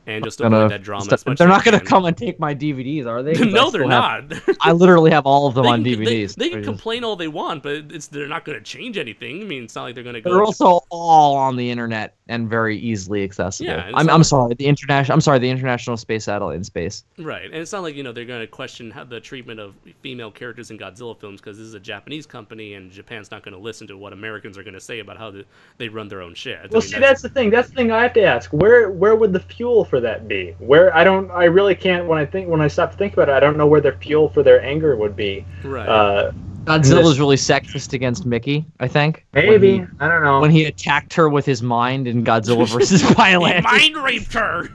And just avoid that drama as much They're as not I going to can. come and take my DVDs, are they? 'Cause No, they're not. I literally have all of them on They DVDs. can complain all they want, but they're not going to change anything. I mean, it's not like they're going to go. They're also all on the internet and very easily accessible. Yeah, I'm sorry, the International Space Satellite in space. Right, and it's not like they're going to question the treatment of female characters in Godzilla films, because this is a Japanese company and Japan's not going to listen to what Americans are going to say about how they run their own shit. Well, see, that's the thing. That's the thing I have to ask. Where would the fuel for that be? Where I really can't. When I stop to think about it, I don't know where the fuel for their anger would be. Right. Godzilla's really sexist against Mickey, I think. Maybe. I don't know. When he attacked her with his mind in Godzilla versus He Biollante. mind raped her.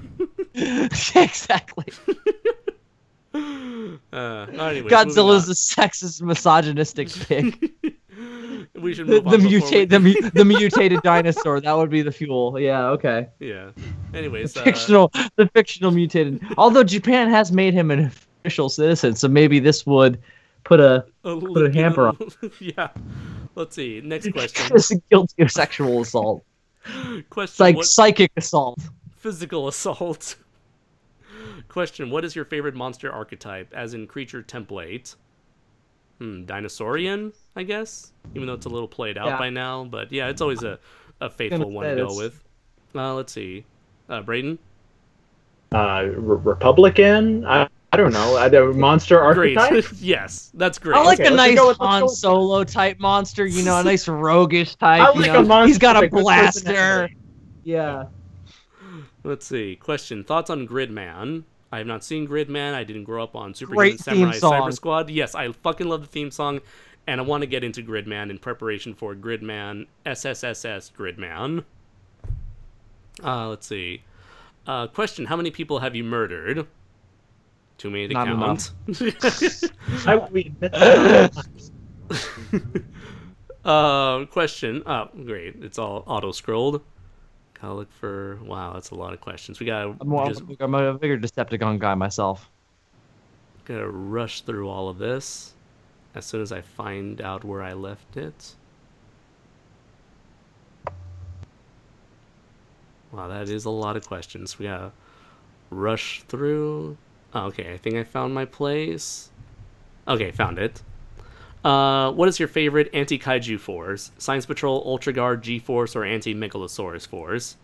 Exactly. Anyways, Godzilla's a sexist, misogynistic pig. We should the, move on. the mutated dinosaur. That would be the fuel. Yeah, okay. Yeah. Anyways, The fictional mutated. Although Japan has made him an official citizen, so maybe this would put a hamper on. Yeah. Let's see. Next question. He's guilty of sexual assault. Question. Psychic assault. Physical assault. Question. What is your favorite monster archetype, as in creature template? Dinosaurian, I guess? Even though it's a little played out by now. But yeah, it's always a faithful one to go with. Let's see. Brayden? Republican? I don't know. Monster archetype? Great. Yes, that's great. I like Okay, a nice let's go Han with Solo type monster, a nice roguish type. I like a monster He's got a with good blaster. personality. Yeah. Let's see. Question. Thoughts on Gridman? I have not seen Gridman. I didn't grow up on Super Great Samurai theme song. Cyber Squad. Yes, I fucking love the theme song, and I want to get into Gridman in preparation for Gridman SSSS Gridman. Let's see. Question. How many people have you murdered? Too many to Not count. We admit that. Question. Oh, great. It's all auto-scrolled. Gotta look for... Wow, that's a lot of questions. We gotta... I'm a bigger Decepticon guy myself. Gotta rush through all of this as soon as I find out where I left it. Wow, that is a lot of questions. We gotta rush through. Oh, okay, I think I found my place. Okay, found it. What is your favorite anti-kaiju force? Science Patrol, Ultra Guard, G-Force, or Anti-Megalosaurus force?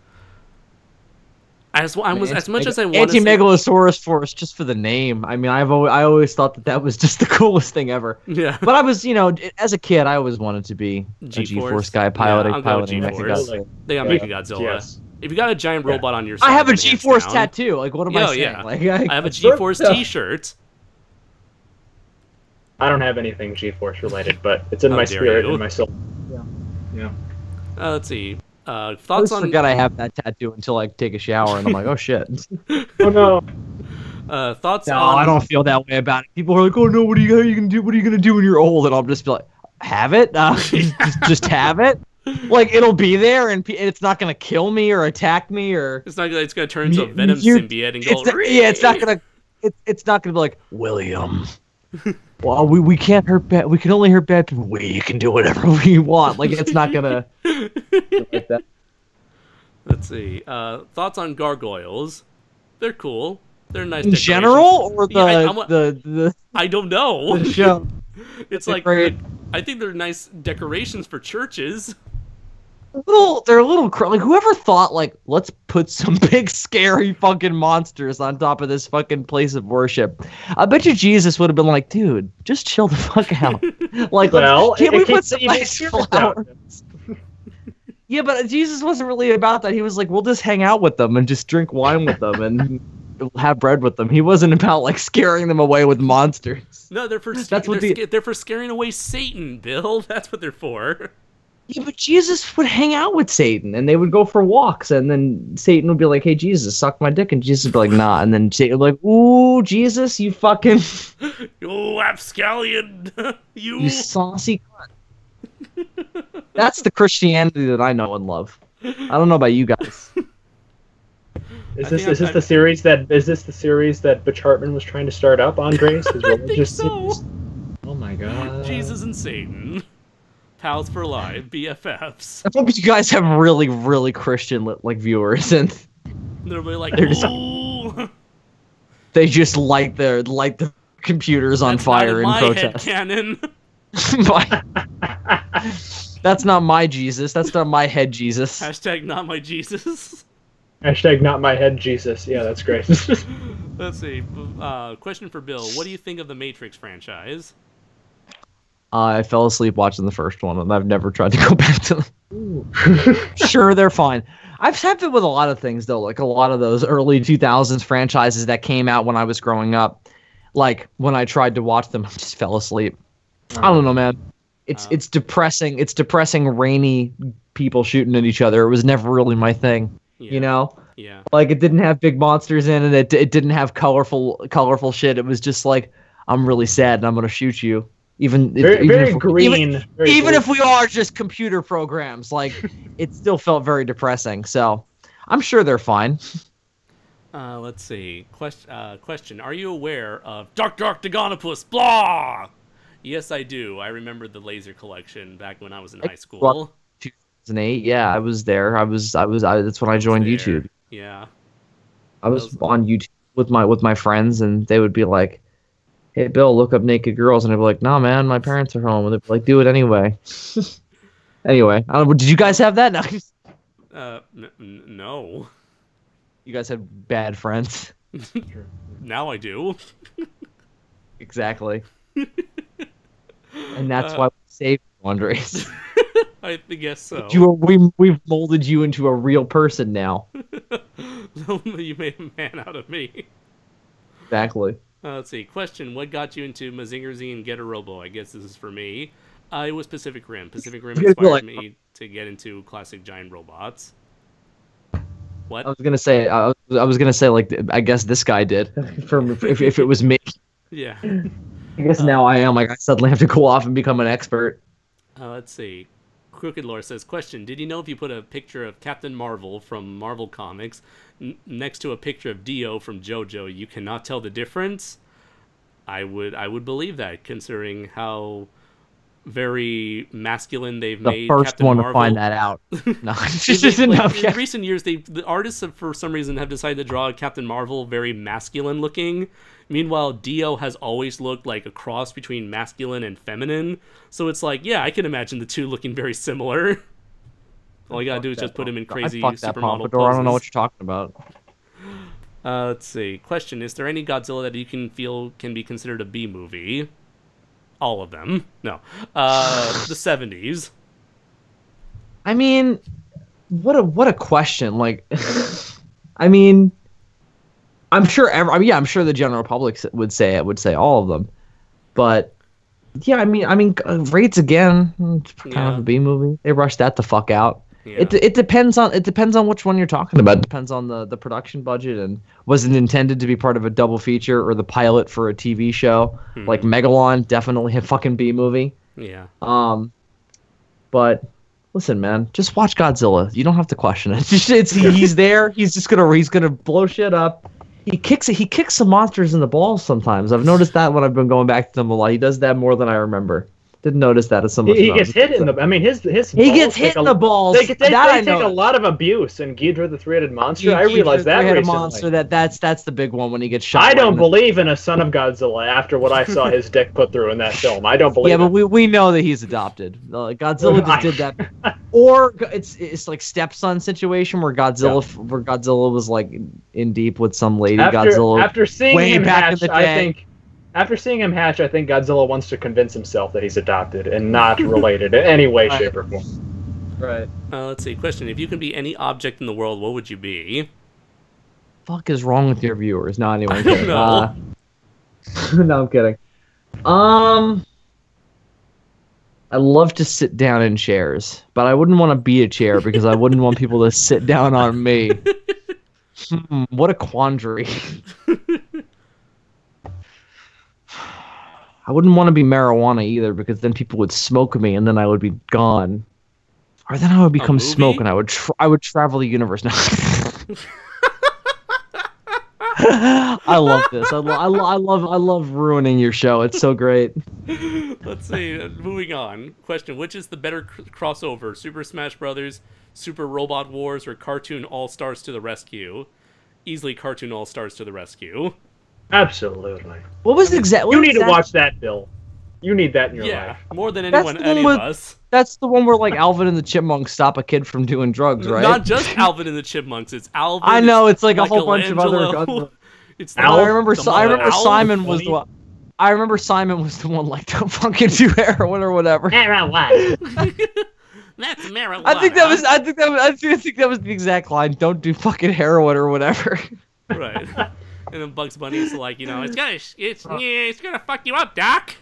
As much as I want Anti-Megalosaurus force, just for the name. I mean, I always thought that was just the coolest thing ever. Yeah. But I was, as a kid, I always wanted to be a G-Force guy piloting G-Force. Mechagodzilla. They got Mechagodzilla. Yes. If you got a giant robot on your side, I have a hands G-Force down. tattoo. Like, what am I saying? Yeah. Like, I have a G-Force T-shirt. I don't have anything G-Force related, but it's in How my dare spirit you. and my soul. Yeah. Let's see. I Thoughts on forgot I have that tattoo until I take a shower, and I'm like, oh shit. Oh no. thoughts No, on I don't feel that way about it. People are like, oh no, what are you gonna do? What are you gonna do when you're old? And I'll just be like, have it? Just have it. Like, it'll be there, and it's not gonna kill me or attack me or. It's not. It's gonna turn into a Venom symbiote and go. It's not gonna. It's not gonna be like William. Well, we can't hurt bad. We can only hurt bad people. We can do whatever we want. Like, it's not gonna. Like that. Let's see. Thoughts on gargoyles? They're cool. They're nice. In decorations. general, or Yeah, the I don't know. the show. It's They're like great. I think they're nice decorations for churches. They're a little like, whoever thought, like, let's put some big scary fucking monsters on top of this fucking place of worship. I bet you Jesus would have been like, dude, just chill the fuck out. Like, Well, can't we it put keeps some even nice spirits out. flowers? Yeah, but Jesus wasn't really about that. He was like, we'll just hang out with them and just drink wine with them, and have bread with them. He wasn't about like scaring them away with monsters. No, they're for they're for scaring away Satan, Bill. That's what they're for. Yeah, but Jesus would hang out with Satan, and they would go for walks, and then Satan would be like, "Hey, Jesus, suck my dick," and Jesus would be like, "Nah," and then Satan would be like, "Ooh, Jesus, you fucking, You rapscallion, you saucy cunt." That's the Christianity that I know and love. I don't know about you guys. Is this the series that Butch Hartman was trying to start up, Andres? I think so. Oh my god. Jesus and Satan. Pals for life, BFFs. I hope you guys have really, really Christian like viewers, and they're really like, ooh. They just light the computers on fire in protest. Headcanon. That's not my Jesus. That's not my head Jesus. Hashtag not my Jesus. Hashtag not my head Jesus. Yeah, that's great. Let's see. Question for Bill. What do you think of the Matrix franchise? I fell asleep watching the first one, and I've never tried to go back to them. Sure, they're fine. I've had it with a lot of things, though, like a lot of those early 2000s franchises that came out when I was growing up. Like, when I tried to watch them, I just fell asleep. I don't know, man. It's depressing. It's depressing, rainy people shooting at each other. It was never really my thing, you know? Yeah. Like, it didn't have big monsters in it. It didn't have colorful shit. It was just like, I'm really sad, and I'm going to shoot you. Even if we are just computer programs, like it still felt very depressing. So I'm sure they're fine. Let's see. Question: Are you aware of Dark Dagonopus? Blah. Yes, I do. I remember the laser collection back when I was in high school. 2008. Yeah, I was there. That's when I joined YouTube. Yeah. I was on YouTube with my friends, and they would be like, "Hey, Bill, look up naked girls," and I'd be like, "Nah, man, my parents are home," and they'd be like, "Do it anyway." Anyway, I don't know, did you guys have that? No. You guys had bad friends. Now I do. Exactly. And that's why we saved you, Andres. I guess so. We've molded you into a real person now. You made a man out of me. Exactly. Let's see. Question: What got you into Mazinger Z and Get a Robo? I guess this is for me. It was Pacific Rim. Pacific Rim inspired me to get into classic giant robots. What? I was gonna say. Like, I guess this guy did. If it was me. Yeah. I guess now I am. Like, I suddenly have to go off and become an expert. Let's see. Crooked Lore says, question: Did you know if you put a picture of Captain Marvel from Marvel Comics next to a picture of Dio from JoJo, you cannot tell the difference? I would believe that, considering how very masculine they've made the first Captain one Marvel. To find that out. No, in recent years, the artists have, for some reason, have decided to draw Captain Marvel very masculine looking. Meanwhile, Dio has always looked like a cross between masculine and feminine. So it's like, yeah, I can imagine the two looking very similar. All you gotta do is just put him in crazy supermodel poses. I don't know what you're talking about. Let's see. Question: Is there any Godzilla that you can feel can be considered a B movie? All of them. No. The 70s. I mean, what a question. Like, I mean, I'm sure I'm sure the general public would say all of them. But yeah, I mean, Raids again, it's kind of a B movie. They rushed that the fuck out. Yeah. It depends on which one you're talking about. It depends on the production budget, and was it intended to be part of a double feature or the pilot for a TV show? Like Megalon, definitely a fucking B movie. Yeah. But listen, man, just watch Godzilla. You don't have to question it. He's there. He's gonna blow shit up. He kicks some monsters in the balls sometimes. I've noticed that when I've been going back to them a lot. He does that more than I remember. Didn't notice that as someone. He gets hit in the. I mean, his. He gets hit in the balls. They take a lot of abuse in Ghidorah the Three-Headed Monster. I realized that recently. Monster. That's the big one when he gets shot. I don't believe in a son of Godzilla after what I saw his dick put through in that film. I don't believe. Yeah, but we know that he's adopted. Godzilla just did that. Or it's like stepson situation where Godzilla was like in deep with some lady. Godzilla after seeing him hatch, After seeing him hatch, I think Godzilla wants to convince himself that he's adopted and not related in any way, shape, or form. Right. Let's see. Question: If you could be any object in the world, what would you be? fuck is wrong with your viewers? No, anyway, I'm kidding. No. No, I'm kidding. I love to sit down in chairs, but I wouldn't want to be a chair because I wouldn't want people to sit down on me. What a quandary. I wouldn't want to be marijuana either because then people would smoke me and then I would be gone. Or then I would become smoke and I would travel the universe. No. I love this. I love ruining your show. It's so great. Let's see. Moving on. Question: which is the better crossover? Super Smash Brothers, Super Robot Wars, or Cartoon All Stars to the Rescue? Easily Cartoon All Stars to the Rescue. Absolutely. What was exactly? You need to watch that, Bill. You need that in your life. More than anyone, any of us. That's the one where like Alvin and the Chipmunks stop a kid from doing drugs, right? Not just Alvin and the Chipmunks. It's Alvin. I know it's like a whole bunch of other. It's I remember Simon was the one. I remember Simon was the one like don't fucking do heroin or whatever. Marijuana. That's marijuana. I think that was the exact line. Don't do fucking heroin or whatever. Right. And then Bugs Bunny's like, it's gonna fuck you up, Doc.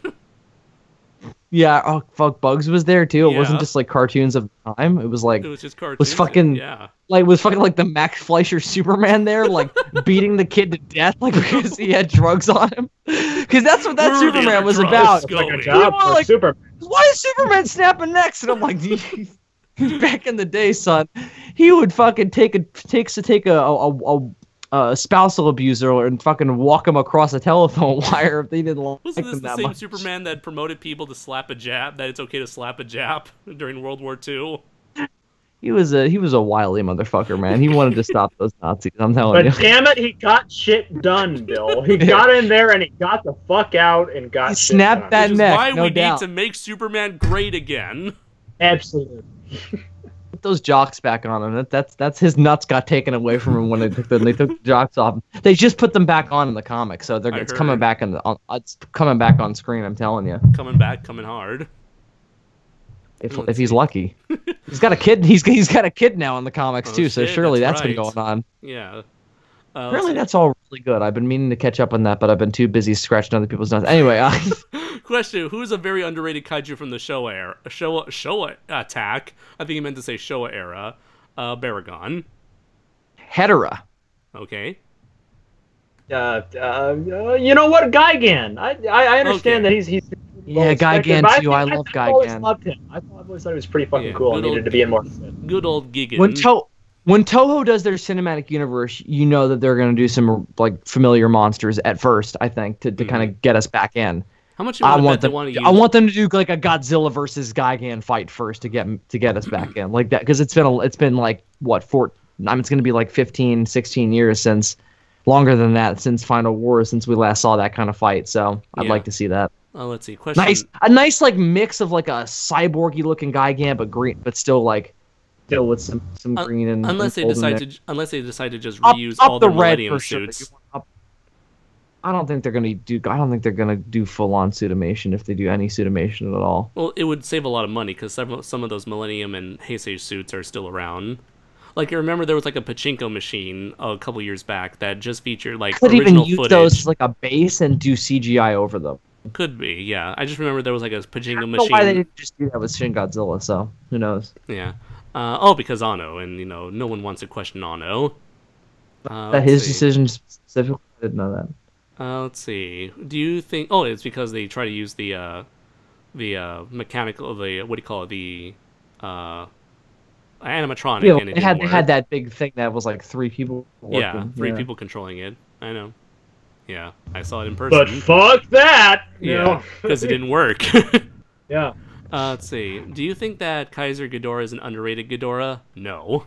Yeah, oh fuck, Bugs was there too. It Yeah. wasn't just like cartoons of the time. It was like It was just cartoons. was fucking Yeah. was fucking like the Max Fleischer Superman there, like beating the kid to death, like because he had drugs on him. Because that's what that Where are the Superman other was drugs about. going? Like a job You know, for like- Superman. Why is Superman snapping necks? And I'm like, back in the day, son, he would fucking take a spousal abuser and fucking walk him across a telephone wire if they didn't like Wasn't this them the that same much. Superman that promoted people to slap a Jap? That it's okay to slap a Jap during World War II? He was a wily motherfucker, man. He wanted to stop those Nazis. I'm telling But you. damn it, he got shit done, Bill. He got in there and he got the fuck out and got He shit snapped done. that Which is neck, why no we doubt. need to make Superman great again. Absolutely. Put those jocks back on him. That's his nuts got taken away from him when they took the jocks off. They just put them back on in the comic, so it's coming heard. back it's coming back on screen. I'm telling you. Coming back, coming hard. If he's lucky, he's got a kid. He's got a kid now in the comics Oh, too. So shit, surely that's that's been right. going on. Yeah. Apparently that's all really good. I've been meaning to catch up on that, but I've been too busy scratching other people's nuts. Anyway, Question: who's a very underrated kaiju from the Showa era? Showa attack. I think he meant to say Showa era. Baragon. Hedera. Okay. You know what, Gigan? I understand Okay. that he's Yeah, well-respected, Gigan but too. I think love I've always Gigan. loved him. I've always thought he was pretty fucking Yeah, cool and good needed old- to be in more. Good old Gigan. When Toho does their cinematic universe, you know that they're going to do some like familiar monsters at first. I think to kind of get us back in. How much you I want to want bet they them. want to use? I want them to do like a Godzilla versus Gigan fight first to get us back in like that because it's been like what it's going to be like 15, 16 years since longer than that since Final War since we last saw that kind of fight. So I'd Yeah. like to see that. Let's see. Question. A nice like mix of like a cyborgy looking Gigan but green but still with some green and Unless they gold in decide there. to just Up reuse all the their red Millennium for sure. suits. I don't think they're gonna do full on suitamation if they do any suitamation at all. Well, it would save a lot of money because some of those Millennium and Heisei suits are still around. Like, I remember there was like a pachinko machine a couple years back that just featured like Could even original use footage. those as like a base and do CGI over them. Could be, yeah. I just remember there was like a I pachinko don't know why they machine. didn't just do that with Shin Godzilla. So who knows? Yeah. Because Anno, and no one wants to question Anno. That his decision specifically. I didn't know that. Let's see. Do you think? Oh, it's because they try to use the mechanical, what do you call it? The animatronic. Yeah, and it they had didn't work. that big thing that was like three people. Yeah, working. three Yeah. people controlling it. I know. Yeah, I saw it in person. But fuck that. You yeah, know? because it didn't work. Yeah. Let's see. Do you think that Kaiser Ghidorah is an underrated Ghidorah? No.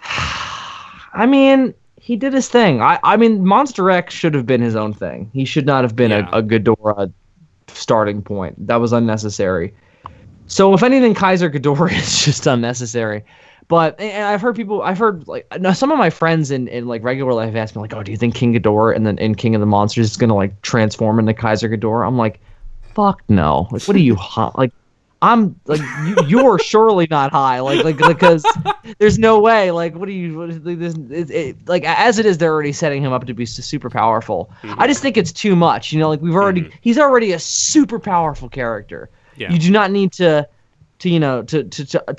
I mean, he did his thing. I mean, Monster X should have been his own thing. He should not have been Yeah. a Ghidorah starting point. That was unnecessary. So if anything, Kaiser Ghidorah is just unnecessary. But and I've heard like some of my friends in like regular life ask me like, oh, do you think King Ghidorah and then in King of the Monsters is gonna like transform into Kaiser Ghidorah? I'm like, fuck no. Like, what are you like? I'm like, you're surely not high, like because there's no way. Like, what do you? Like as it is, they're already setting him up to be super powerful. I just think it's too much. You know, like he's already a super powerful character. Yeah. You do not need to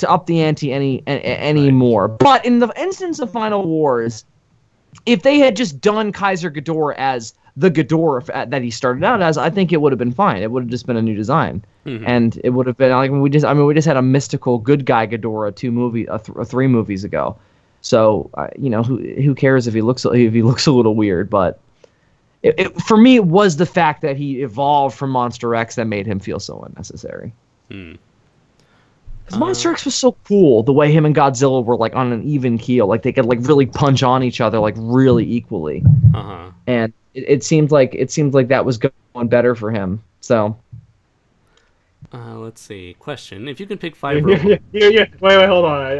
up the ante any more. But in the instance of Final Wars, if they had just done Kaiser Ghidorah as the Ghidorah that he started out as, I think it would have been fine. It would have just been a new design, and it would have been like we just had a mystical good guy Ghidorah 3 movies ago. So who cares if he looks a little weird? But for me, it was the fact that he evolved from Monster X that made him feel so unnecessary. Because Monster X was so cool, the way him and Godzilla were like on an even keel, like they could like really punch on each other like really equally. And it seemed like that was going better for him. So let's see. Question: if you can pick 5 robots. Yeah. Wait, hold on.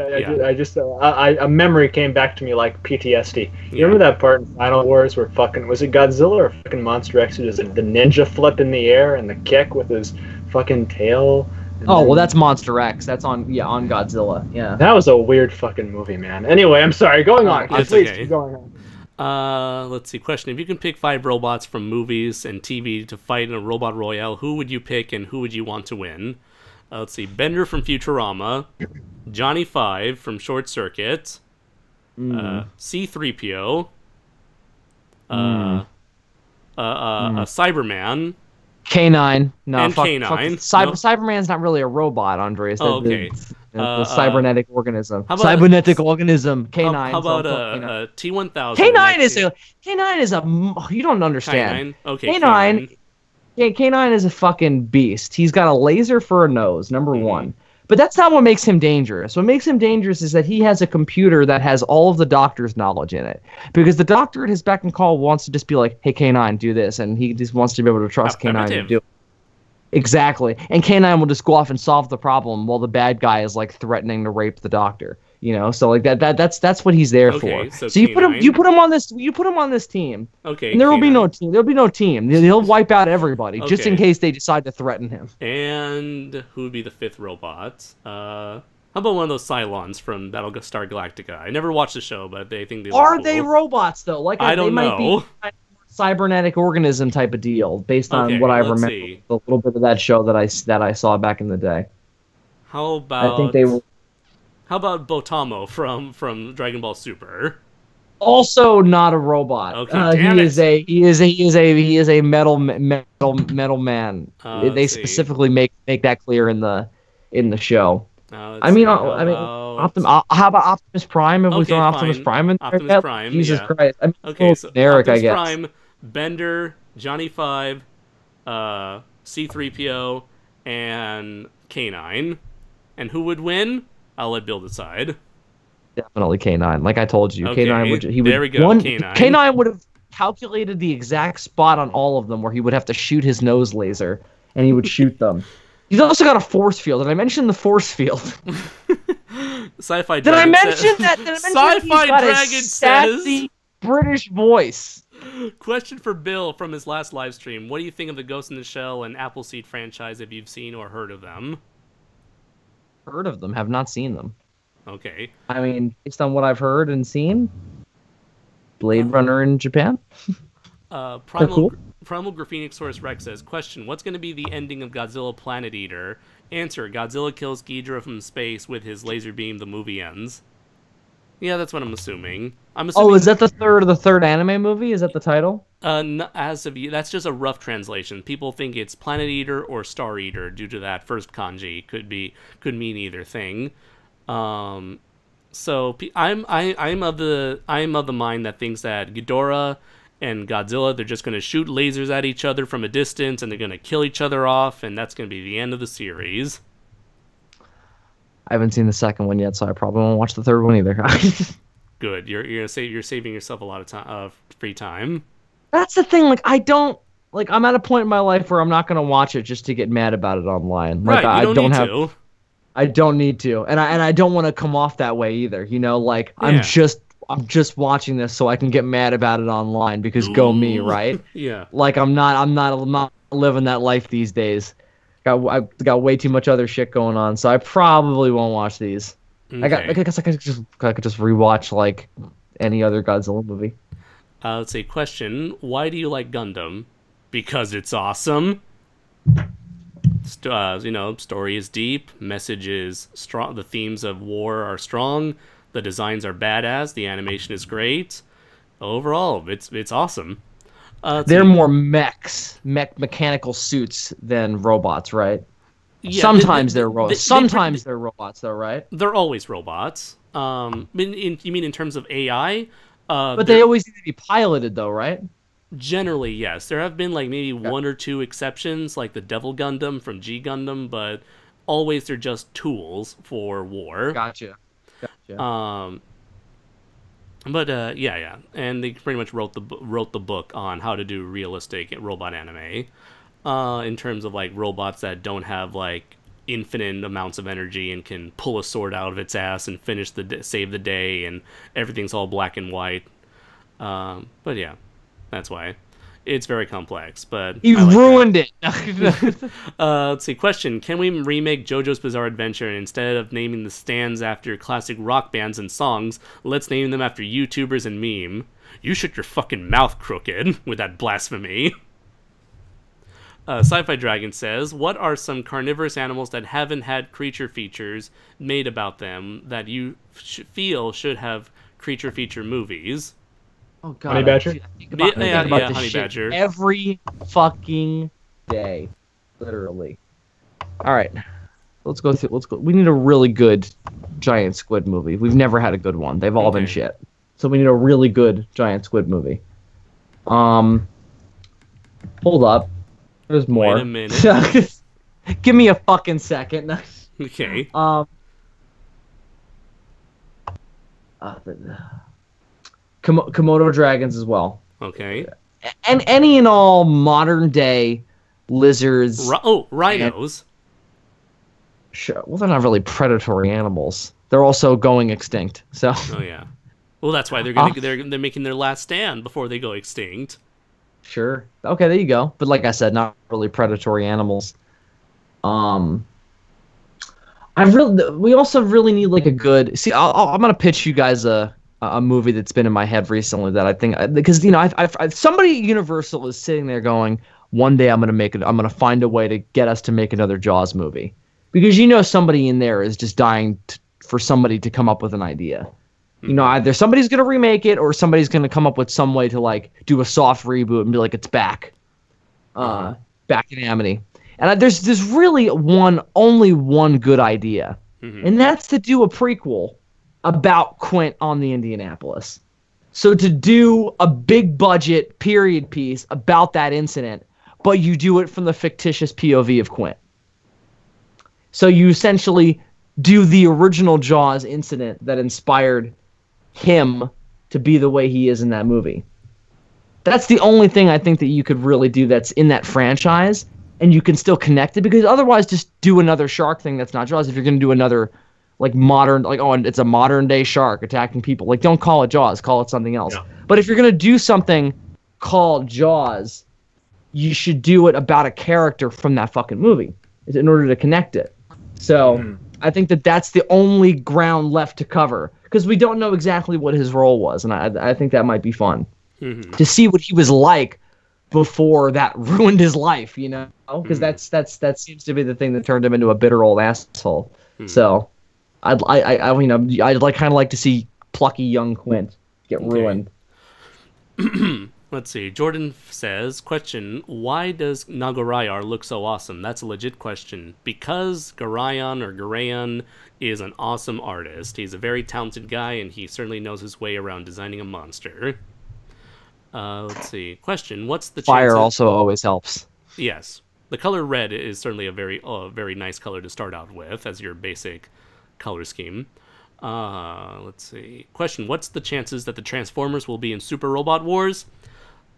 A memory came back to me like PTSD. You remember that part in Final Wars where was it Godzilla or fucking Monster X who does the ninja flip in the air and the kick with his fucking tail? Well, that's Monster X. That's on Godzilla. Yeah. That was a weird fucking movie, man. Anyway, I'm sorry. Going on. Please okay. Keep going on. Let's see. Question: if you can pick 5 robots from movies and TV to fight in a robot royale, who would you pick and who would you want to win? Let's see. Bender from Futurama, Johnny 5 from Short Circuit, C-3PO, Cyberman. K9. No, and fuck, K9. Cyberman's not really a robot, Andres. Okay. The cybernetic organism. How about cybernetic organism. K9. How about T-1000? K9 is a you don't understand. K9. Okay. K9. Yeah, K9 is a fucking beast. He's got a laser for a nose, number one. But that's not what makes him dangerous. What makes him dangerous is that he has a computer that has all of the doctor's knowledge in it. Because the doctor at his beck and call wants to just be like, hey, K9, do this. And he just wants to be able to trust K9 to do it. Exactly. And K9 will just go off and solve the problem while the bad guy is like threatening to rape the doctor. You know, so like that's what he's there for. So you put him on this team. Okay. And there will be no team. There'll be no team. He'll wipe out everybody just in case they decide to threaten him. And who would be the 5th robot? How about one of those Cylons from Battlestar Galactica? I never watched the show, but they think they look cool. They robots though? Like I don't know. Might be a cybernetic organism type of deal based on what I remember. A little bit of that show that I saw back in the day. How about? I think they were. How about Botamo from Dragon Ball Super? Also not a robot. Okay, he is a metal man. They specifically make that clear in the show. How about Optimus Prime? Have we thrown Optimus Prime in there? Optimus Prime, Jesus Christ. I mean, okay, so generic, Optimus I guess. Prime, Bender, Johnny 5, C-3PO, and K9. And who would win? I'll let Bill decide. Definitely K9. Like I told you, okay. K9 would. There we go. K9 would have calculated the exact spot on all of them where he would have to shoot his nose laser, and he would shoot them. He's also got a force field. Did I mention the force field? Sci-Fi Dragon. Did I mention that? Sci-Fi Dragon says British voice. Question for Bill from his last live stream: what do you think of the Ghost in the Shell and Appleseed franchise? If you've seen or heard of them? Heard of them, have not seen them. Okay. I mean, based on what I've heard and seen, Blade Runner in Japan. Primal Graphenosaurus Rex says, question, what's going to be the ending of Godzilla Planet Eater? Answer, Godzilla kills Ghidorah from space with his laser beam, the movie ends. Yeah, that's what I'm assuming. Oh, is that the third anime movie? Is that the title? As of that's just a rough translation. People think it's Planet Eater or Star Eater due to that first kanji. Could mean either thing. So I'm of the mind that thinks that Ghidorah and Godzilla, they're just going to shoot lasers at each other from a distance and they're going to kill each other off, and that's going to be the end of the series. I haven't seen the second one yet, so I probably won't watch the third one either. Good. You're saving yourself a lot of time, free time. That's the thing. Like I'm at a point in my life where I'm not gonna watch it just to get mad about it online. Like right. I don't need to, and I don't want to come off that way either. You know, like yeah. I'm just watching this so I can get mad about it online because go me, right? Yeah. Like I'm not living that life these days. I got way too much other shit going on, so I probably won't watch these. Okay. I guess I could just rewatch like any other Godzilla movie. Let's see. Question: why do you like Gundam? Because it's awesome. Story is deep, message is strong, the themes of war are strong, the designs are badass, the animation is great. Overall, it's awesome. They're more mechanical suits than robots, right? Yeah, Sometimes they're robots. Sometimes they're robots, though, right? They're always robots. You mean in terms of AI? But they always need to be piloted, though, right? Generally, yes. There have been like maybe one or two exceptions, like the Devil Gundam from G Gundam, but always they're just tools for war. Gotcha. Yeah, and they pretty much wrote the book on how to do realistic robot anime, in terms of like robots that don't have like infinite amounts of energy and can pull a sword out of its ass and save the day, and everything's all black and white. But yeah. That's why. It's very complex, but... You ruined it! Let's see. Question. Can we remake JoJo's Bizarre Adventure, and instead of naming the stands after classic rock bands and songs, let's name them after YouTubers and meme? You shut your fucking mouth, crooked, with that blasphemy. Sci-Fi Dragon says, what are some carnivorous animals that haven't had creature features made about them that you feel should have creature feature movies? Oh god, Honey badger? I think about this honey shit badger. every fucking day, literally. All right, let's go. We need a really good giant squid movie. We've never had a good one. They've all been shit. So we need a really good giant squid movie. Hold up, there's more. Wait a minute. Give me a fucking second. Okay. Komodo dragons as well. Okay. And any and all modern day lizards. Rhinos. Sure. Well, they're not really predatory animals. They're also going extinct. So. Oh yeah. Well, that's why they're making their last stand before they go extinct. Sure. Okay, there you go. But like I said, not really predatory animals. We also really need like a good. See, I'm gonna pitch you guys a movie that's been in my head recently that I think, because somebody at Universal is sitting there going, one day I'm gonna find a way to get us to make another Jaws movie, because somebody in there is just dying for somebody to come up with an idea. Either somebody's gonna remake it or somebody's gonna come up with some way to like do a soft reboot and be like, it's back, back in Amity. And there's really only one good idea, and that's to do a prequel about Quint on the Indianapolis. So to do a big budget period piece about that incident, but you do it from the fictitious POV of Quint. So you essentially do the original Jaws incident that inspired him to be the way he is in that movie. That's the only thing I think that you could really do that's in that franchise, and you can still connect it, because otherwise just do another shark thing that's not Jaws. If you're going to do another like modern, like, oh, and it's a modern day shark attacking people, like, don't call it Jaws, call it something else. Yeah. But if you're going to do something called Jaws, you should do it about a character from that fucking movie in order to connect it. So I think that's the only ground left to cover, because we don't know exactly what his role was, and I think that might be fun to see what he was like before that ruined his life, because that seems to be the thing that turned him into a bitter old asshole. So I'd kind of like to see plucky young Quint get ruined. Let's see. Jordan says, question, why does Nagoraiar look so awesome? That's a legit question. Because Garayan is an awesome artist. He's a very talented guy, and he certainly knows his way around designing a monster. Let's see. Question, what's the Fire also always helps. Yes. The color red is certainly a very nice color to start out with as your basic color scheme. Let's see. Question, what's the chances that the Transformers will be in Super Robot Wars?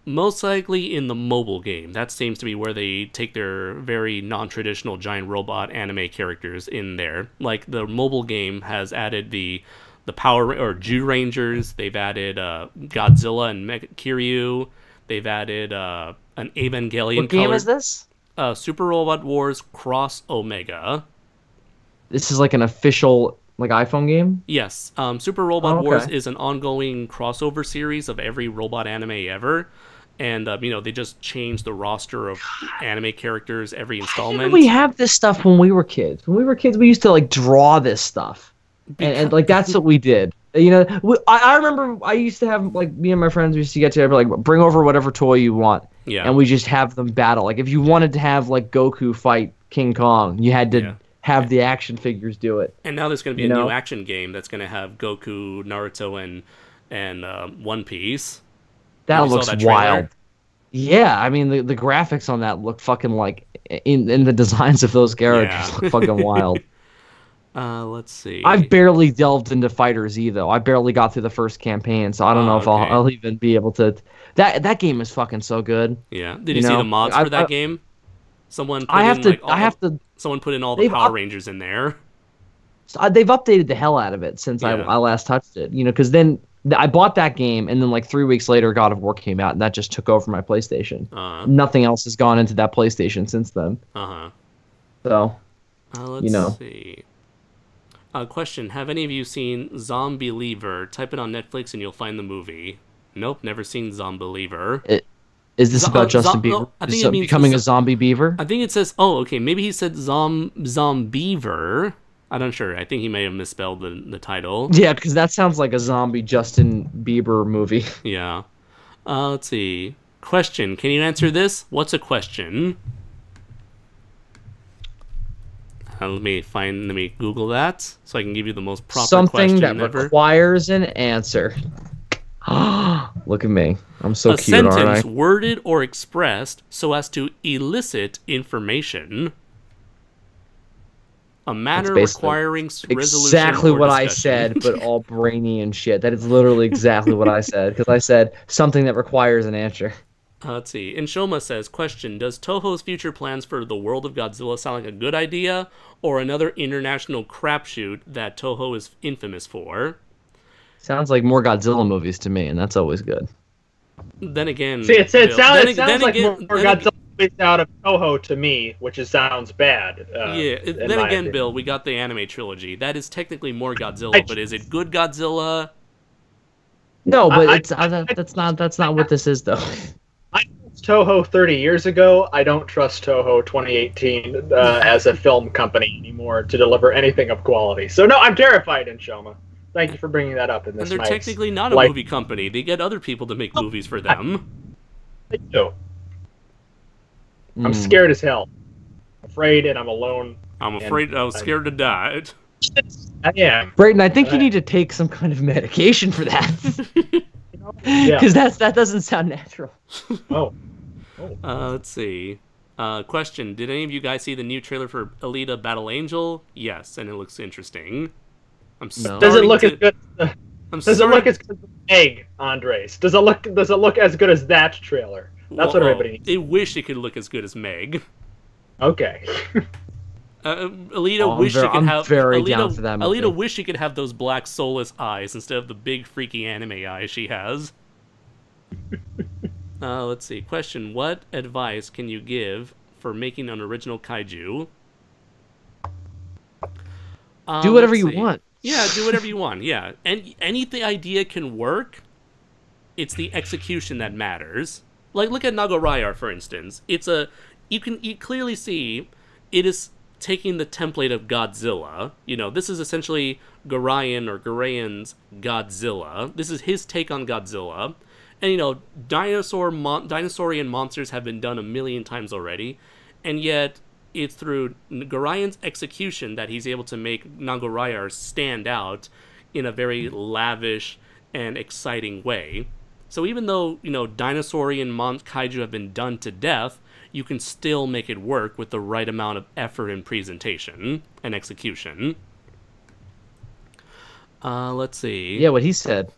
Most likely in the mobile game. That seems to be where they take their very non-traditional giant robot anime characters in there. Like, the mobile game has added the Power or Jew Rangers. They've added Godzilla and Kiryu. They've added an Evangelion. What game is this? Super Robot Wars Cross Omega. This is like an official like iPhone game? Yes. Super Robot Oh, okay. Wars is an ongoing crossover series of every robot anime ever. And, they just changed the roster of anime characters every Why installment. didn't we have this stuff when we were kids? When we were kids, we used to like draw this stuff. And like that's what we did. I remember I used to have like me and my friends used to get together like bring over whatever toy you want. Yeah. And we just have them battle. Like if you wanted to have like Goku fight King Kong, you had to have the action figures do it. And now there's going to be a new action game that's going to have Goku, Naruto, and One Piece. That You saw looks that trailer? wild. Yeah, I mean the graphics on that look fucking like in the designs of those characters look fucking wild. Let's see. I've barely delved into Fighter Z though. I barely got through the first campaign, so I don't know if okay. I'll even be able to. That game is fucking so good. Yeah. Did you see the mods for that game? Someone put someone put in all the Power Rangers in there. They've updated the hell out of it since I last touched it. Because then I bought that game, and then like 3 weeks later, God of War came out, and that just took over my PlayStation. Nothing else has gone into that PlayStation since then. So, let's see. Question: have any of you seen Zombie Believer? Type it on Netflix, and you'll find the movie. Nope, never seen Zombie Believer. Is this about Justin Bieber? No, I think it means becoming a zombie beaver? I think it says. Oh, okay. Maybe he said Zombiever. I'm not sure. I think he may have misspelled the title. Yeah, because that sounds like a zombie Justin Bieber movie. Yeah. Let's see. Question. Can you answer this? What's a question? Let me Google that so I can give you the most proper Something question that ever. requires an answer. Look at me. I'm so cute, aren't I? A sentence worded or expressed so as to elicit information. A matter requiring resolution exactly or what I discussion. said, but all brainy and shit. That is literally exactly what I said, because I said something that requires an answer. Let's see. Inshoma says, question, does Toho's future plans for the world of Godzilla sound like a good idea, or another international crapshoot that Toho is infamous for? Sounds like more Godzilla movies to me, and that's always good. Then again... See, it sounds like more Godzilla movies out of Toho to me, which sounds bad. Then again, Bill, we got the anime trilogy. That is technically more Godzilla, but is it good Godzilla? No, but that's not what this is, though. I trust Toho 30 years ago. I don't trust Toho 2018 as a film company anymore to deliver anything of quality. So no, I'm terrified, Inshoma. Thank you for bringing that up in this. And they're technically not a movie company. They get other people to make movies for them. They do. I'm scared as hell. I'm afraid, and I'm alone. I'm afraid I was scared to die. I am. Brayton, I think you need to take some kind of medication for that. Because that doesn't sound natural. Let's see. Question: did any of you guys see the new trailer for Alita: Battle Angel? Yes, and it looks interesting. Does it look as good? Does it look as good as Meg, Andres? Does it look as good as that trailer? That's what everybody needs. They wish it could look as good as Meg. Okay. Alita wish it could have. Very down for that movie. Alita wish she could have those black soulless eyes instead of the big freaky anime eyes she has. Let's see. Question: what advice can you give for making an original kaiju? Do whatever you want. Yeah, do whatever you want. Yeah, and the idea can work. It's the execution that matters. Like, look at Nagoraiar, for instance. You clearly see it is taking the template of Godzilla. This is essentially Garaian's Godzilla. This is his take on Godzilla. And, dinosaurian monsters have been done a million times already. And yet, it's through Garaian's execution that he's able to make Nagoraiar stand out in a very lavish and exciting way. So even though, dinosaurian kaiju have been done to death, you can still make it work with the right amount of effort and presentation and execution. Let's see. Yeah, what he said.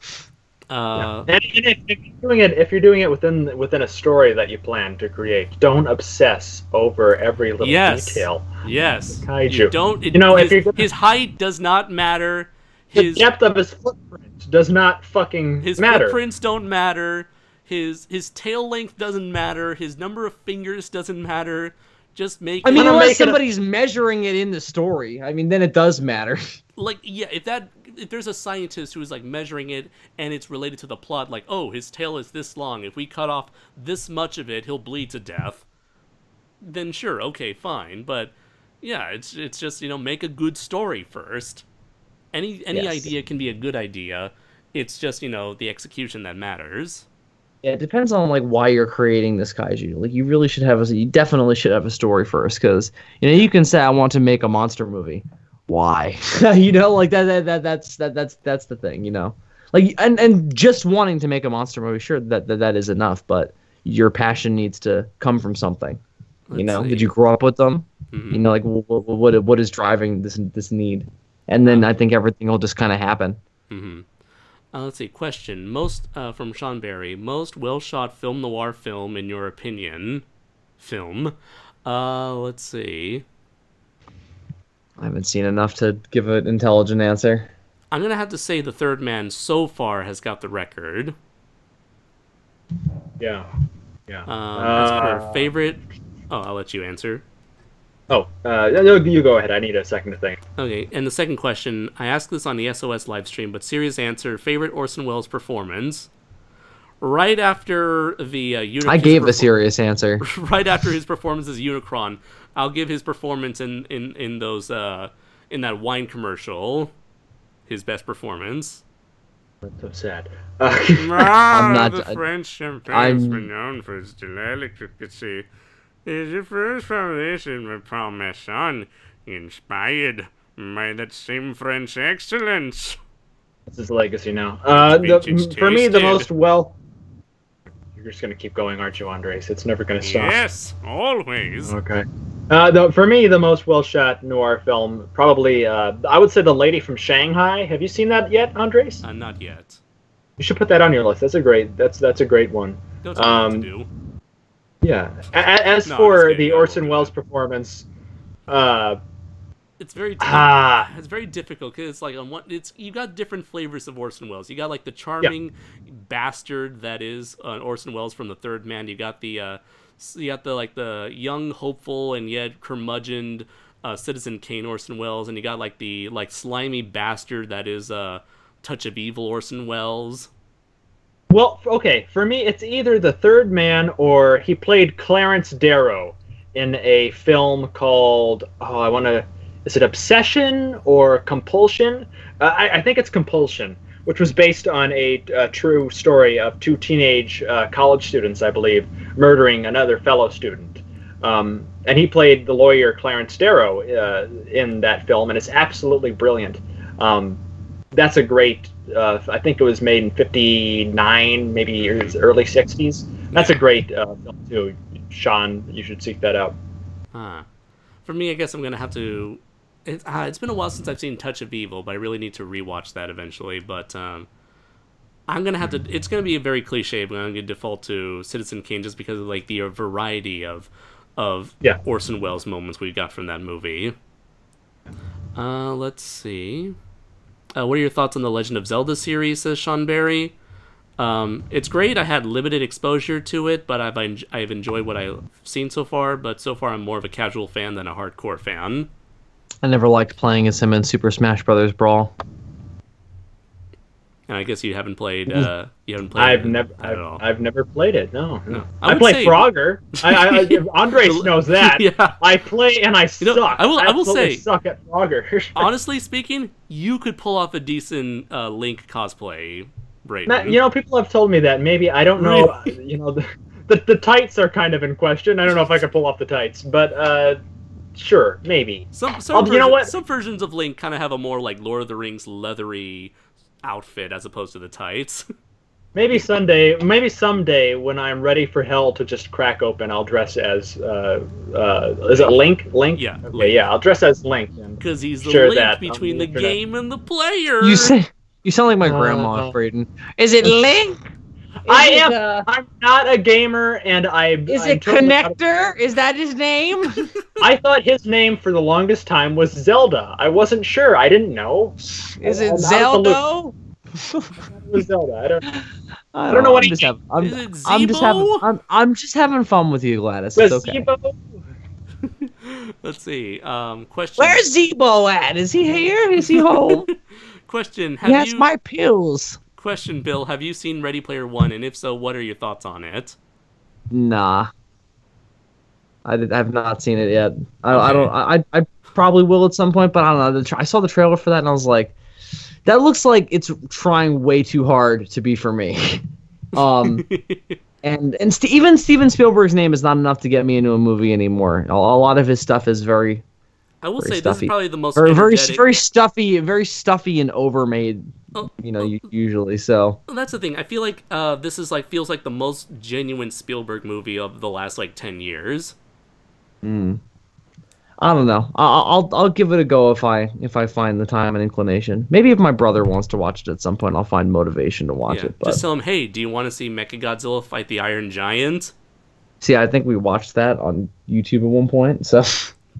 And if you're doing it within a story that you plan to create, don't obsess over every little detail. Yes. Kaiju. His height does not matter. The depth of his footprint does not fucking his matter. Footprints don't matter. His tail length doesn't matter. His number of fingers doesn't matter. Just make. I mean, Wanna unless make it a- somebody's measuring it in the story, I mean, then it does matter. Like, yeah, if there's a scientist who is like measuring it and it's related to the plot, like, oh, his tail is this long. If we cut off this much of it, he'll bleed to death. Then sure, okay, fine. But yeah, it's just, you know, make a good story first. Any Yes. idea can be a good idea. It's just, you know, the execution that matters. Yeah, it depends on like why you're creating this kaiju. Like you definitely should have a story first, because you know you can say I want to make a monster movie. Why? You know, like that's the thing. You know, like and just wanting to make a monster movie, sure that is enough, but your passion needs to come from something. You know, did you grow up with them? Mm-hmm. You know, like what is driving this need, and then I think everything will just kind of happen. Mm-hmm. Let's see. Question. Most from Sean Barry. Most well-shot film noir film, in your opinion? Film. Let's see. I haven't seen enough to give an intelligent answer. I'm gonna have to say The Third Man so far has got the record. Yeah. As for favorite. Oh, I'll let you answer. No, you go ahead. I need a second to think. Okay, and the second question, I asked this on the SOS live stream, but serious answer, favorite Orson Welles performance. Right after the I gave a serious answer. Right after his performance as Unicron, I'll give his performance in those in that wine commercial his best performance. That's so sad. I'm not- The French champagne I'm- has been known for its delicacy. Is the first foundation with Parmesan, inspired by that same French excellence. That's his legacy now. Vintage For me, the tasted. most well. You're just gonna keep going, aren't you, Andres? It's never gonna stop. Yes, always. Okay. For me, the most well-shot noir film, probably, I would say The Lady from Shanghai. Have you seen that yet, Andres? Not yet. You should put that on your list. That's a great one. Don't tell me what to do. Yeah. As No, I'm for just kidding. the I Orson won't do Welles that. performance, It's very it's very difficult because it's like on one you got different flavors of Orson Welles. You got like the charming bastard that is Orson Welles from The Third Man. You got the the young hopeful and yet curmudgeoned Citizen Kane Orson Welles, and you got like the slimy bastard that is Touch of Evil Orson Welles. well, okay, for me, it's either The Third Man or he played Clarence Darrow in a film called, is it Obsession or Compulsion? I think it's Compulsion, which was based on a true story of two teenage college students, I believe, murdering another fellow student. And he played the lawyer Clarence Darrow in that film, and it's absolutely brilliant. That's a great, I think it was made in 59, maybe early 60s. That's a great film, too. Sean, you should seek that out. For me, I guess I'm going to have to... It's been a while since I've seen Touch of Evil, but I really need to rewatch that eventually. But I'm going to have to... It's going to be a very cliche, but I'm going to default to Citizen Kane just because of like the variety of Orson Welles moments we got from that movie. Let's see... what are your thoughts on the Legend of Zelda series, says Sean Barry. It's great. I had limited exposure to it, but I've enjoyed what I've seen so far. But so far, I'm more of a casual fan than a hardcore fan. I never liked playing as him in Super Smash Bros. Brawl. And I guess you haven't played. I've never played it. No. I would play say- Frogger. Andres knows that. Yeah. I play and I suck. I will absolutely say- suck at Frogger. Honestly speaking, you could pull off a decent Link cosplay, Brayton. People have told me that. Maybe I don't know. The tights are kind of in question. I don't know if I could pull off the tights, but sure, maybe. Some versions of Link kind of have a more like Lord of the Rings leathery outfit as opposed to the tights. Maybe someday when I'm ready for hell to just crack open, I'll dress as is it Link? Link? Yeah. Okay, Link. yeah, I'll dress as Link. Because he's the Share link that on between the the internet. game and the player. You sound like my grandma, Brayden. Is it Link? I am. I'm not a gamer, and Is I'm it totally Connector? Is that his name? I thought his name for the longest time was Zelda. I wasn't sure. I didn't know. Is I'm it out of the Zelda? loop. It was Zelda. I I don't know what he I'm just Is it Zebo? I'm just having fun with you, Gladys. It's okay. Gazebo? Let's see. Question. Where's Zebo at? Is he here? Is he home? Question. Yes, my pills. Question, Bill. Have you seen Ready Player One? And if so, what are your thoughts on it? Nah. I've not seen it yet. I probably will at some point, but I don't know. I saw the trailer for that and I was like, that looks like it's trying way too hard to be for me. And even Steven Spielberg's name is not enough to get me into a movie anymore. A lot of his stuff is very. I will say stuffy. This is probably the most very stuffy and overmade. Usually so. Well, that's the thing. I feel like this is feels like the most genuine Spielberg movie of the last 10 years. I don't know. I'll give it a go if I find the time and inclination. Maybe if my brother wants to watch it at some point, I'll find motivation to watch it. But just tell him, hey, do you want to see Mechagodzilla fight the Iron Giant? See, I think we watched that on YouTube at one point. So.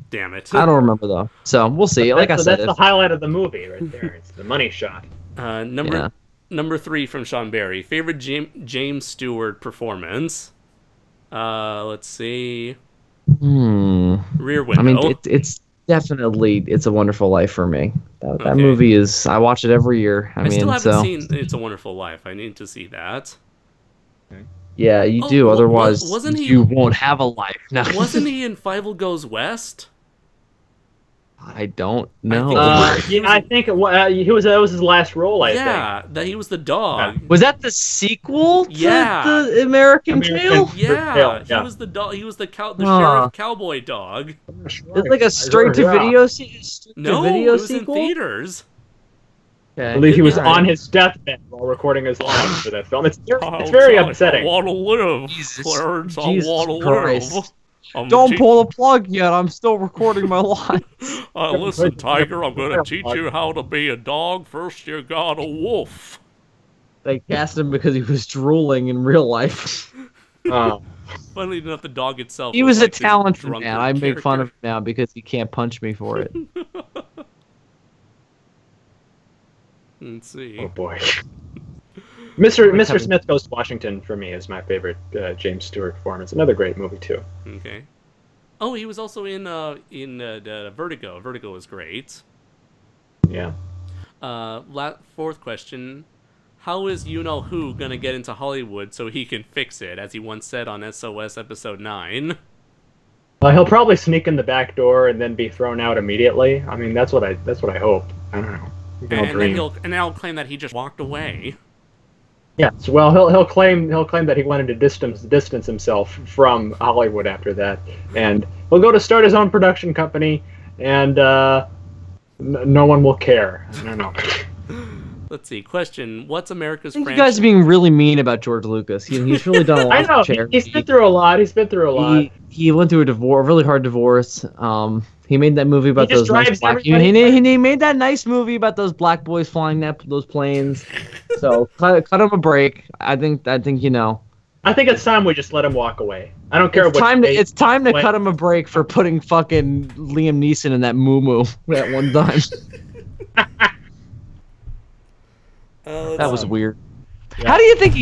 Damn it. I don't remember though. So we'll see. Like I said, that's the highlight of the movie right there. It's the money shot. Number 3 from Sean Barry. Favorite James Stewart performance. Let's see. Rear Window. I mean, it's definitely It's a Wonderful Life for me. That movie is. I watch it every year. I still haven't seen It's a Wonderful Life. I need to see that. Yeah, you do. Otherwise, you won't have a life. No. Wasn't he in Fievel Goes West? I don't know. I think that was his last role. I think. Yeah, that he was the dog. Was that the sequel to the American Tail? Yeah, he was the dog. He was the sheriff cowboy dog. It's like a straight-to-video sequel. No, it was in theaters. Okay. I believe he was on his deathbed while recording his lines for that film. It's very upsetting. I want to live, Clarence. I want to live. Don't pull the plug yet. I'm still recording my lines. Listen, Tiger, I'm going to teach you how to be a dog. First, you got a wolf. They cast him because he was drooling in real life. Funnily enough, the dog itself. He was a talented man. I make fun of him now because he can't punch me for it. Let's see. Oh boy. Mr. Smith Goes to Washington for me is my favorite James Stewart performance. Another great movie too. Okay. Oh, he was also in Vertigo. Vertigo was great. Yeah. Fourth question: how is you-know-who gonna get into Hollywood so he can fix it, as he once said on SOS Episode 9? He'll probably sneak in the back door and then be thrown out immediately. I mean, that's what I hope. I don't know. And then he'll claim that he just walked away. Yes, well, he'll claim that he wanted to distance himself from Hollywood after that, and he'll go to start his own production company, and no one will care. I don't know. Let's see. Question: what's America's franchise? You guys are being really mean about George Lucas. He's really done a lot. I know. He's been through a lot. He went through a really hard divorce. He made that movie about those nice black. He made that nice movie about those black boys flying those planes. So cut him a break. I think you know. I think it's time we just let him walk away. I don't care It's time to cut him a break for putting fucking Liam Neeson in that moo at one time. That was weird. Yeah. How do you think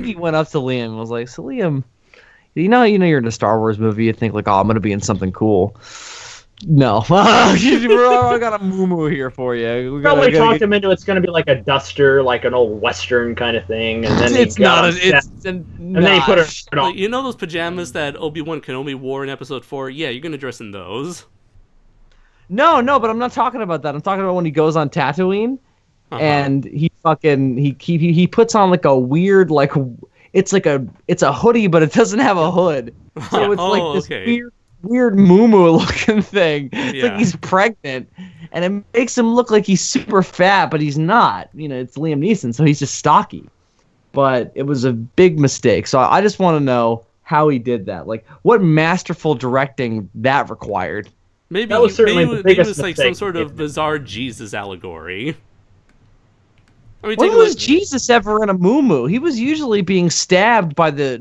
he went up to Liam and was like, "So Liam, you know you're in a Star Wars movie. You think like, oh, I'm gonna be in something cool." No, I got a moo here for you. Probably talked him into it's going to be like a duster, like an old Western kind of thing, and then then he put it on. You know those pajamas that Obi-Wan Kenobi wore in Episode 4? Yeah, you're going to dress in those. No, but I'm not talking about that. I'm talking about when he goes on Tatooine, and he puts on like a weird it's a hoodie, but it doesn't have a hood, so it's this weird moo looking thing. It's like he's pregnant, and it makes him look like he's super fat, but he's not. You know, it's Liam Neeson, so he's just stocky. But it was a big mistake. So I just want to know how he did that. Like, what masterful directing that required. Maybe that was certainly the biggest mistake. Like some sort of bizarre Jesus allegory. I mean, when was Jesus ever in a moo? He was usually being stabbed by the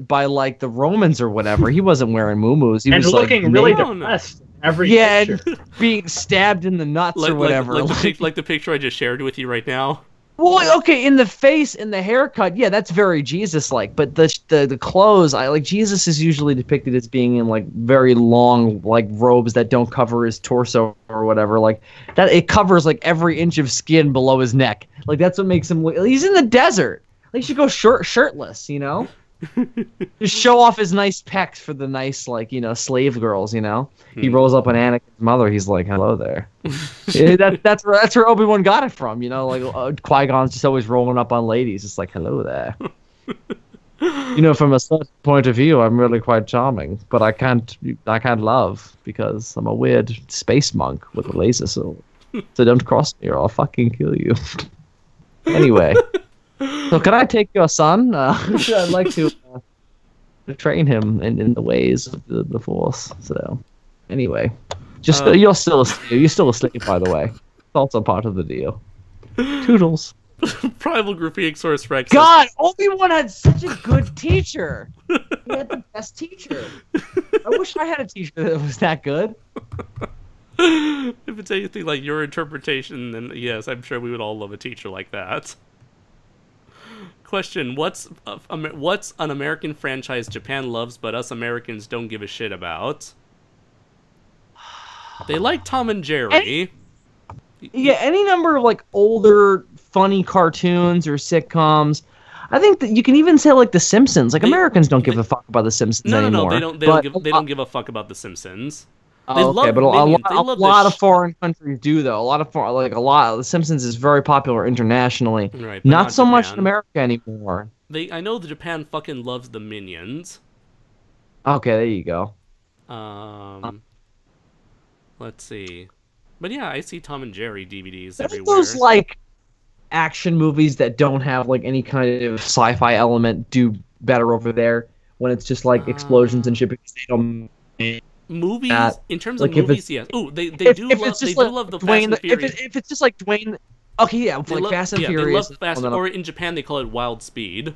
Romans or whatever. He wasn't wearing moo-moos. He was looking really depressed. And being stabbed in the nuts or whatever. Like the picture I just shared with you right now. Well, okay, in the face, in the haircut, yeah, that's very Jesus-like. But the clothes, I like Jesus is usually depicted as being in like very long like robes that don't cover his torso or whatever. Like that, it covers like every inch of skin below his neck. Like that's what makes him. He's in the desert. Like, he should go shirtless, you know. Just show off his nice pecs for the nice, like, you know, slave girls, you know. He rolls up on Anakin's mother. He's like, "Hello there." That's where Obi-Wan got it from, you know. Like Qui-Gon's just always rolling up on ladies. It's like, "Hello there." You know, from a certain point of view, I'm really quite charming, but I can't love because I'm a weird space monk with a laser sword. So don't cross me, or I'll fucking kill you. Anyway. So can I take your son? I'd like to train him in the ways of the Force. So, anyway, just you're still asleep, by the way. It's also part of the deal. Toodles. Primal Graphiosaurus Rex. God, Obi-Wan had such a good teacher. He had the best teacher. I wish I had a teacher that was that good. If it's anything like your interpretation, then yes, I'm sure we would all love a teacher like that. Question: What's an American franchise Japan loves but us Americans don't give a shit about? They like Tom and Jerry. Any number of like older funny cartoons or sitcoms. I think that you can even say like The Simpsons. Like Americans don't give a fuck about The Simpsons anymore. No, they don't give a fuck about The Simpsons. Oh, okay, but a lot of foreign countries do though. The Simpsons is very popular internationally. Right, not so much in America anymore. I know that Japan fucking loves the Minions. Okay, there you go. Let's see. But yeah, I see Tom and Jerry DVDs everywhere. Those like action movies that don't have like any kind of sci-fi element do better over there when it's just like explosions and shit because they don't. Movies in terms of movies, yes. Oh, they do love the Fast and Furious. If it's just like Dwayne, okay, yeah, like Fast and Furious. They love Fast, or in Japan they call it Wild Speed.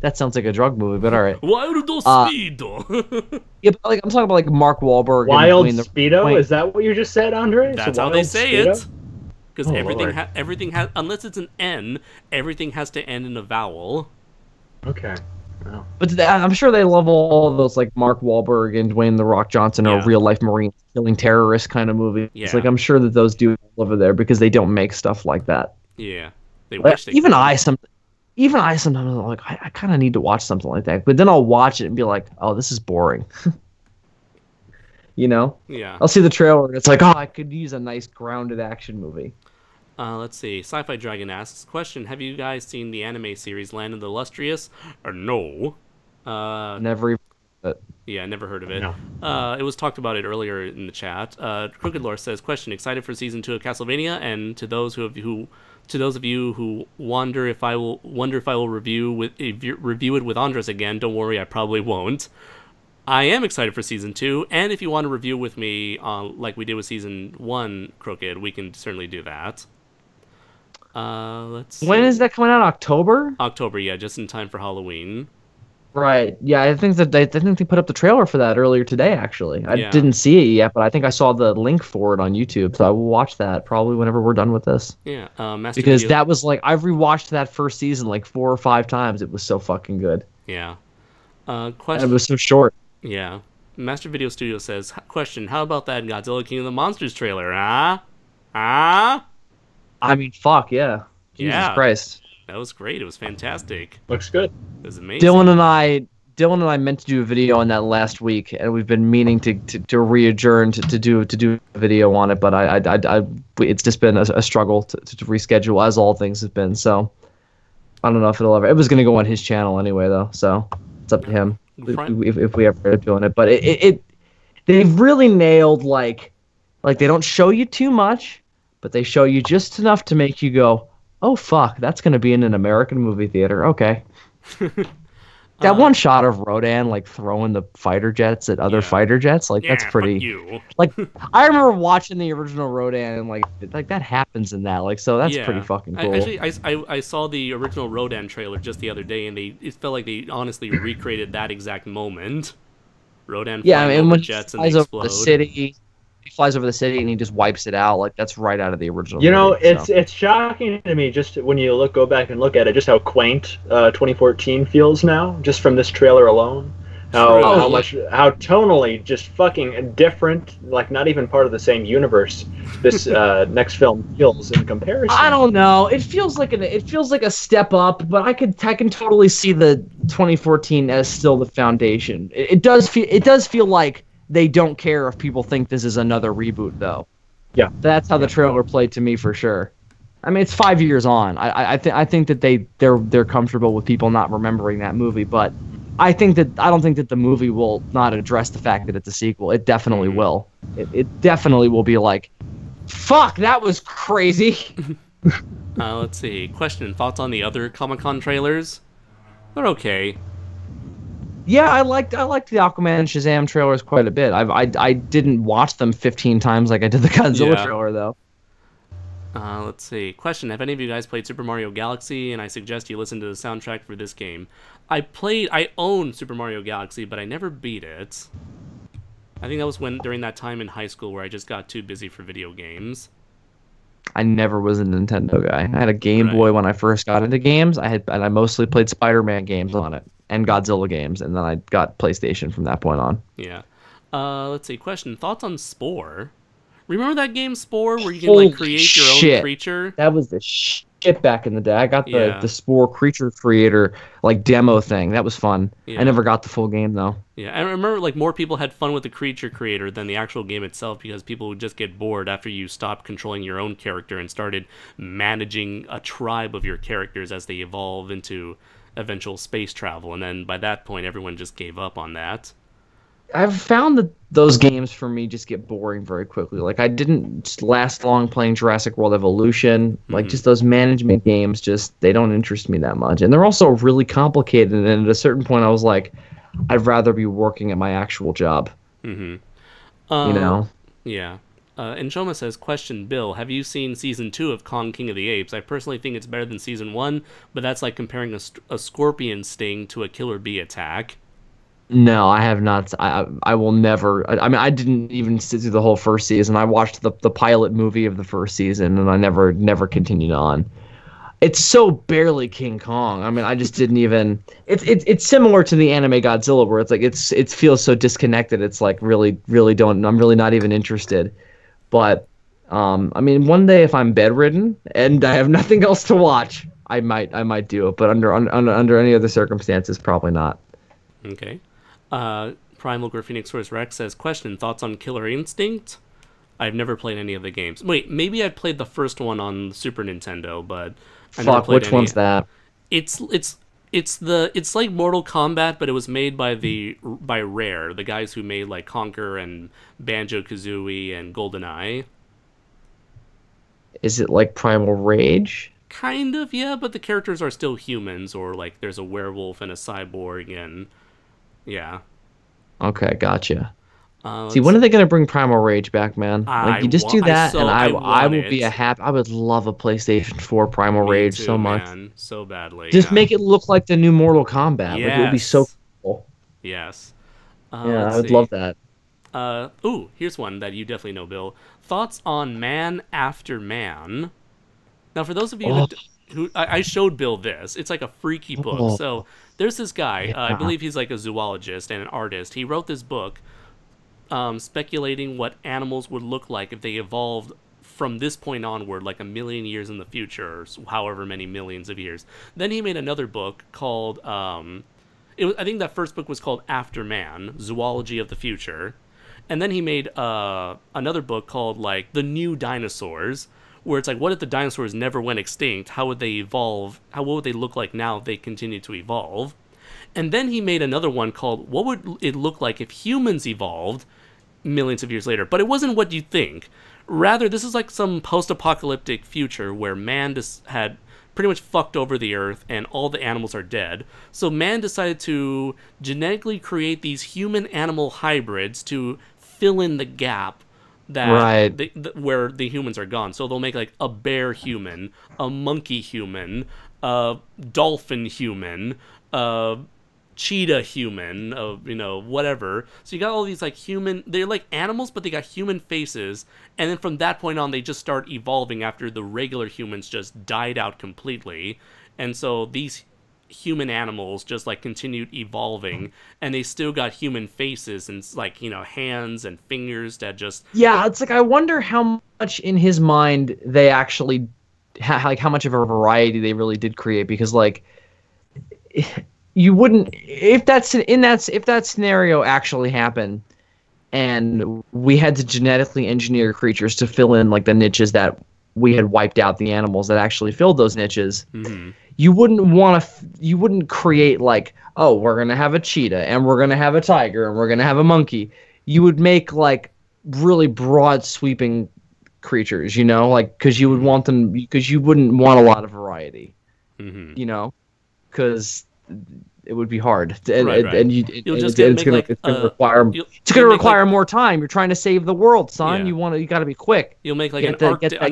That sounds like a drug movie, but all right. Wild Speed. Yeah, but like I'm talking about like Mark Wahlberg. Wild Speedo? Is that what you just said, Andre? That's how they say it. Because everything has, unless it's an N, everything has to end in a vowel. Okay. Wow. But I'm sure they love all those like Mark Wahlberg and Dwayne "The Rock" Johnson or real life Marines killing terrorists kind of movies. Yeah. Like I'm sure that those do over there because they don't make stuff like that. Yeah, they wish they even could. Sometimes I'm like I kind of need to watch something like that, but then I'll watch it and be like, oh, this is boring. You know? Yeah. I'll see the trailer and it's like, oh, I could use a nice grounded action movie. Let's see. Sci-Fi Dragon asks, question, have you guys seen the anime series Land of the Illustrious? Or no. Never even heard of it. Yeah, never heard of it. No. It was talked about it earlier in the chat. Crooked Lore says, question, excited for season 2 of Castlevania, and to those of you who wonder if I will review it with Andres again, don't worry, I probably won't. I am excited for season 2, and if you want to review with me like we did with season 1, Crooked, we can certainly do that. Let's see. When is that coming out? October? October, yeah, just in time for Halloween. Right. Yeah, I think they put up the trailer for that earlier today. Actually, I didn't see it yet, but I think I saw the link for it on YouTube, so I will watch that probably whenever we're done with this. Yeah, that was like I've rewatched that first season like 4 or 5 times. It was so fucking good. Yeah. Question. And it was so short. Yeah. Master Video Studio says, question, how about that Godzilla King of the Monsters trailer, huh? I mean, fuck, yeah. Jesus Christ. That was great. It was fantastic. Looks good. It was amazing. Dylan and I meant to do a video on that last week, and we've been meaning to re-adjourn to do a video on it, but it's just been a struggle to reschedule, as all things have been, so I don't know if it'll ever... It was going to go on his channel anyway, though, so it's up to him if we ever end up doing it. But they've really nailed, like they don't show you too much, but they show you just enough to make you go, oh, fuck, that's going to be in an American movie theater. Okay. That one shot of Rodan, like, throwing the fighter jets at other fighter jets, like, that's pretty... Fuck you. Like, I remember watching the original Rodan, and, like that happens in that. Like, so that's pretty fucking cool. I saw the original Rodan trailer just the other day, and it felt like they honestly recreated that exact moment. Rodan flying over jets and they explode. The city... he flies over the city and he just wipes it out. Like that's right out of the original. You know, movie, it's shocking to me just when you go back and look at it, just how quaint 2014 feels now, just from this trailer alone. How tonally just fucking different, like not even part of the same universe. This next film feels in comparison. I don't know. It feels like a step up, but I can totally see the 2014 as still the foundation. It does feel like they don't care if people think this is another reboot, though. Yeah, that's how the trailer played to me for sure. I mean, it's 5 years on. I think that they're comfortable with people not remembering that movie, but I don't think that the movie will not address the fact that it's a sequel. It definitely will. It definitely will be like, fuck, that was crazy. Let's see. Question: thoughts on the other Comic-Con trailers? They're okay. Yeah, I liked the Aquaman and Shazam trailers quite a bit. I didn't watch them 15 times like I did the Godzilla trailer though. Let's see. Question: have any of you guys played Super Mario Galaxy? And I suggest you listen to the soundtrack for this game. I own Super Mario Galaxy, but I never beat it. I think that was during that time in high school where I just got too busy for video games. I never was a Nintendo guy. I had a Game Boy when I first got into games. I mostly played Spider-Man games on it and Godzilla games, and then I got PlayStation from that point on. Yeah. Let's see. Question: thoughts on Spore? Remember that game Spore where you can like create your own creature? That was the shit back in the day. I got the Spore creature creator like demo thing. That was fun. Yeah. I never got the full game though. Yeah, I remember like more people had fun with the creature creator than the actual game itself because people would just get bored after you stopped controlling your own character and started managing a tribe of your characters as they evolve into eventual space travel. And then by that point, everyone just gave up on that. I've found that those games for me just get boring very quickly. Like I didn't last long playing Jurassic World Evolution. Like just those management games, they don't interest me that much. And they're also really complicated. And at a certain point, I was like, I'd rather be working at my actual job. You know? Yeah. And Shoma says, question, Bill, have you seen Season 2 of Kong King of the Apes? I personally think it's better than Season 1, but that's like comparing a scorpion sting to a killer bee attack. No, I have not. I will never. I mean, I didn't even sit through the whole first season. I watched the pilot movie of the first season, and I never continued on. It's so barely King Kong. I mean, I just didn't even. It's similar to the anime Godzilla, where it's like it feels so disconnected. It's like really don't. I'm really not even interested. But I mean, one day if I'm bedridden and I have nothing else to watch, I might do it. But under any other circumstances, probably not. Okay. Primal Graphenosaurus Rex says, question, thoughts on Killer Instinct? I've never played any of the games. Wait, maybe I played the first one on Super Nintendo, but I never played which one's that? It's like Mortal Kombat, but it was made by Rare, the guys who made like Conquer and Banjo-Kazooie and GoldenEye. Is it like Primal Rage? Kind of, yeah, but the characters are still humans, or like there's a werewolf and a cyborg and yeah. Okay, gotcha. See, when are they gonna bring Primal Rage back, man? Like, you just do that, and I will be I would love a PlayStation 4 Primal Rage so much, man. So badly. Just make it look like the new Mortal Kombat. Yes. Like, it would be so cool. Yes. Yeah, I would love that. Ooh, here's one that you definitely know, Bill. Thoughts on Man After Man? Now, for those of you who I showed Bill this, it's like a freaky book. So there's this guy, I believe he's like a zoologist and an artist. He wrote this book speculating what animals would look like if they evolved from this point onward, like 1 million years in the future, or however many millions of years. Then he made another book called, I think that first book was called After Man, Zoology of the Future. And then he made another book called like The New Dinosaurs, where it's like, what if the dinosaurs never went extinct? How would they evolve? What would they look like now if they continue to evolve? And then he made another one called, what would it look like if humans evolved millions of years later? But it wasn't what you think. Rather, this is like some post-apocalyptic future where man just had pretty much fucked over the earth and all the animals are dead. So man decided to genetically create these human-animal hybrids to fill in the gap that where the humans are gone. So they'll make like a bear human, a monkey human, a dolphin human, cheetah human, of whatever. So you got all these like human, they're like animals, but they got human faces, and then from that point on, they just start evolving after the regular humans just died out completely, and so these human animals just like continued evolving, and they still got human faces and like hands and fingers that just it's like I wonder how much in his mind they actually like how much of a variety they really did create, because like you wouldn't if that scenario actually happened and we had to genetically engineer creatures to fill in like the niches that we had wiped out, the animals that actually filled those niches. You wouldn't create like, oh, we're going to have a cheetah and we're going to have a tiger and we're going to have a monkey. You would make like really broad sweeping creatures, like, because you would want them, because you wouldn't want a lot of variety, because it would be hard, and it's going to require more time. You're trying to save the world, son. Yeah. You got to be quick. You'll make like get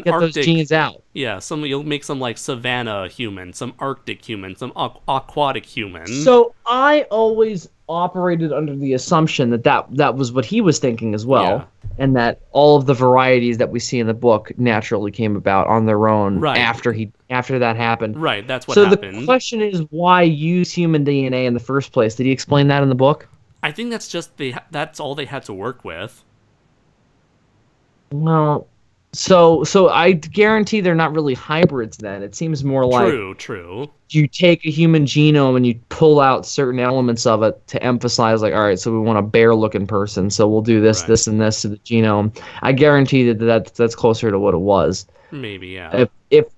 those genes out. Yeah, you'll make some like savannah human, some Arctic human, some aquatic human. So I always operated under the assumption that was what he was thinking as well, and that all of the varieties that we see in the book naturally came about on their own after that happened. Right, that's what happened. So the question is, why use human DNA in the first place? Did he explain that in the book? I think that's just that's all they had to work with. Well, so I guarantee they're not really hybrids then. It seems more like true. You take a human genome and you pull out certain elements of it to emphasize, like, all right, so we want a bear-looking person, so we'll do this, this, and this to the genome. I guarantee that's closer to what it was. Maybe, yeah. If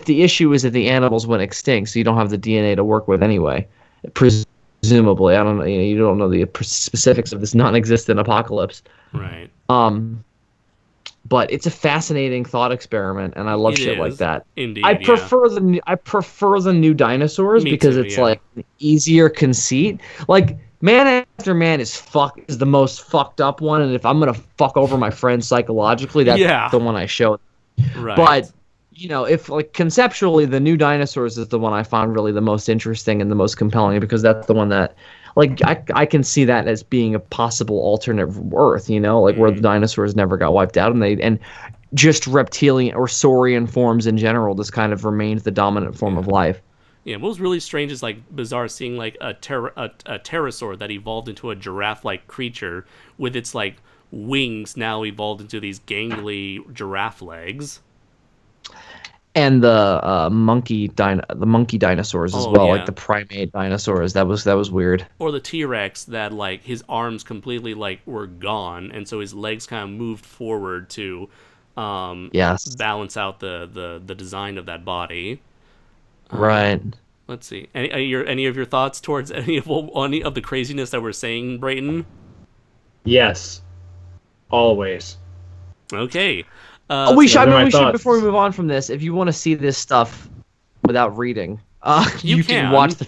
the issue is that the animals went extinct, so you don't have the DNA to work with anyway, presumably. I don't know. You don't know the specifics of this non-existent apocalypse. Right. But it's a fascinating thought experiment, and I love shit like that. Indeed, I prefer the new dinosaurs because it's like an easier conceit. Like Man After Man is the most fucked up one, and if I'm gonna fuck over my friends psychologically, that's the one I show. Right. But if like conceptually, the new dinosaurs is the one I found really the most interesting and the most compelling, because that's the one that, like, I can see that as being a possible alternate Earth, where the dinosaurs never got wiped out, and just reptilian or saurian forms in general just kind of remained the dominant form of life. Yeah, what was really strange is like bizarre seeing like a pterosaur that evolved into a giraffe-like creature with its like wings now evolved into these gangly giraffe legs. And the monkey dinosaurs as well, like the primate dinosaurs. That was weird. Or the T-Rex that like his arms completely like were gone, and so his legs kind of moved forward to balance out the design of that body. Right. Let's see. Any of your thoughts towards any of the craziness that we're saying, Brayton? Yes. Always. Okay. We should before we move on from this, if you want to see this stuff without reading, you can watch The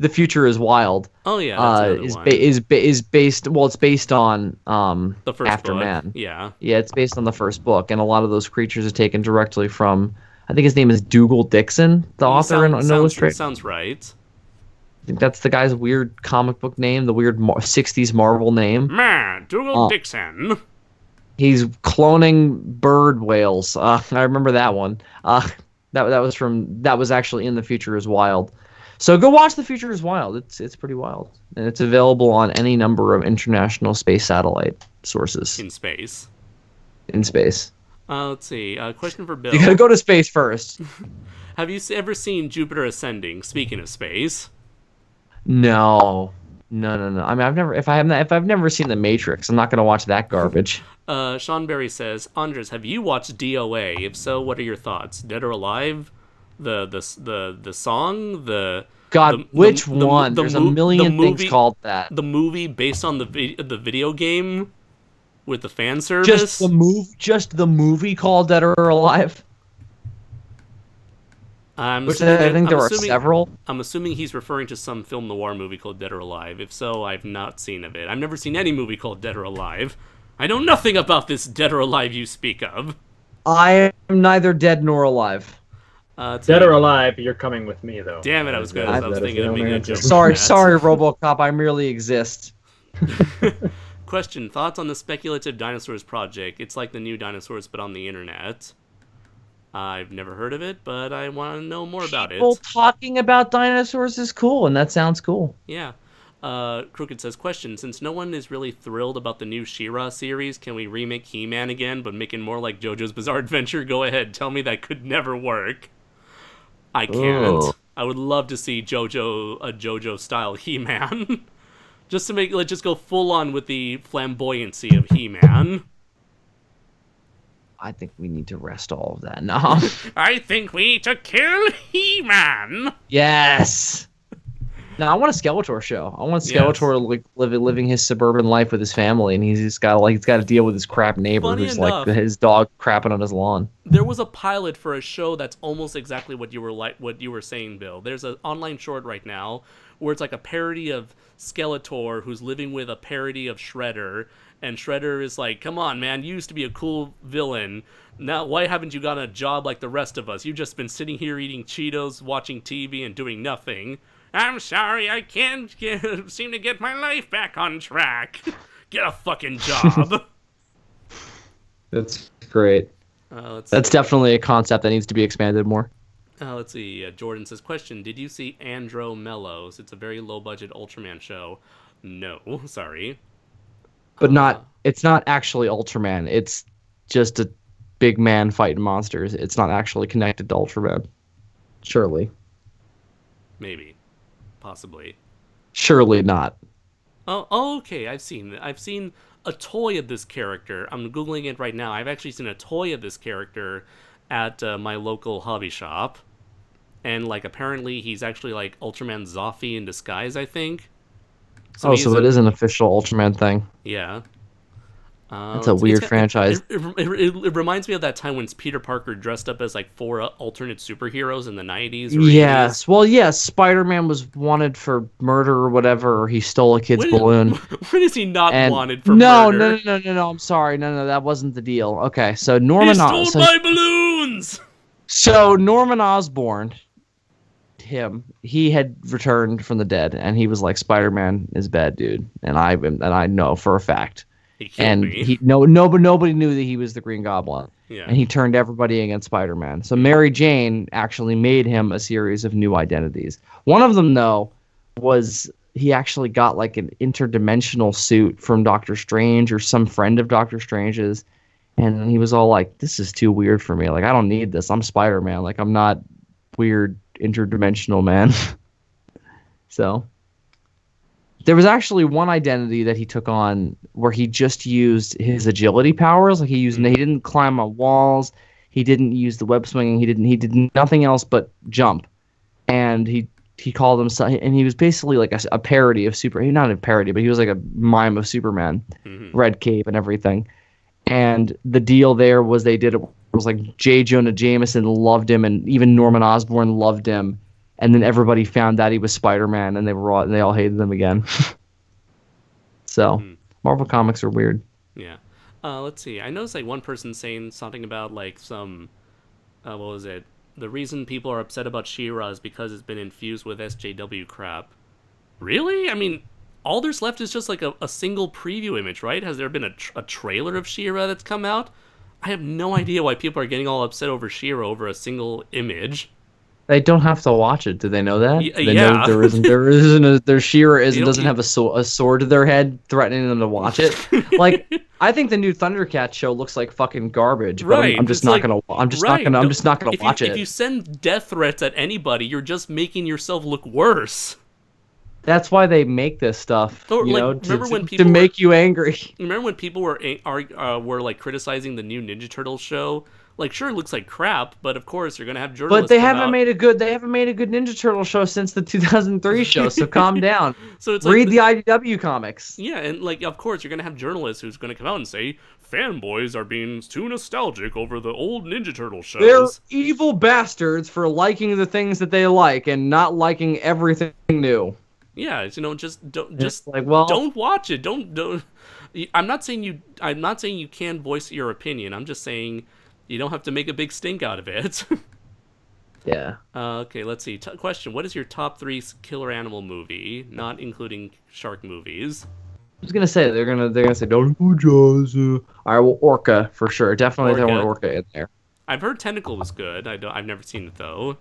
Future is Wild. Oh yeah, is based. Well, it's based on the first After book. Man. Yeah, it's based on the first book, and a lot of those creatures are taken directly from. I think his name is Dougal Dixon, the author and illustrator. Sounds right. I think that's the guy's weird comic book name, the weird 60s Marvel name. Man, Dougal Dixon. He's cloning bird whales. I remember that one. That was actually in The Future is Wild. So go watch The Future is Wild. It's pretty wild, and it's available on any number of international space satellite sources. In space. Let's see. Question for Bill. You gotta go to space first. Have you ever seen Jupiter Ascending? Speaking of space. No. I mean, if I've never seen The Matrix, I'm not gonna watch that garbage. Sean Berry says, Andres, have you watched DOA? If so, what are your thoughts? Dead or Alive? The song? Which one? There's a million things called that. The movie based on the video game with the fan service? Just the movie called Dead or Alive? I think there are several. I'm assuming he's referring to some film noir movie called Dead or Alive. If so, I've not seen of it. I've never seen any movie called Dead or Alive. I know nothing about this Dead or Alive you speak of. I am neither dead nor alive. Dead or alive, you're coming with me, though. Damn it, I was That is thinking the of only making a answer. joke. Sorry, Matt. RoboCop. I merely exist. Question: thoughts on the speculative dinosaurs project? It's like the new dinosaurs, but on the internet. I've never heard of it, but I want to know more about People it. talking about dinosaurs is cool, and that sounds cool. Yeah. Crooked says, question: since no one is really thrilled about the new She-Ra series, can we remake He-Man again, but make it more like JoJo's Bizarre Adventure? Go ahead, tell me that could never work. I can't. Ugh. I would love to see a JoJo-style He-Man. Just to make, let's just go full on with the flamboyancy of He-Man. I think we need to rest all of that now. I think we need to kill He-Man. Yes. No, I want a Skeletor show. I want Skeletor like living his suburban life with his family, and he's got to deal with his crap neighbor Funny who's enough, like his dog crapping on his lawn. There was a pilot for a show that's almost exactly what you were saying, Bill. There's an online short right now where it's like a parody of Skeletor who's living with a parody of Shredder, and Shredder is like, "Come on, man, you used to be a cool villain. Now, why haven't you gotten a job like the rest of us? You've just been sitting here eating Cheetos, watching TV, and doing nothing. I'm sorry, I can't seem to get my life back on track. Get a fucking job." That's great. That's definitely a concept that needs to be expanded more. Let's see. Jordan says, question: did you see Andro Mellows? It's a very low-budget Ultraman show. No, sorry. But it's not actually Ultraman. It's just a big man fighting monsters. It's not actually connected to Ultraman. Surely. Maybe. Possibly. Surely not. Oh, okay. I've seen a toy of this character. I'm Googling it right now. I've actually seen a toy of this character at my local hobby shop. And, like, apparently he's actually, like, Ultraman Zoffy in disguise, I think. So it is an official Ultraman thing. Yeah. It's a weird franchise. It reminds me of that time when Peter Parker dressed up as, like, 4 alternate superheroes in the 90s. Or yes. 80s. Well, yes, Spider-Man was wanted for murder or whatever, or he stole a kid's balloon. When is he not wanted for murder? No, I'm sorry. No, that wasn't the deal. Okay, so Norman... He stole my balloons! So Norman Osborn... he had returned from the dead, and he was like, Spider-Man is bad, dude, and I know for a fact. He killed me. Nobody knew that he was the Green Goblin. Yeah. And he turned everybody against Spider-Man. So Mary Jane actually made him a series of new identities. One of them, though, was he actually got like an interdimensional suit from Doctor Strange or some friend of Doctor Strange's, and he was all like, "This is too weird for me. Like, I don't need this. I'm Spider-Man. Like, I'm not weird interdimensional man." So there was actually one identity that he took on where he just used his agility powers. Like he didn't climb on walls, he didn't use the web swinging, he did nothing else but jump. And he called himself, and he was basically like a parody of not a parody, but he was like a mime of Superman, red cape and everything. And the deal there was it was like J. Jonah Jameson loved him, and even Norman Osborn loved him. And then everybody found out he was Spider-Man, and they all hated him again. So Marvel Comics are weird. Yeah. Let's see. I noticed like one person saying something about like some, what was it? The reason people are upset about She-Ra is because it's been infused with SJW crap. Really? I mean, all there's left is just like a single preview image, right? Has there been a trailer of She-Ra that's come out? I have no idea why people are getting all upset over She-Ra over a single image. They don't have to watch it. Do they know that? They yeah. know their She-Ra doesn't have a sword to their head threatening them to watch it. Like, I think the new Thundercats show looks like fucking garbage. But right. I'm just not gonna watch it. If you send death threats at anybody, you're just making yourself look worse. That's why they make this stuff, to make you angry. Remember when people were like criticizing the new Ninja Turtles show? Like, sure, it looks like crap, but of course you're gonna have journalists. But they haven't made a good Ninja Turtle show since the 2003 show. So calm down. So it's read the IDW comics. Yeah, and like, of course you're gonna have journalists who's gonna come out and say fanboys are being too nostalgic over the old Ninja Turtle shows. They're evil bastards for liking the things that they like and not liking everything new. Yeah, just don't watch it. Don't. I'm not saying you can voice your opinion. I'm just saying you don't have to make a big stink out of it. Yeah. Okay, let's see. Question: what is your top 3 killer animal movie, not including shark movies? I was gonna say they're gonna say don't go Jaws. All right, well, Orca for sure. Definitely Orca. throwing Orca in there. I've heard Tentacle was good. I've never seen it though.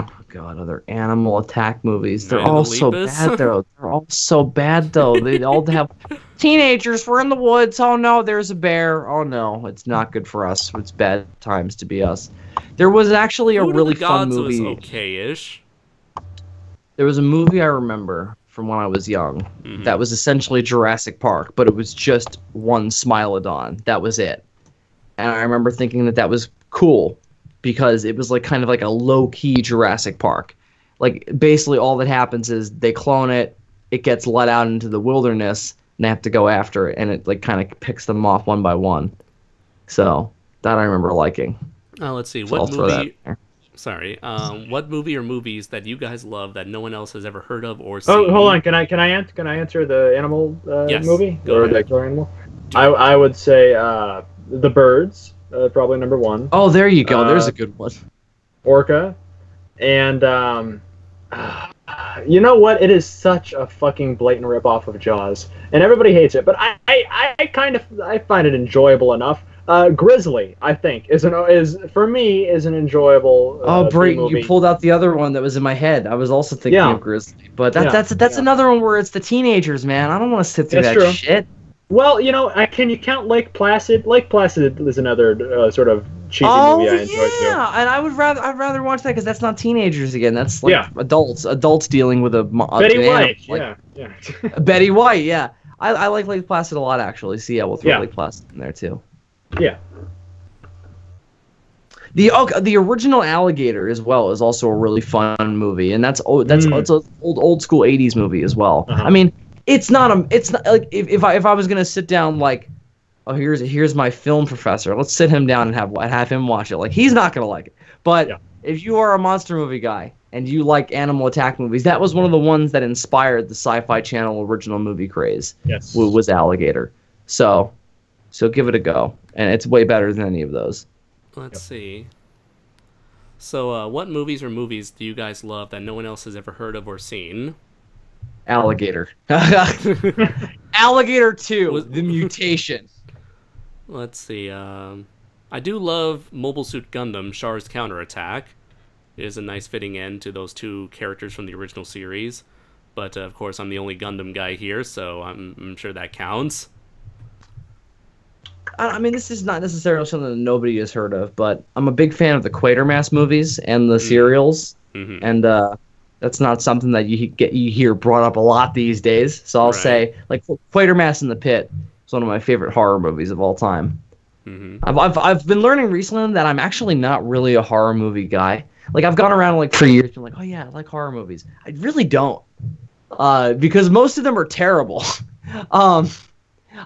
Oh God, other animal attack movies. They're Night of all the so Lepus? bad though. They're all so bad though. They all have teenagers. We're in the woods. Oh no, there's a bear. Oh no, it's not good for us. It's bad times to be us. There was actually a Food of really the fun Gods movie. was okay-ish. There was a movie I remember from when I was young that was essentially Jurassic Park, but it was just one Smilodon. That was it. And I remember thinking that that was cool because it was like kind of like a low-key Jurassic Park. Like basically all that happens is they clone it, it gets let out into the wilderness, and they have to go after it, and it like kind of picks them off one by one. So that I remember liking. Let's see. So I'll What throw that movie? in there. Sorry. What movie or movies that you guys love that no one else has ever heard of or seen? Oh, hold on. Can I answer the animal Yes, movie go or ahead. the killer animal? I would say the birds, probably number 1. Oh, there you go. There's a good one. Orca, and you know what? It is such a fucking blatant ripoff of Jaws, and everybody hates it. But I find it enjoyable enough. Grizzly, I think, is for me an enjoyable. Oh, Brayton, movie. you pulled out the other one that was in my head. I was also thinking Yeah. of Grizzly, but Yeah. that's another one where it's the teenagers, man. I don't want to sit through That's that true. shit. Well, you know, can you count Lake Placid? Lake Placid is another sort of cheesy movie I enjoy too. And I'd rather watch that because that's not teenagers again. That's like Yeah. adults dealing with a Betty an White, animal, yeah. Betty White, yeah. I like Lake Placid a lot actually. So yeah, we'll throw Yeah. Lake Placid in there too. Yeah. The original Alligator as well is also a really fun movie, and it's an old school '80s movie as well. Uh-huh. I mean, it's not like if I was gonna sit down like, oh here's my film professor, let's sit him down and have him watch it. Like he's not gonna like it. But Yeah. if you are a monster movie guy and you like animal attack movies, that was one of the ones that inspired the Sci-Fi Channel original movie craze. Yes. Was Alligator. So give it a go, and it's way better than any of those. Let's see. So, what movies do you guys love that no one else has ever heard of or seen? Alligator. Alligator 2, Was- The Mutation. Let's see. I do love Mobile Suit Gundam: Char's Counterattack. It is a nice fitting end to those 2 characters from the original series. But, of course, I'm the only Gundam guy here, so I'm sure that counts. I mean, this is not necessarily something that nobody has heard of, but I'm a big fan of the Quatermass movies and the serials, Mhm. and that's not something that you hear brought up a lot these days. So I'll Right. say, like, Quatermass in the Pit is one of my favorite horror movies of all time. Mhm. I've been learning recently that I'm actually not really a horror movie guy. Like I've gone around like for years, been like, oh yeah, I like horror movies. I really don't, because most of them are terrible.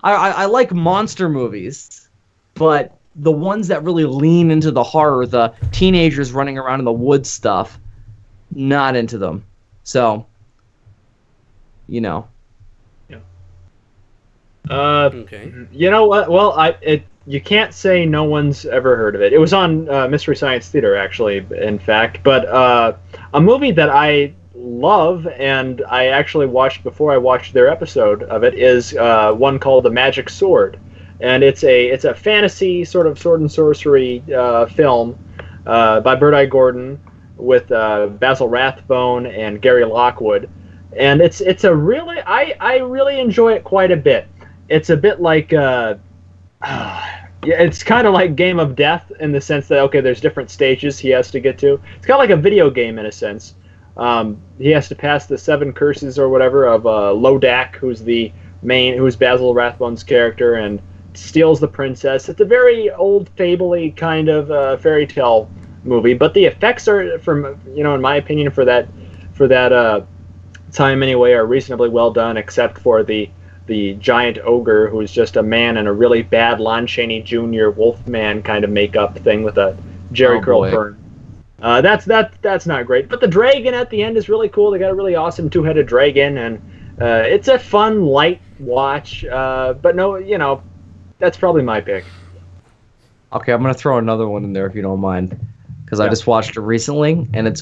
I like monster movies, but the ones that really lean into the horror, the teenagers running around in the woods stuff, not into them. So, you know. Okay. You know what? Well, you can't say no one's ever heard of it. It was on Mystery Science Theater, actually, in fact. But a movie that I love and I actually watched before I watched their episode of it is one called The Magic Sword, and it's a fantasy sort of sword and sorcery film by Bird-Eye Gordon with Basil Rathbone and Gary Lockwood, and it's a really I really enjoy it quite a bit. It's a bit like yeah, it's kind of like Game of Death in the sense that okay, there's different stages he has to get to. It's kind of like a video game in a sense. He has to pass the 7 curses or whatever of Lodak, who's Basil Rathbone's character, and steals the princess. It's a very old fable-y kind of fairy tale movie, but the effects are, from in my opinion, for that time anyway, are reasonably well done, except for the giant ogre who's just a man in a really bad Lon Chaney Jr. Wolfman kind of makeup thing with a Jerry curl boy. burn. That's not great, but the dragon at the end is really cool. They got a really awesome 2-headed dragon, and it's a fun, light watch. But no, that's probably my pick. Okay, I'm gonna throw another one in there if you don't mind. because I just watched it recently, and it's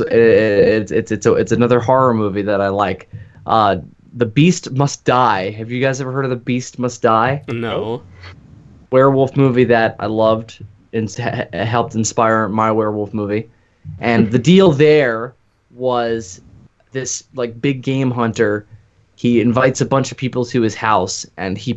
another horror movie that I like. The Beast Must Die. Have you guys ever heard of The Beast Must Die? No. Werewolf movie that I loved and helped inspire my werewolf movie. And the deal there was this like big game hunter. He invites a bunch of people to his house, and he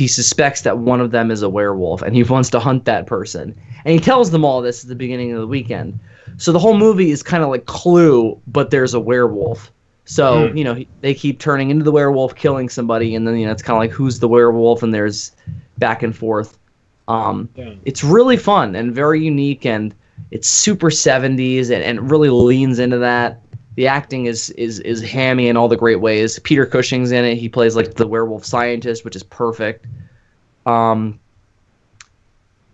suspects that one of them is a werewolf, and he wants to hunt that person. And he tells them all this at the beginning of the weekend. So the whole movie is kind of like Clue, but there's a werewolf. So, they keep turning into the werewolf, killing somebody, and then, it's kind of like, who's the werewolf, and there's back and forth. It's really fun and very unique, and it's super 70s and really leans into that. The acting is hammy in all the great ways. Peter Cushing's in it. He plays like the werewolf scientist, which is perfect. And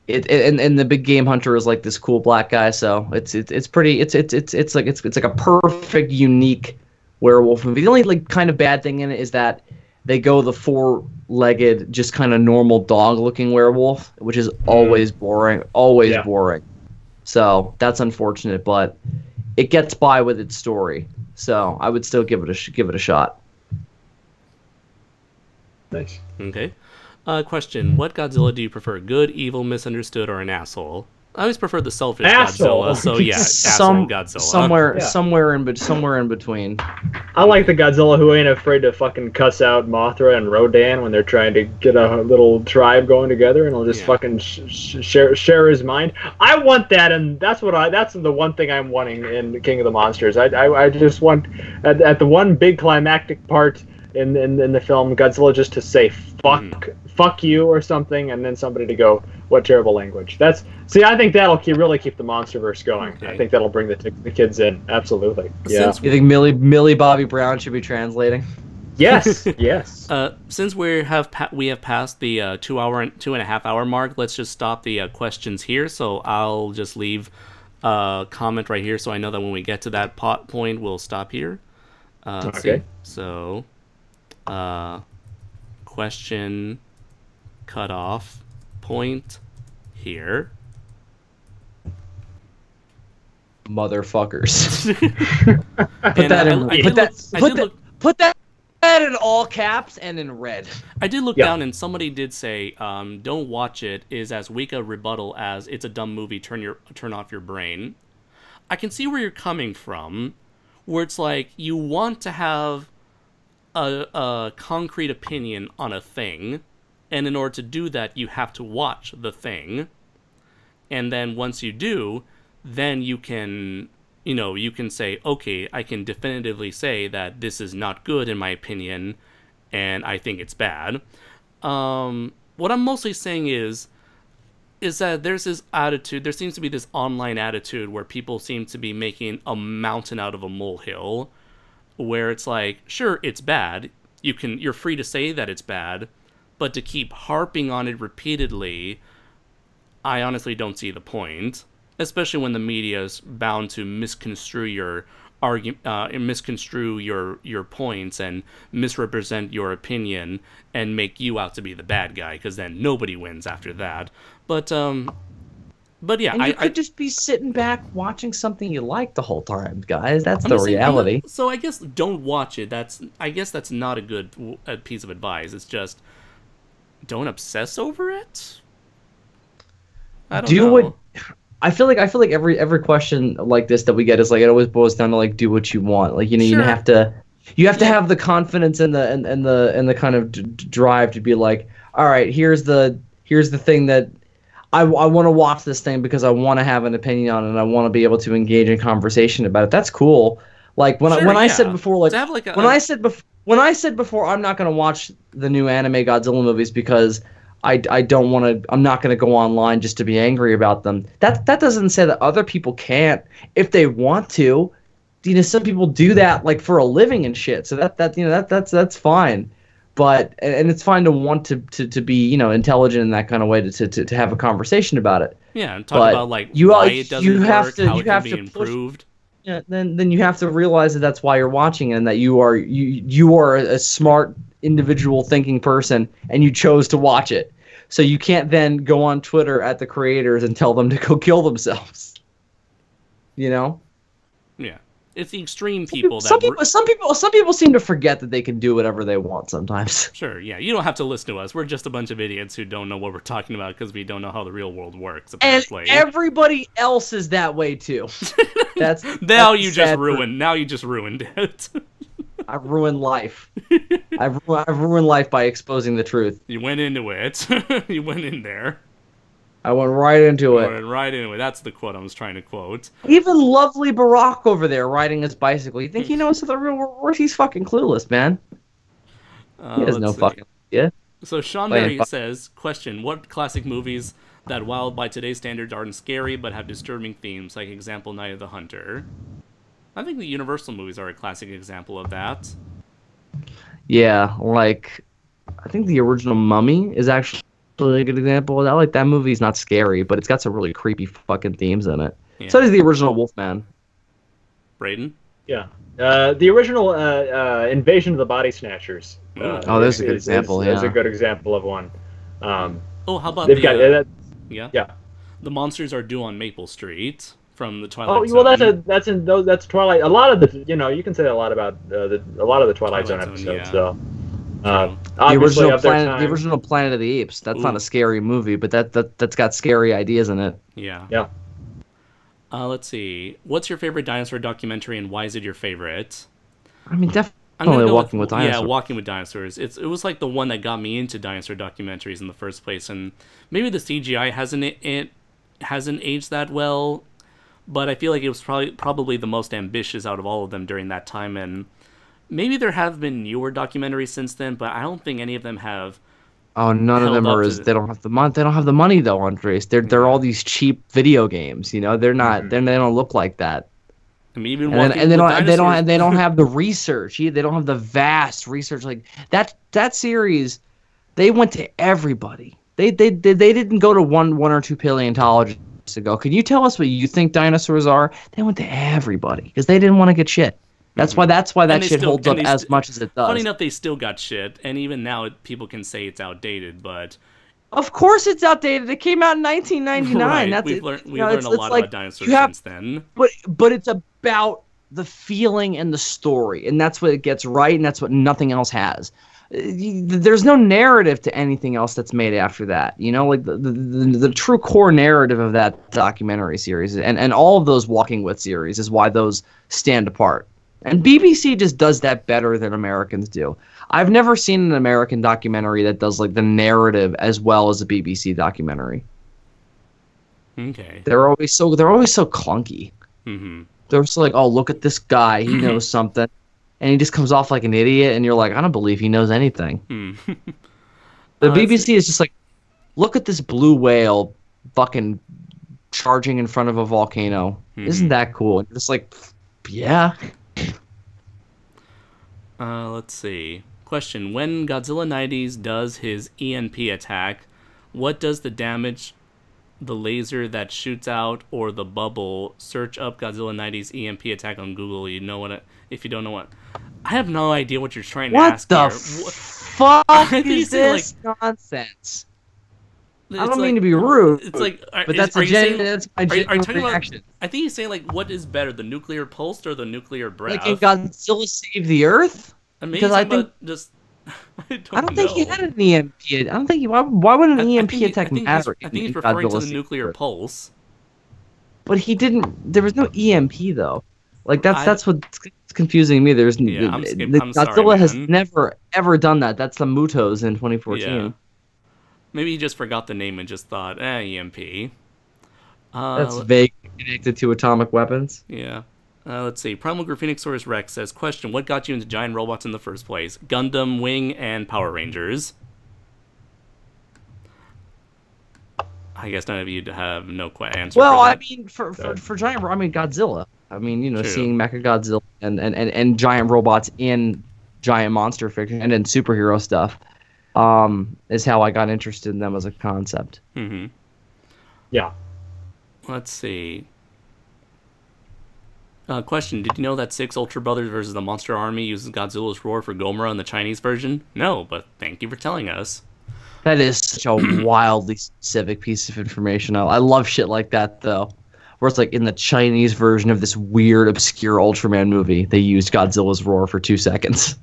the big game hunter is like this cool black guy. So it's like a perfect unique werewolf movie. The only like kind of bad thing in it is that they go the four-legged, just kind of normal dog-looking werewolf, which is always boring. Boring. So that's unfortunate, but it gets by with its story. So I would still give it a shot. Nice. Okay. Question: what Godzilla do you prefer? Good, evil, misunderstood, or an asshole? I always prefer the selfish Asshole. Godzilla. So yeah, asshole Godzilla. Somewhere in between. I like the Godzilla who ain't afraid to fucking cuss out Mothra and Rodan when they're trying to get a little tribe going together, and he'll just fucking share his mind. I want that, and that's the one thing I'm wanting in King of the Monsters. I just want at the one big climactic part in the film, Godzilla just to say fuck you or something, and then somebody to go, what terrible language. I think that'll really keep the MonsterVerse going. Okay. I think that'll bring the kids in. Absolutely. Yeah. You think Millie Bobby Brown should be translating? Yes. Yes. Since we have passed the 2.5 hour mark, let's just stop the questions here. So I'll just leave a comment right here, so I know that when we get to that point, we'll stop here. Okay. See. So, question cut off point here. Motherfuckers. Put that in all caps and in red. I did look down, and somebody did say, "Don't watch it," is as weak a rebuttal as "It's a dumb movie. Turn off your brain." I can see where you're coming from, where it's like you want to have a concrete opinion on a thing, and in order to do that, you have to watch the thing, and then once you do, then you can say, okay, I can definitively say that this is not good in my opinion, and I think it's bad. What I'm mostly saying is that there's this attitude, there seems to be this online attitude where people seem to be making a mountain out of a molehill, where it's like, sure, it's bad. You're free to say that it's bad, but to keep harping on it repeatedly, I honestly don't see the point. Especially when the media is bound to misconstrue your misconstrue your points and misrepresent your opinion and make you out to be the bad guy, because then nobody wins after that. But yeah, and you could just be sitting back watching something you like the whole time, guys. That's the reality. So I guess don't watch it. I guess that's not a good piece of advice. It's just don't obsess over it. I don't know. I feel like every question like this that we get is like, it always boils down to like, do what you want. Like, you have to have the confidence and the kind of drive to be like, all right, here's the thing that I want to watch this thing because I want to have an opinion on it and I want to be able to engage in conversation about it. That's cool. Like when I said before, like, when I said before, I'm not going to watch the new anime Godzilla movies because I don't want to. I'm not going to go online just to be angry about them. That doesn't say that other people can't if they want to. Some people do that like for a living and shit. So that's fine. But and it's fine to want to be intelligent in that kind of way to have a conversation about it. Yeah, and talk about like why it doesn't work, how it can be improved. Yeah, then you have to realize that that's why you're watching and that you are a smart individual thinking person and you chose to watch it. So you can't then go on Twitter at the creators and tell them to go kill themselves. You know. Yeah. It's the extreme people Some people seem to forget that they can do whatever they want sometimes. Sure, yeah. You don't have to listen to us. We're just a bunch of idiots who don't know what we're talking about because we don't know how the real world works, And apparently. everybody else is that way too. Now you just ruined it. I ruined life. I've ruined life by exposing the truth. You went into it. You went in there. I went right into it. Went right into it. That's the quote I was trying to quote. Even lovely Barack over there riding his bicycle. You think he knows how the real world works? He's fucking clueless, man. He has no fucking idea. So Sean Berry says, question, what classic movies that while by today's standards aren't scary but have disturbing themes, like example Night of the Hunter? I think the Universal movies are a classic example of that. Yeah, like, I think the original Mummy is actually a good example of that. Like, that movie's not scary, but it's got some really creepy fucking themes in it. Yeah. So does the original Wolfman. Brayden? Yeah. The original Invasion of the Body Snatchers. There's a good example, There's a good example of one. How about Yeah. The Monsters Are Due on Maple Street from the Twilight Zone. Oh, well, that's Twilight. A lot of the, you can say a lot about a lot of the Twilight Zone episodes. Yeah. So, the original Planet of the Apes. That's not a scary movie, but that's got scary ideas in it. Yeah. Yeah. Let's see. What's your favorite dinosaur documentary, and why is it your favorite? I mean, definitely Walking with Dinosaurs. Yeah, Walking with Dinosaurs. It was like the one that got me into dinosaur documentaries in the first place, and maybe the CGI hasn't aged that well, but I feel like it was probably the most ambitious out of all of them during that time, and maybe there have been newer documentaries since then, but I don't think any of them have. Oh, none of them are. They don't have the money. They don't have the money though, Andres. They're all these cheap video games. They're not. They don't look like that. I mean, even they don't have the research. They don't have the vast research like that series. They went to everybody. They didn't go to one or two paleontologists to go, can you tell us what you think dinosaurs are? They went to everybody because they didn't want to get shit. That's why that shit holds up as much as it does. Funny enough, they still got shit, and even now people can say it's outdated, but of course it's outdated. It came out in 1999. Right. We've learned a lot about dinosaurs since then. But it's about the feeling and the story, and that's what it gets right, and that's what nothing else has. There's no narrative to anything else that's made after that. Like the true core narrative of that documentary series and all of those Walking With series is why those stand apart. And BBC just does that better than Americans do. I've never seen an American documentary that does like the narrative as well as a BBC documentary. Okay. They're always so clunky. Mm-hmm. They're just like, oh, look at this guy, he knows something, and he just comes off like an idiot, and you're like, I don't believe he knows anything. The BBC is just like, look at this blue whale fucking charging in front of a volcano. Isn't that cool? And you're just like, yeah. Let's see. Question. When Godzilla 90s does his EMP attack, what does the damage the laser that shoots out or the bubble? Search up Godzilla 90s EMP attack on Google. If you don't know what. I have no idea what you're trying to ask here. What the fuck is this nonsense? I don't mean to be rude. It's like, but that's my genuine reaction. I think he's saying like, what is better, the nuclear pulse or the nuclear breath? Like, can Godzilla save the Earth? Because I think I don't think he had an EMP. I don't think why would an EMP attack matter? I think he's referring to the nuclear pulse. But he didn't. There was no EMP though. Like that's what's confusing me. Godzilla has never ever done that. That's the Mutos in 2014. Yeah. Maybe he just forgot the name and just thought, EMP. That's vague, connected to atomic weapons. Yeah. Let's see. Primal Graphenosaurus Rex says, question, what got you into giant robots in the first place? Gundam, Wing, and Power Rangers. I guess none of you have no answer. Well, I mean, for giant, Godzilla. I mean, True. Seeing Mechagodzilla and giant robots in giant monster fiction and in superhero stuff. Is how I got interested in them as a concept. Mm-hmm. Yeah. Let's see. Question, did you know that 6 Ultra Brothers versus the Monster Army uses Godzilla's roar for Gomorrah in the Chinese version? No, but thank you for telling us. That is such a wildly specific piece of information. I love shit like that, though. where it's like in the Chinese version of this weird, obscure Ultraman movie, they used Godzilla's roar for 2 seconds.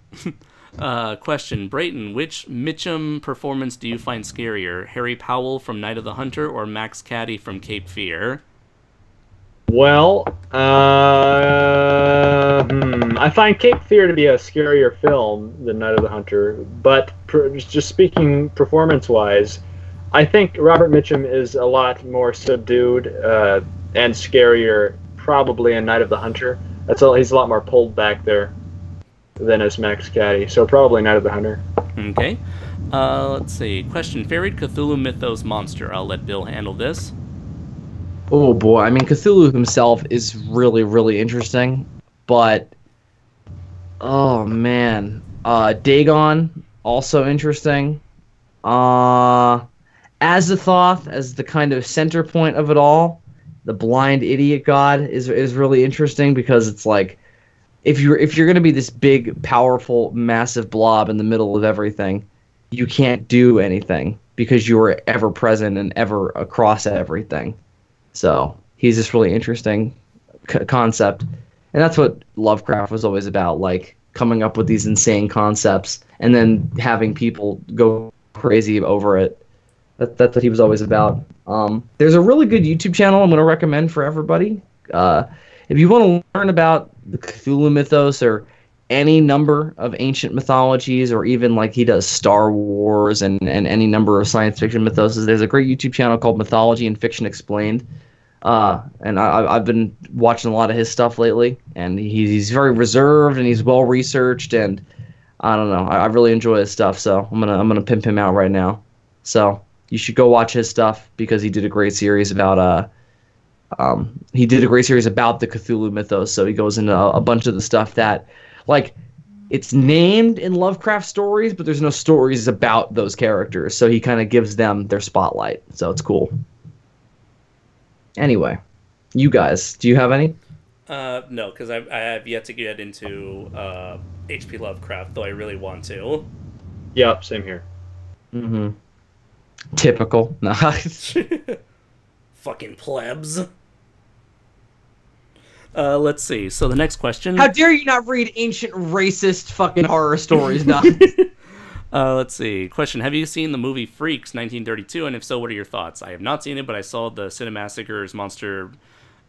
Question, Brayton, which Mitchum performance do you find scarier? Harry Powell from Night of the Hunter or Max Cady from Cape Fear? Well, I find Cape Fear to be a scarier film than Night of the Hunter, but just speaking performance-wise, I think Robert Mitchum is a lot more subdued and scarier, probably in Night of the Hunter. He's a lot more pulled back there than as Max Cady, so probably Night of the Hunter. Okay. Let's see. Question, favorite Cthulhu Mythos monster? I'll let Bill handle this. Oh boy, I mean Cthulhu himself is really, really interesting, but oh man, Dagon also interesting. Azathoth as the kind of center point of it all, the blind idiot god is really interesting because it's like if you're gonna be this big, powerful, massive blob in the middle of everything, you can't do anything because you are ever present and ever across everything. So he's this really interesting concept, and that's what Lovecraft was always about, like coming up with these insane concepts and then having people go crazy over it. That's what he was always about. There's a really good YouTube channel I'm going to recommend for everybody. If you want to learn about the Cthulhu mythos or any number of ancient mythologies, or even like he does Star Wars and any number of science fiction mythos, there's a great YouTube channel called Mythology and Fiction Explained. And I've been watching a lot of his stuff lately, and he's very reserved and he's well researched, and I don't know, I really enjoy his stuff, so I'm gonna pimp him out right now. So you should go watch his stuff because he did a great series about the Cthulhu mythos. So he goes into a bunch of the stuff that, like, it's named in Lovecraft stories, but there's no stories about those characters, so he kind of gives them their spotlight. So it's cool. Anyway, you guys, do you have any? No, because I have yet to get into H.P. Lovecraft, though I really want to. Yep, same here. Mm-hmm. Typical. No. Fucking plebs. Let's see. So the next question. How dare you not read ancient racist fucking horror stories now? Let's see. Question, have you seen the movie Freaks 1932? And if so, what are your thoughts? I have not seen it, but I saw the Cinemassacres Monster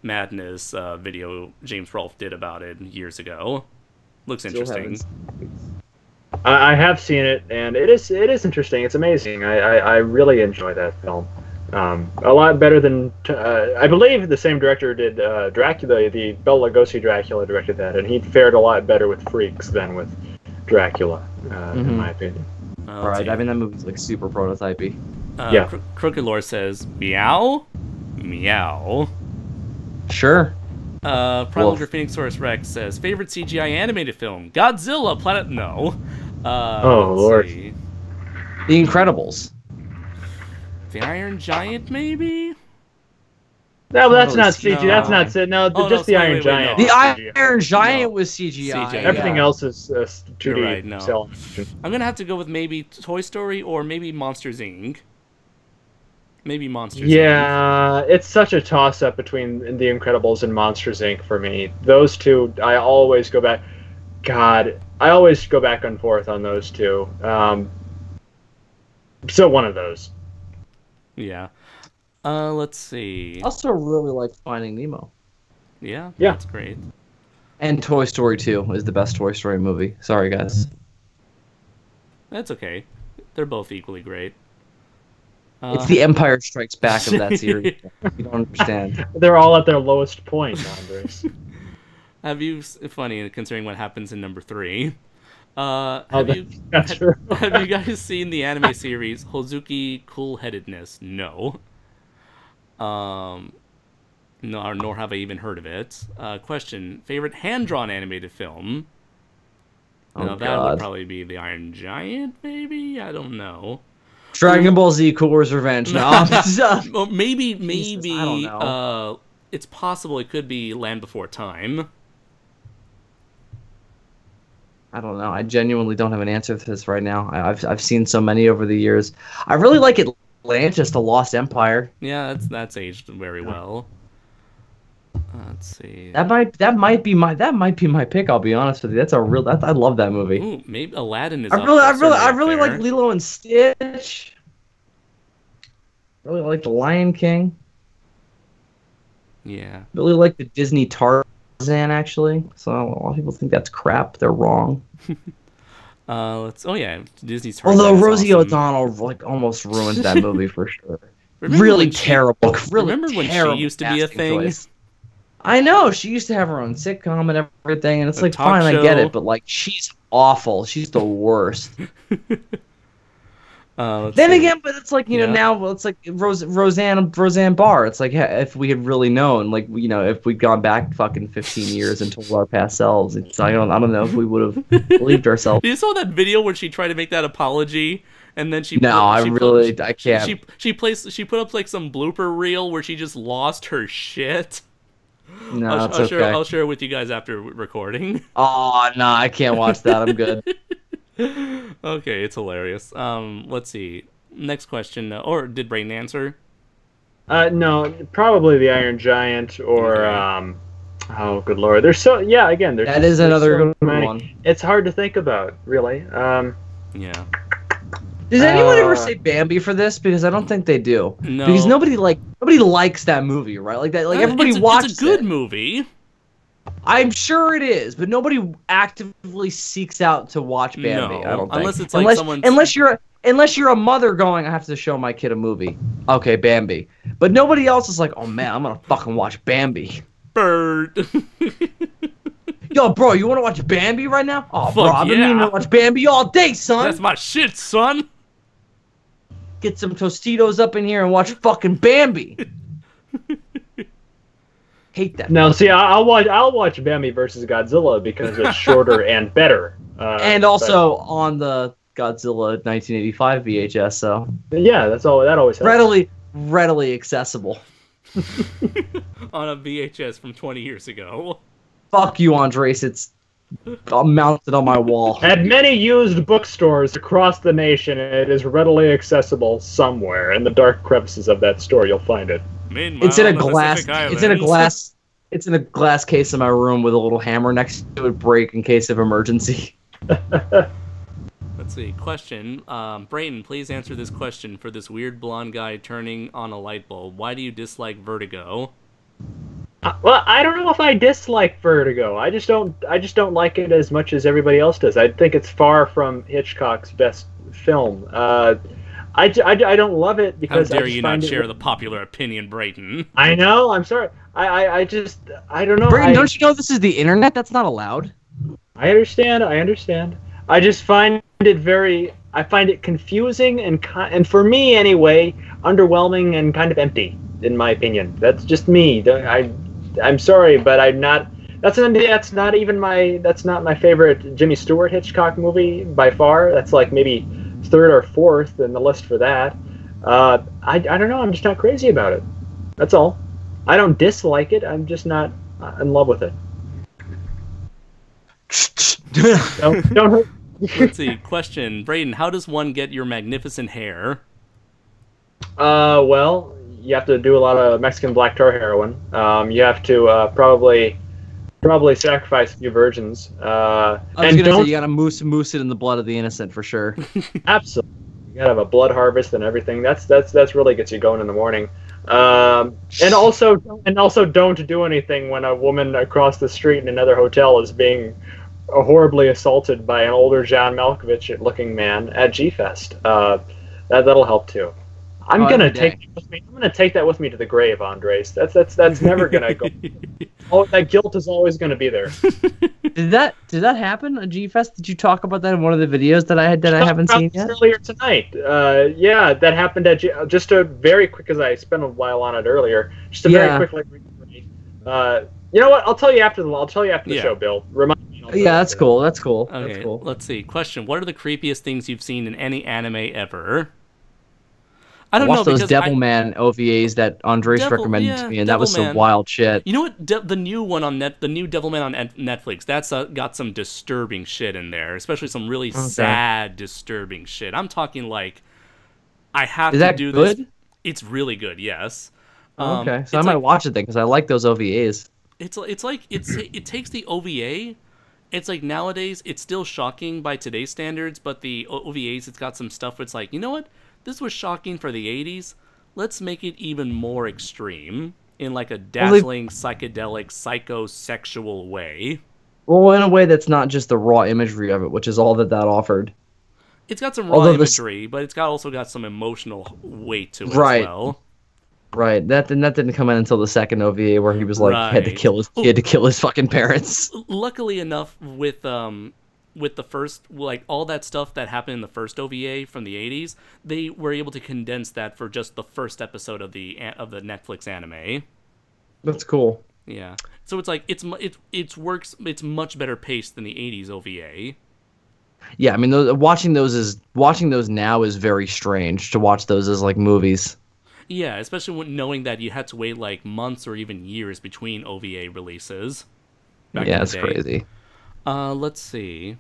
Madness video James Rolfe did about it years ago. Looks interesting. I have seen it, and it is interesting. It's amazing. I really enjoy that film. A lot better than I believe the same director did Dracula. The Bela Lugosi Dracula directed that, and he fared a lot better with Freaks than with Dracula, in my opinion. Right, I mean that movie's like super prototypey. Yeah. Crooked Lore says meow, meow. Sure. Primal Phoenixsaurus Rex says favorite CGI animated film: Godzilla, Planet. No. Oh Lord. See. The Incredibles. The Iron Giant, maybe. No, but that's not CGI. No. That's not it. No, Oh, just no, the wait, Iron wait, Giant. no. The Iron Giant was CGI. CGI, Everything yeah. else is 2D. You're right, no. cell. I'm gonna have to go with maybe Toy Story or maybe Monsters Inc. Maybe Monsters Inc. Yeah, it's such a toss-up between The Incredibles and Monsters Inc. for me. Those two, I always go back. God, I always go back and forth on those two. So one of those. Yeah. Let's see. I also really like Finding Nemo. Yeah, Yeah. that's great. And Toy Story 2 is the best Toy Story movie. Sorry, guys. That's okay. They're both equally great. It's the Empire Strikes Back of that series. You don't understand. They're all at their lowest point, Andres. Have you? Funny considering what happens in number 3. That's Have true. you guys seen the anime series Hozuki Cool-Headedness? No. No, nor have I even heard of it. Question: favorite hand-drawn animated film? Oh, Now, that God. would probably be the Iron Giant, maybe. I don't know. Dragon Ball Z Cooler's Revenge. No. Well, maybe. Jesus, I don't know. It's possible it could be Land Before Time. I don't know. I genuinely don't have an answer to this right now. I've seen so many over the years. I really like Atlantis, The Lost Empire. Yeah, that's aged very well. Let's see. That might be my pick. I'll be honest with you. That's I love that movie. Ooh, maybe Aladdin is. I really like Lilo and Stitch. Really like The Lion King. Yeah. Really like the Disney Tarzan, actually. So a lot of people think that's crap. They're wrong. Disney's Tarzan. Although Rosie awesome. O'Donnell like almost ruined that movie for sure. Remember really when she- terrible. Really remember when she terrible used to be a casting thing? choice. I know she used to have her own sitcom and everything, and it's A like talk fine, I get show. it, but like she's awful. She's the worst. Let's Then see. again, but it's like Yeah. now it's like Roseanne Barr. It's like if we had really known, like if we'd gone back fucking 15 years and told our past selves, I don't know if we would have believed ourselves. You saw that video where she tried to make that apology, and then she. No, I can't. She put up like some blooper reel where she just lost her shit. No, I'll it's okay. I'll share it with you guys after recording. Oh no, I can't watch that. I'm good. Okay, it's hilarious. Let's see. Next question. Or did Brayton answer? No, probably the Iron Giant or Okay. oh, good lord. There's so again. That is another good many. one. It's hard to think about, really. Yeah. Does anyone ever say Bambi for this? Because I don't think they do. No. Because nobody likes that movie, right? Like that. Like everybody watches It's a good it. movie. I'm sure it is, but nobody actively seeks out to watch Bambi. No, I don't think. unless it's like someone's- unless you're a mother going, I have to show my kid a movie. Okay, Bambi. But nobody else is like, oh man, I'm gonna fucking watch Bambi. Bird. Yo, bro, you wanna watch Bambi right now? Oh, bro, Fuck I've been yeah. meaning to watch Bambi all day, son. That's my shit, son. Get some Tostitos up in here and watch fucking Bambi. Hate that. Now, see, I'll watch Bambi versus Godzilla because it's shorter and better. And also on the Godzilla 1985 VHS, so yeah, that always helps. readily accessible. On a VHS from 20 years ago. Fuck you, Andres. It's mounted on my wall. At many used bookstores across the nation, it is readily accessible somewhere in the dark crevices of that store. You'll find it. Meanwhile, It's in a on the glass. Pacific It's in a Islands- glass. It's in a glass case in my room with a little hammer next to it, break in case of emergency. Let's see. Question. Brayton, please answer this question for this weird blonde guy turning on a light bulb. Why do you dislike Vertigo? Well, I don't know if I dislike Vertigo. I just don't like it as much as everybody else does. I think it's far from Hitchcock's best film. I don't love it How because dare I just you not find share the popular opinion, Brayton? I know. I'm sorry. I don't know. Brayden, don't you know this is the internet? That's not allowed. I understand. I just find it I find it confusing and for me anyway, underwhelming and kind of empty, in my opinion. That's just me. I'm sorry, but I'm not. That's not my favorite Jimmy Stewart Hitchcock movie by far. That's like maybe third or fourth in the list for that. I don't know. I'm just not crazy about it. That's all. I don't dislike it. I'm just not in love with it. Don't hurt. Let's see. Question. Brayden, how does one get your magnificent hair? Well, you have to do a lot of Mexican black tar heroin. You have to probably sacrifice a few virgins. I was gonna say you gotta moose it in the blood of the innocent for sure. Absolutely, you gotta have a blood harvest and everything. That's really gets you going in the morning. And also don't do anything when a woman across the street in another hotel is being horribly assaulted by an older John Malkovich-looking man at G-Fest. That'll help too. I'm gonna take that with me to the grave, Andres. That's never gonna go. Oh, that guilt is always gonna be there. Did that happen at G-Fest? Did you talk about that in one of the videos that I haven't seen yet? Earlier tonight. Yeah, that happened at just a very quick, because I spent a while on it earlier. Just a very quick you know what? I'll tell you after the show, Bill. Remind me. Yeah, that's cool. That's cool. Okay, That's cool. let's see. Question. What are the creepiest things you've seen in any anime ever? I don't watched know those because Devilman OVAs that Andres recommended to me, and that was some wild shit. You know what? The new one on the new Devilman on Netflix. That's got some disturbing shit in there, especially some really sad, disturbing shit. I'm talking like, I have Is to that do good? this. It's really good. Yes. Okay, so I might watch it then because I like those OVAs. It takes the OVA. It's like nowadays it's still shocking by today's standards, but the OVAs it's got some stuff where it's like, you know what? This was shocking for the 80s. Let's make it even more extreme in like a dazzling, psychedelic, psychosexual way. Well, in a way that's not just the raw imagery of it, which is all that offered. It's got some raw imagery, but it's also got some emotional weight to it as well. Right. That didn't come in until the second OVA where he was like he had to kill his fucking parents. Luckily enough, with the first, like all that stuff that happened in the first OVA from the 80s, they were able to condense that for just the first episode of the Netflix anime. That's cool. Yeah. So it's like it's much better paced than the 80s OVA. Yeah, I mean, watching those now is very strange to watch those as like movies. Yeah, especially knowing that you had to wait like months or even years between OVA releases. Yeah, it's crazy. Let's see.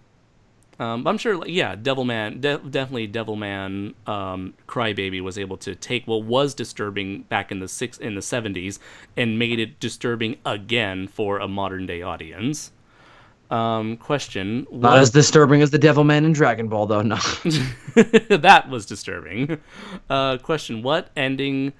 I'm sure, yeah, definitely Devilman Crybaby was able to take what was disturbing back in the 70s and made it disturbing again for a modern day audience. Question. Not as disturbing as the Devilman in Dragon Ball, though, no. That was disturbing. Question. What ending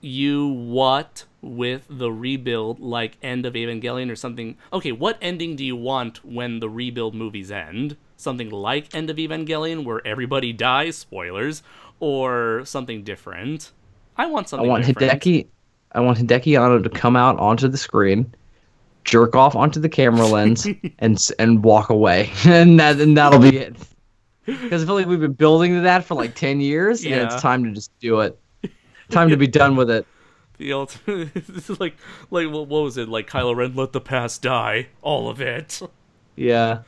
you want with the rebuild, like end of Evangelion or something? Okay, what ending do you want when the rebuild movies end? Something like end of Evangelion where everybody dies, spoilers, or something different? I want something different. I want Hideki Anno to come out onto the screen, jerk off onto the camera lens, and walk away, and that'll be it. Because I feel like we've been building to that for like 10 years, and it's time to just do it. Time to be done with it. The ultimate, this is like what was it? Like Kylo Ren, let the past die, all of it. Yeah.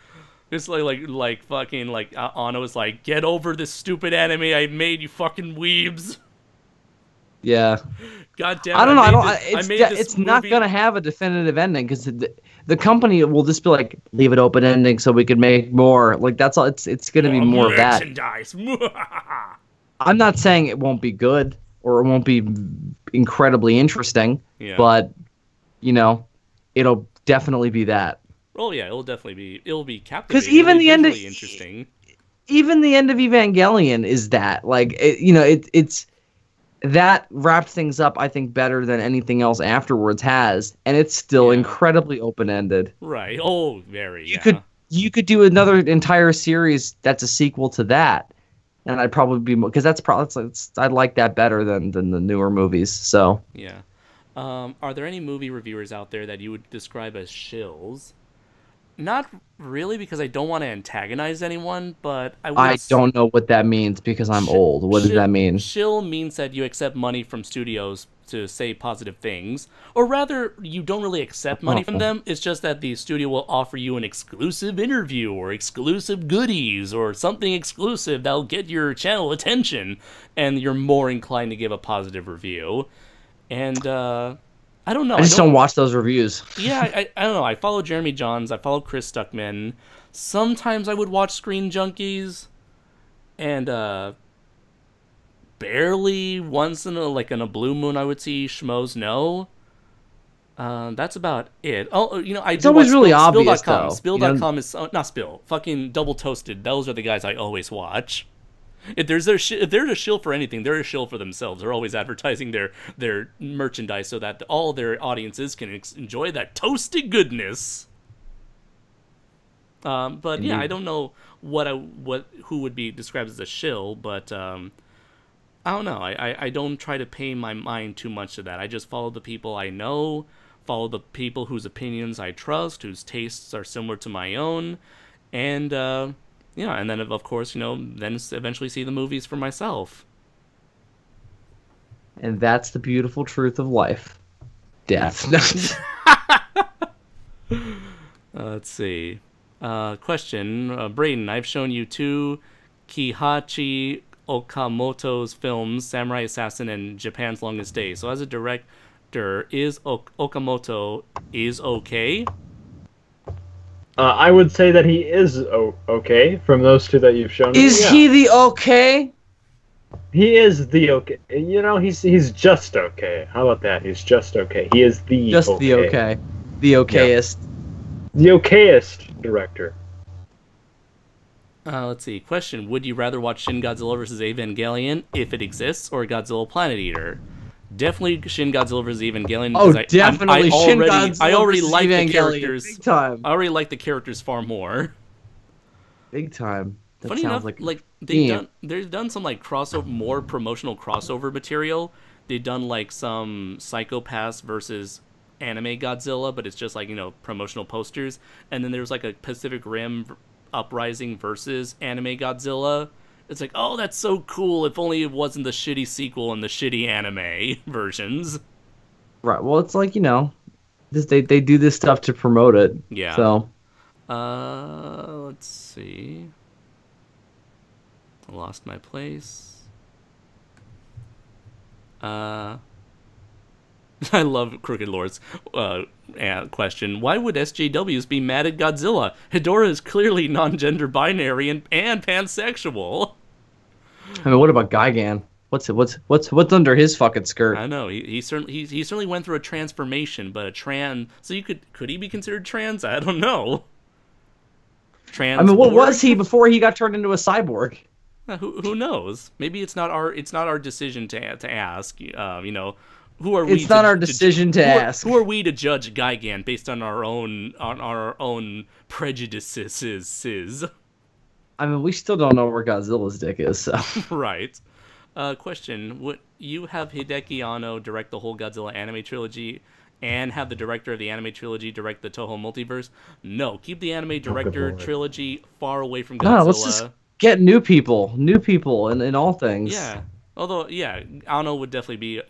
It's like fucking like Anno is like, get over this stupid anime I made, you fucking weebs. Yeah. God damn it. I don't know. It's not gonna have a definitive ending because the company will just be like, leave it open ending so we can make more. Like that's all. It's gonna be more of that. I'm not saying it won't be good or it won't be incredibly interesting, but you know, it'll definitely be that. Oh yeah, it'll be captivating. Because even the end of interesting. Even the end of Evangelion is that it's that wrapped things up, I think, better than anything else afterwards has, and it's still incredibly open-ended. Right. Oh, very. You could do another entire series that's a sequel to that, and I'd probably be because I'd like that better than the newer movies. So yeah. Are there any movie reviewers out there that you would describe as shills? Not really, because I don't want to antagonize anyone, but I don't know what that means because I'm old. What does that mean? Shill means that you accept money from studios to say positive things. Or rather, you don't really accept money from them. It's just that the studio will offer you an exclusive interview or exclusive goodies or something exclusive that'll get your channel attention, and you're more inclined to give a positive review. And, I don't know. I just don't watch those reviews. Yeah, I don't know. I follow Jeremy Johns. I follow Chris Stuckman. Sometimes I would watch Screen Junkies. And, barely once in a blue moon I would see Schmoes Know. That's about it. Oh, I do always really Spill, obvious, Spill.com. though. Spill.com is... not Spill. Fucking Double Toasted. Those are the guys I always watch. If they're a shill for anything, they're a shill for themselves. They're always advertising their merchandise so that all their audiences can enjoy that toasted goodness. But yeah, I don't know who would be described as a shill, but I don't know. I don't try to pay my mind too much to that. I just follow the people I know, follow the people whose opinions I trust, whose tastes are similar to my own, and and then, of course, then eventually see the movies for myself. And that's the beautiful truth of life. Death. Let's see. Question. Brayton, I've shown you two Kihachi Okamoto's films, Samurai Assassin and Japan's Longest Day. So as a director, is Okamoto is okay? I would say that he is okay from those two that you've shown. Is he the okay? He is the okay. You know, he's just okay. How about that? He's just okay. He is the Just okay. the okay. The okayest. The okayest director. Let's see. Question: would you rather watch Shin Godzilla vs. Evangelion if it exists, or Godzilla Planet Eater? Definitely Shin Godzilla vs. Evangelion. Oh, because definitely Shin I Godzilla already vs. like the Evangelion. characters. Big time. I already like the characters far more. Big time. That Funny sounds enough, like they've done some like more promotional crossover material. They've done like some Psychopaths versus anime Godzilla, but it's just like, promotional posters. And then there's like a Pacific Rim Uprising versus anime Godzilla. It's like, oh, that's so cool. If only it wasn't the shitty sequel and the shitty anime versions. right. Well, it's like, they do this stuff to promote it. Yeah. So. Let's see. I lost my place. I love Crooked Lord's question. Why would SJWs be mad at Godzilla? Hedorah is clearly non-gender binary and pansexual. I mean, what about Gigan? What's under his fucking skirt? I know he certainly went through a transformation, but a trans. So could he be considered trans? I don't know. Trans. I mean, what was he before he got turned into a cyborg? Who knows? Maybe it's not our decision to ask. Who are we? It's not our decision to ask. Who are we to judge Gigan based on our own prejudices? I mean, we still don't know where Godzilla's dick is. So. Right. Question: would you have Hideki Anno direct the whole Godzilla anime trilogy, and have the director of the anime trilogy direct the Toho multiverse? No, keep the anime director trilogy far away from Godzilla. No, let's just get new people in all things. Yeah. Although, yeah, Anno would definitely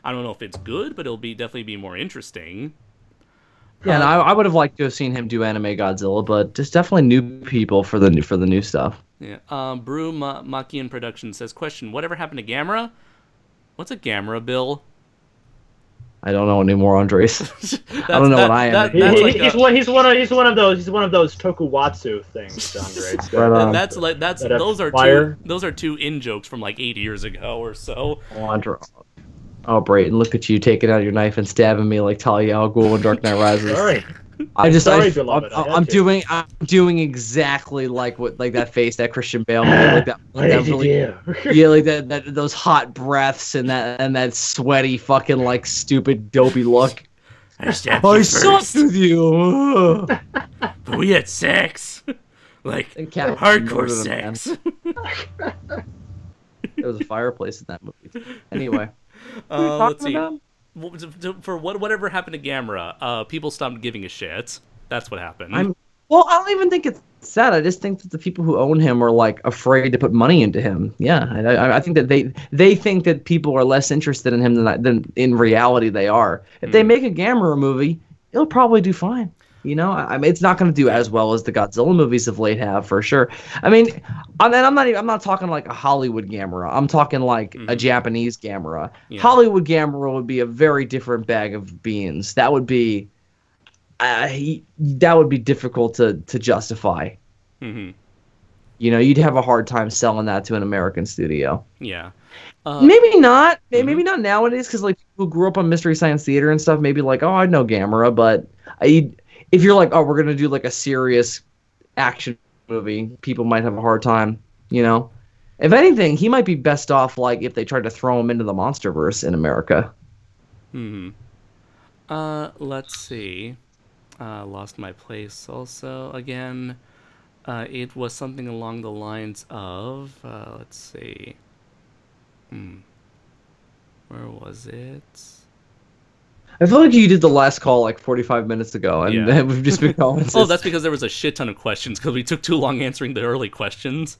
I don't know if it's good, but it'll definitely be more interesting. Yeah, and I would have liked to have seen him do anime Godzilla, but just definitely new people for the new stuff. Yeah. Brew Makian Production says, question: whatever happened to Gamera? What's a Gamera, Bill? I don't know anymore, Andres. I don't know what I am. He's one of those tokuwatsu things, Andres. Right on. And those are two in jokes from like 8 years ago or so. Oh, Brayton, look at you taking out your knife and stabbing me like Talia al Ghul in Dark Knight Rises. Sorry. I'm doing exactly like that face that Christian Bale made, those hot breaths and that sweaty fucking like stupid dopey look. I slept with you. But we had sex, like hardcore sex. There was a fireplace in that movie. Anyway, let's see. For whatever happened to Gamera, people stopped giving a shit. That's what happened. I don't even think it's sad. I just think that the people who own him are like afraid to put money into him. Yeah, I think that they think that people are less interested in him than in reality they are. If they make a Gamera movie, it'll probably do fine. I mean, it's not going to do as well as the Godzilla movies of late have, for sure. I mean, I'm not talking like a Hollywood Gamera. I'm talking like a Japanese Gamera. Yeah. Hollywood Gamera would be a very different bag of beans. That would be difficult to justify. Mm-hmm. You'd have a hard time selling that to an American studio. Yeah. Maybe not. Maybe not nowadays, because like people who grew up on Mystery Science Theater and stuff, maybe like, oh, I know Gamera, but if you're like, oh, we're going to do like a serious action movie, people might have a hard time, If anything, he might be best off like if they tried to throw him into the MonsterVerse in America. Let's see. Lost my place also again. It was something along the lines of, let's see. Where was it? I feel like you did the last call like 45 minutes ago, and we've just been calling. That's because there was a shit ton of questions because we took too long answering the early questions.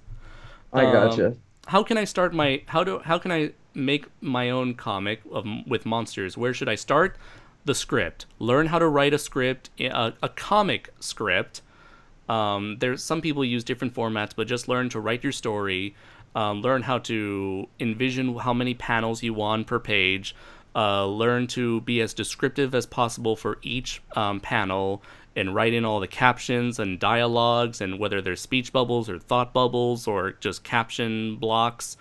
I gotcha. How can I start how can I make my own comic with monsters? Where should I start? The script. Learn how to write a script, a comic script. There's some people use different formats, but just learn to write your story. Learn how to envision how many panels you want per page. Learn to be as descriptive as possible for each panel and write in all the captions and dialogues and whether they're speech bubbles or thought bubbles or just caption blocks.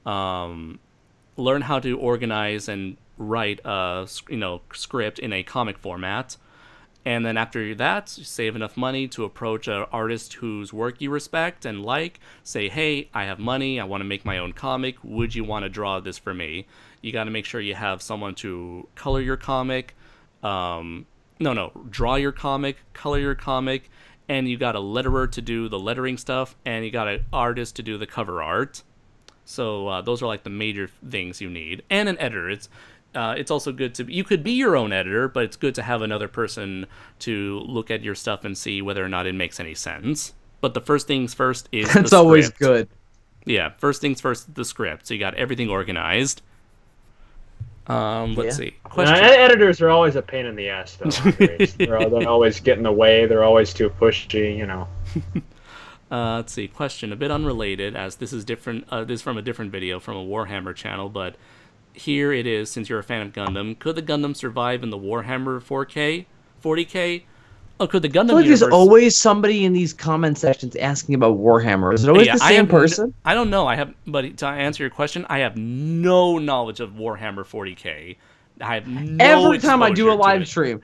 learn how to organize and write a script in a comic format. And then after that, save enough money to approach an artist whose work you respect and like. Say, hey, I have money. I want to make my own comic. Would you want to draw this for me? You got to make sure you have someone to color your comic. Draw your comic, color your comic. And you got a letterer to do the lettering stuff. And you got an artist to do the cover art. So those are like the major things you need. And an editor. It's also good to... You could be your own editor, but it's good to have another person to look at your stuff and see whether or not it makes any sense. But the first things first is the script. That's always good. Yeah, first things first, the script. So you got everything organized. Let's see. Question. Editors are always a pain in the ass, though. They're always getting in the way. They're always too pushy, you know. Let's see. Question, a bit unrelated, as this is different. This is from a different video from a Warhammer channel, but... Here it is, since you're a fan of Gundam. Could the Gundam survive in the Warhammer 4K? 40K? Oh, could the Gundam universe... There's always somebody in these comment sections asking about Warhammer. Is it always the same person? I don't know. But to answer your question, I have no knowledge of Warhammer 40K. I have no Every time I do a live it. stream,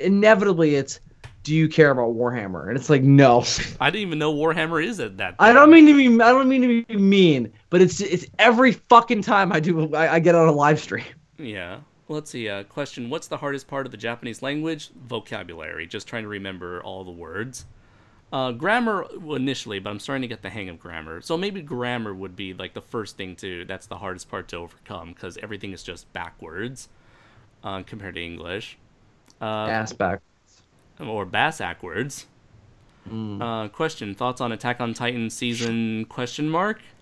inevitably it's, do you care about Warhammer? And it's like, no. I didn't even know Warhammer is at that. I don't mean to be mean, but it's every fucking time I get on a live stream. Yeah. Let's see. Question: what's the hardest part of the Japanese language? Vocabulary. Just trying to remember all the words. Grammar initially, but I'm starting to get the hang of grammar. So maybe grammar would be like the first thing that's the hardest part to overcome, because everything is just backwards compared to English. Ass back. Or bass-ackwards. Question, thoughts on Attack on Titan season ? I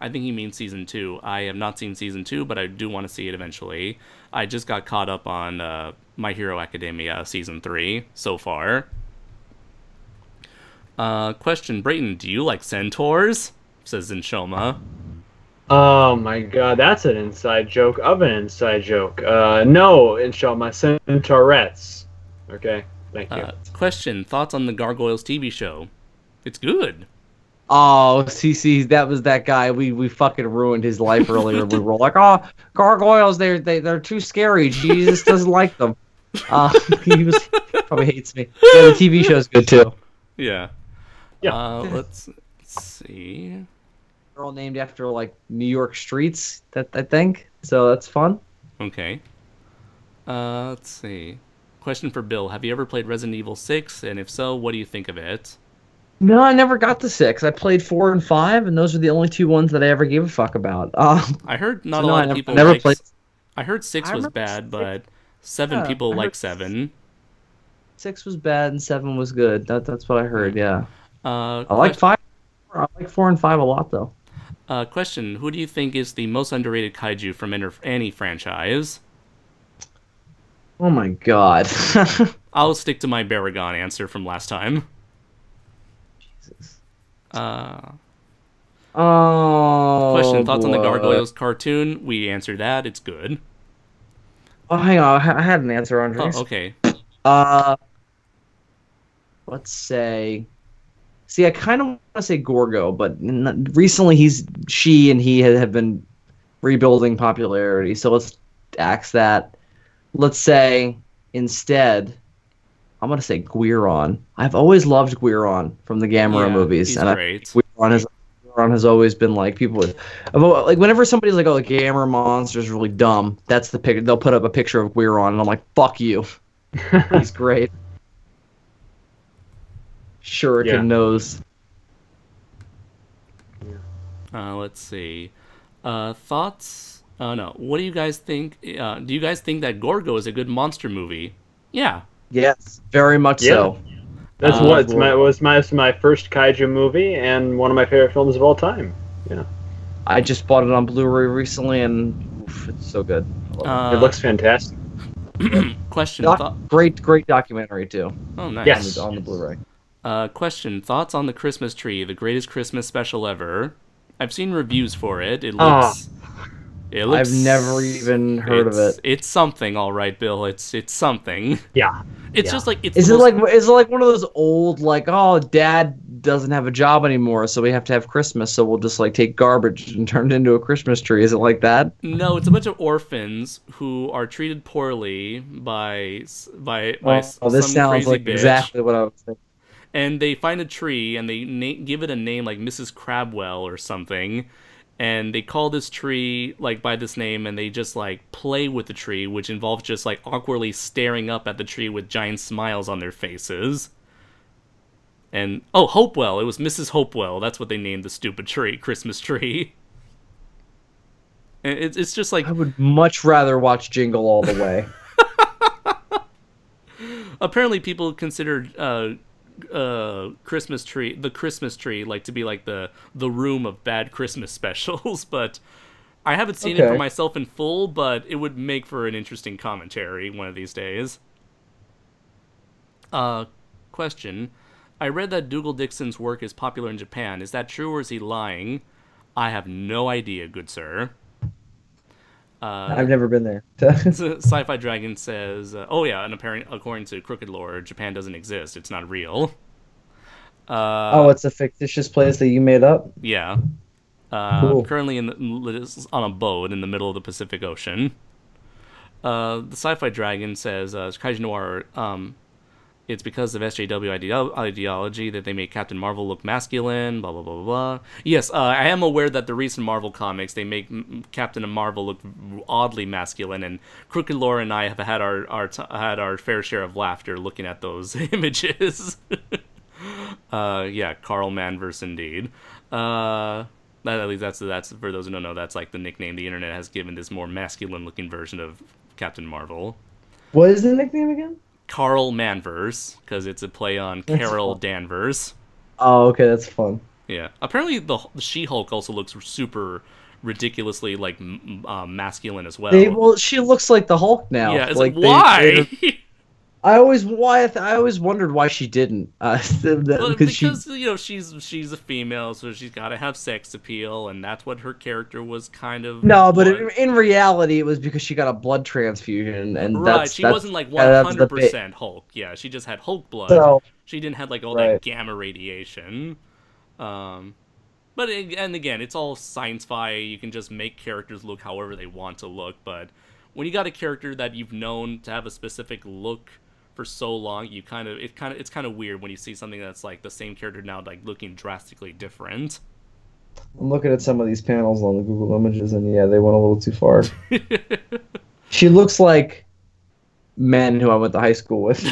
think he means season 2. I have not seen season 2, but I do want to see it eventually. I just got caught up on My Hero Academia season 3 so far. Question, Brayton, do you like centaurs? Says Zinshoma. Oh my god, that's an inside joke of an inside joke. No, Inshama, centaurettes. Okay. Thank you. Question, thoughts on the Gargoyles TV show? It's good. Oh, CC, that was that guy. We fucking ruined his life earlier. We were like, oh, gargoyles, they're too scary. Jesus doesn't like them. He probably hates me. Yeah, the TV show's good too. Yeah. Let's see. They're all named after like New York streets, I think. So that's fun. Okay. Let's see. Question for Bill. Have you ever played Resident Evil 6? And if so, what do you think of it? No, I never got to 6. I played 4 and 5, and those are the only 2 ones that I ever gave a fuck about. I heard not a lot of people never played. I heard 6 was bad, but 7 people like 7. 6 was bad, and 7 was good. That's what I heard, yeah. I like 5. I like 4 and 5 a lot, though. Question. Who do you think is the most underrated kaiju from any franchise? Oh my god. I'll stick to my Baragon answer from last time. Jesus. Question, thoughts on the Gargoyles cartoon? We answered that. It's good. Oh, hang on. I had an answer, Andres. Oh, okay. Let's say... See, I kind of want to say Gorgo, but recently she and he have been rebuilding popularity, so let's axe that. Let's say, instead, I'm going to say Guiron. I've always loved Guiron from the Gamera movies. He's and great. Guiron has always been like, people with... Like, whenever somebody's like, oh, the Gamera monster's really dumb, that's the picture. They'll put up a picture of Guiron, and I'm like, fuck you. He's great. Shuriken nose. Let's see. Thoughts... no. What do you guys think? Do you guys think that Gorgo is a good monster movie? Yeah. Yes, very much so. That's was my first kaiju movie and one of my favorite films of all time. Yeah. I just bought it on Blu-ray recently, and it's so good. It looks fantastic. Question. Great documentary too. Oh, nice. Yes. On the Blu-ray. Question. Thoughts on the Christmas tree, the greatest Christmas special ever? I've seen reviews for it. It looks. I've never even heard of it. It's something, all right, Bill. It's something. Yeah. It's just like it's. Is it like one of those old like, oh, Dad doesn't have a job anymore, so we have to have Christmas, so we'll just like take garbage and turn it into a Christmas tree. Is it like that? No, it's a bunch of orphans who are treated poorly by This some sounds crazy like bitch. exactly what I was thinking. And they find a tree and they give it a name like Mrs. Crabwell or something. And they call this tree like by this name, and they just like play with the tree, which involves just like awkwardly staring up at the tree with giant smiles on their faces. And Hopewell, it was Mrs. Hopewell. That's what they named the stupid tree, Christmas tree. And it's just like, I would much rather watch Jingle All the Way. apparently people considered the Christmas tree like to be like the room of bad Christmas specials, but I haven't seen it for myself in full, but it would make for an interesting commentary one of these days. Question: I read that Dougal Dixon's work is popular in Japan. Is that true, or is he lying? I have no idea, good sir. I've never been there. Sci-Fi Dragon says, and according to Crooked Lore, Japan doesn't exist. It's not real. It's a fictitious place that you made up? Yeah. Cool. Currently on a boat in the middle of the Pacific Ocean. The Sci-Fi Dragon says, Kaiju Noir, it's because of SJW ideology that they made Captain Marvel look masculine, blah, blah, blah, blah, blah. Yes, I am aware that the recent Marvel comics, they make Captain Marvel look oddly masculine, and Crooked Lore and I have had our fair share of laughter looking at those images. Carl Manverse indeed. At least that's for those who don't know, that's like the nickname the internet has given this more masculine-looking version of Captain Marvel. What is the nickname again? Carl Manverse, because it's a play on Carol Danvers. Oh, okay, that's fun. Yeah. Apparently, the She-Hulk also looks super ridiculously like masculine as well. She looks like the Hulk now. Yeah, it's like why? I always wondered why she didn't. Because she's a female, so she's got to have sex appeal, and that's what her character was kind of. No, but in reality, it was because she got a blood transfusion, and she wasn't like 100% Hulk. Yeah, she just had Hulk blood. So, she didn't have like all that gamma radiation. But again, it's all science-fi. You can just make characters look however they want to look. But when you got a character that you've known to have a specific look for so long, it's kind of weird when you see something that's like the same character now like looking drastically different. I'm looking at some of these panels on the Google Images, and yeah, they went a little too far. She looks like men who I went to high school with.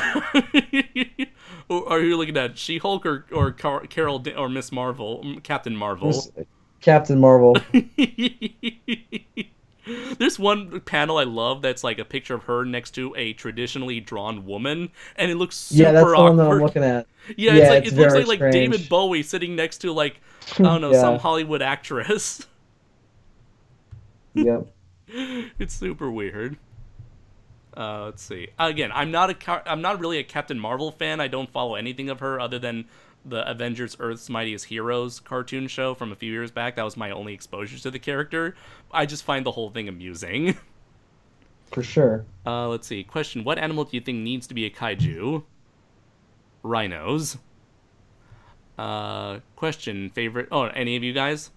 Are you looking at She-Hulk or Carol or Miss Marvel, Captain Marvel? Captain Marvel. There's one panel I love that's like a picture of her next to a traditionally drawn woman, and it looks super that's the awkward. one that I'm looking at. Yeah, it looks like David Bowie sitting next to like I don't know some Hollywood actress. Yep. It's super weird. Let's see. Again, I'm not really a Captain Marvel fan. I don't follow anything of her other than the Avengers Earth's Mightiest Heroes cartoon show from a few years back. That was my only exposure to the character. I just find the whole thing amusing. For sure. Let's see. Question: what animal do you think needs to be a kaiju? Rhinos. Question: favorite... Oh, any of you guys?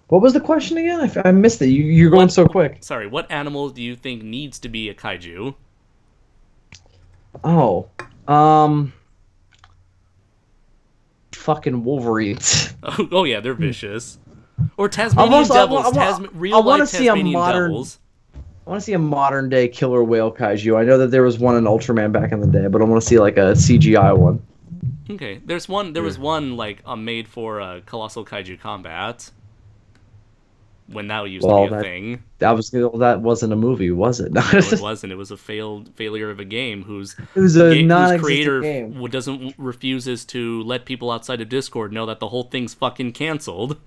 What was the question again? I missed it. You're going so quick. Sorry, what animal do you think needs to be a kaiju? Fucking Wolverines. Oh yeah, they're vicious. Or Tasmanian devils. I want to see a modern. Devils. I want to see a modern day killer whale kaiju. I know that there was one in Ultraman back in the day, but I want to see like a CGI one. Okay, there was one like made for Colossal Kaiju Combat. When that used to be a thing. That wasn't a movie, was it? No, it wasn't. It was a failure of a game whose creator refuses to let people outside of Discord know that the whole thing's fucking canceled.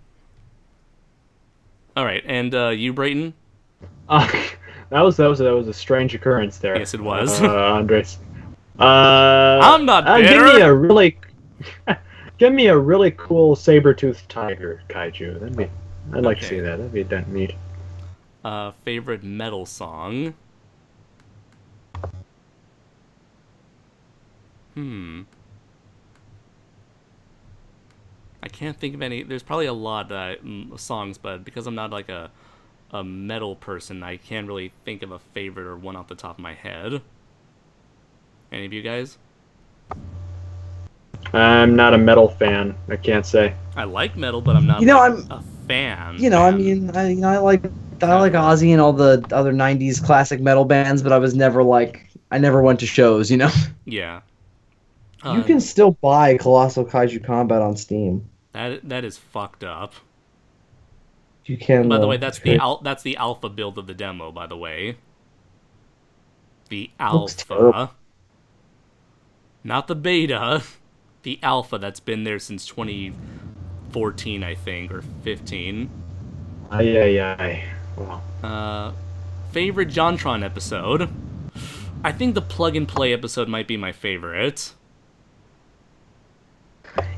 All right, and you, Brayton? That was a strange occurrence there. Yes, it was. Andres. I'm not bitter. Give me a really cool saber-toothed tiger kaiju. I'd like to see that. That'd be neat. Favorite metal song? can't think of any. There's probably a lot of songs, but because I'm not like a metal person, I can't really think of a favorite or one off the top of my head. Any of you guys? I'm not a metal fan. I can't say. I like metal, but I'm not a fan. I mean, I like Ozzy and all the other '90s classic metal bands, but I was never like, I never went to shows. Yeah. You can still buy Colossal Kaiju Combat on Steam. That is fucked up. You can. By the way, that's the alpha build of the demo. By the way, the alpha, not the beta, the alpha that's been there since 2014, I think, or 15. Wow. Favorite JonTron episode? I think the plug and play episode might be my favorite.